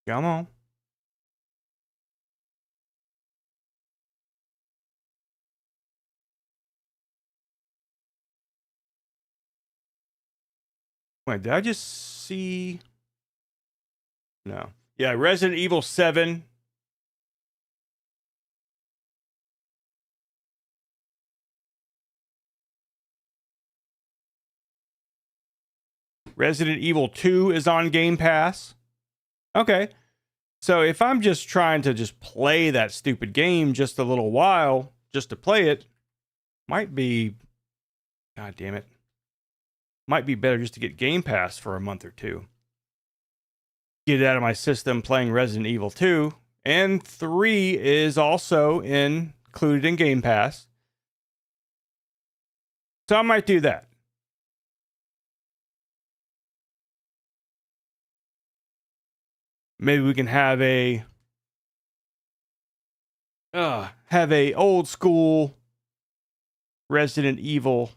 Come on. Wait, did I just see? No. Yeah, Resident Evil 7. Resident Evil 2 is on Game Pass. Okay. So if I'm just trying to just play that stupid game just a little while, just to play it, might be, God damn it, might be better just to get Game Pass for a month or two. Get it out of my system playing Resident Evil 2. And 3 is also included in Game Pass. So I might do that. Maybe we can have a old school Resident Evil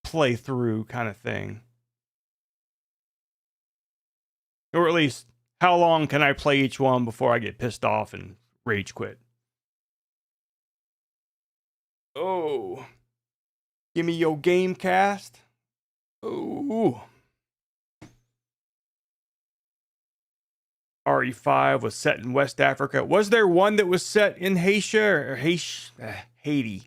playthrough kind of thing. Or at least, how long can I play each one before I get pissed off and rage quit? Oh. Give me your game cast. Oh. RE5 was set in West Africa. Was there one that was set in Haiti or Haiti?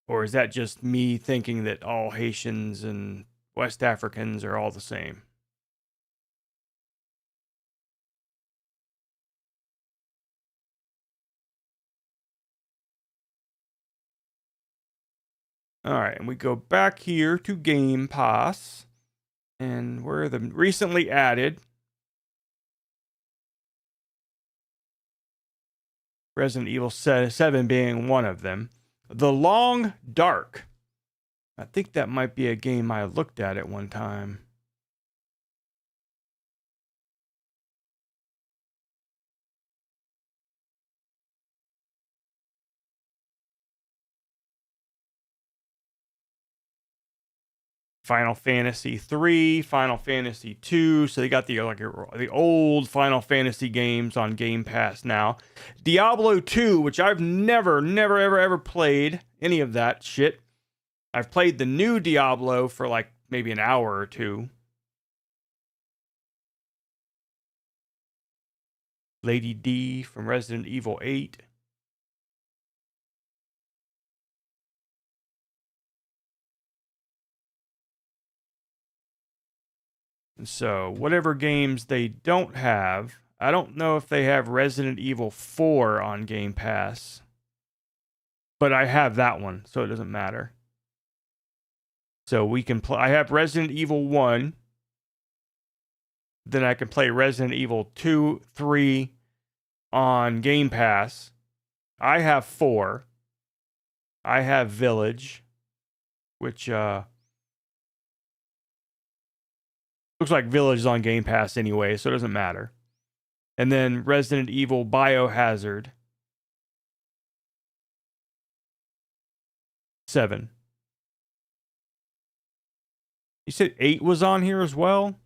Or is that just me thinking that all Haitians and West Africans are all the same? All right, and we go back here to Game Pass, and we're the recently added Resident Evil 7 being one of them. The Long Dark. I think that might be a game I looked at one time. Final Fantasy 3, Final Fantasy 2. So they got the old Final Fantasy games on Game Pass now. Diablo 2, which I've never, ever played any of that shit. I've played the new Diablo for like maybe an hour or two. Lady D from Resident Evil 8. So, whatever games they don't have, I don't know if they have Resident Evil 4 on Game Pass. But I have that one, so it doesn't matter. So we can play. I have Resident Evil 1. Then I can play Resident Evil 2, 3 on Game Pass. I have 4. I have Village, which looks like Village is on Game Pass anyway, so it doesn't matter. And then Resident Evil Biohazard 7. You said 8 was on here as well?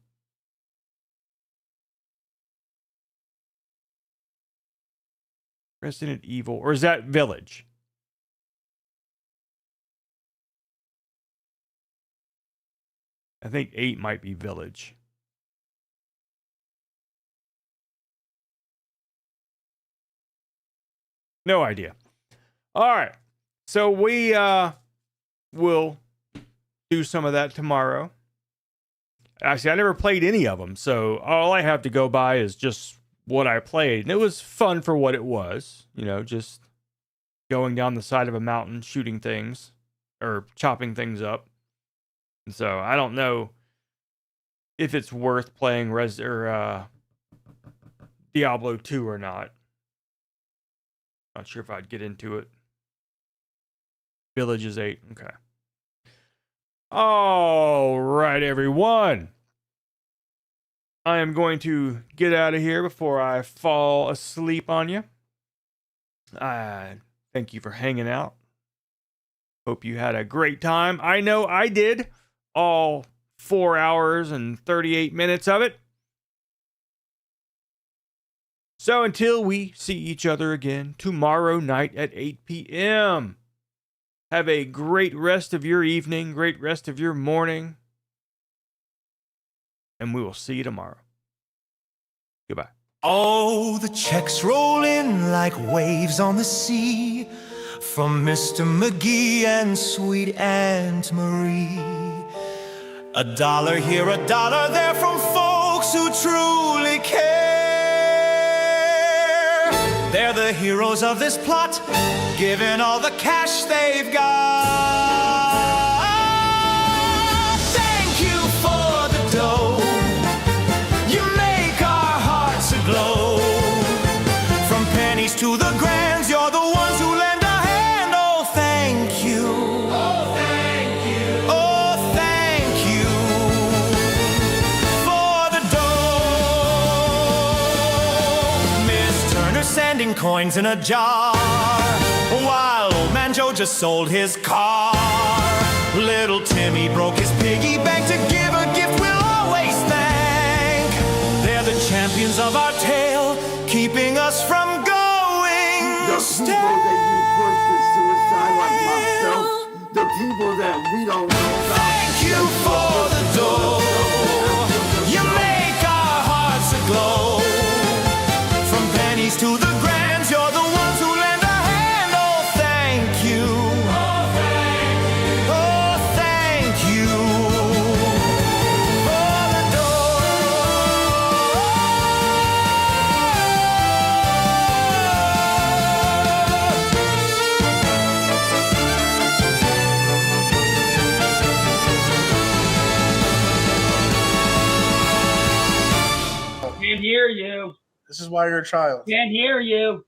Resident Evil. Or is that Village? I think 8 might be Village. No idea. All right. So we will do some of that tomorrow. Actually, I never played any of them, so all I have to go by is just what I played. And it was fun for what it was. You know, just going down the side of a mountain, shooting things, or chopping things up. And so I don't know if it's worth playing Diablo 2 or not. Not sure if I'd get into it. Village is 8. Okay. All right, everyone. I am going to get out of here before I fall asleep on you. Thank you for hanging out. Hope you had a great time. I know I did. All 4 hours and 38 minutes of it. So until we see each other again tomorrow night at 8 p.m., have a great rest of your evening, great rest of your morning, and we will see you tomorrow. Goodbye. Oh, the checks roll in like waves on the sea from Mr. McGee and sweet Aunt Marie. $1 here, $1 there from folks who truly care. They're the heroes of this plot, giving all the cash they've got. Thank you for the dough. You make our hearts aglow. From pennies to the grands, you're the ones who lend a hand. Oh, thank you. Oh, thank you. Oh, thank you for the dough. Miss Turner sending coins in a jar, while old man Joe just sold his car. Little Timmy broke his piggy bank to give a gift we'll always thank. They're the champions of our tale, keeping us from going. The people that you push to suicide like myself, the people that we don't know about. Thank you for the dough. You make our hearts aglow. From pennies to the grands, you're the ones who lend a hand. Oh, thank you. Oh, thank you. Oh, thank you for the Can't hear you. This is why you're a child. Can't hear you.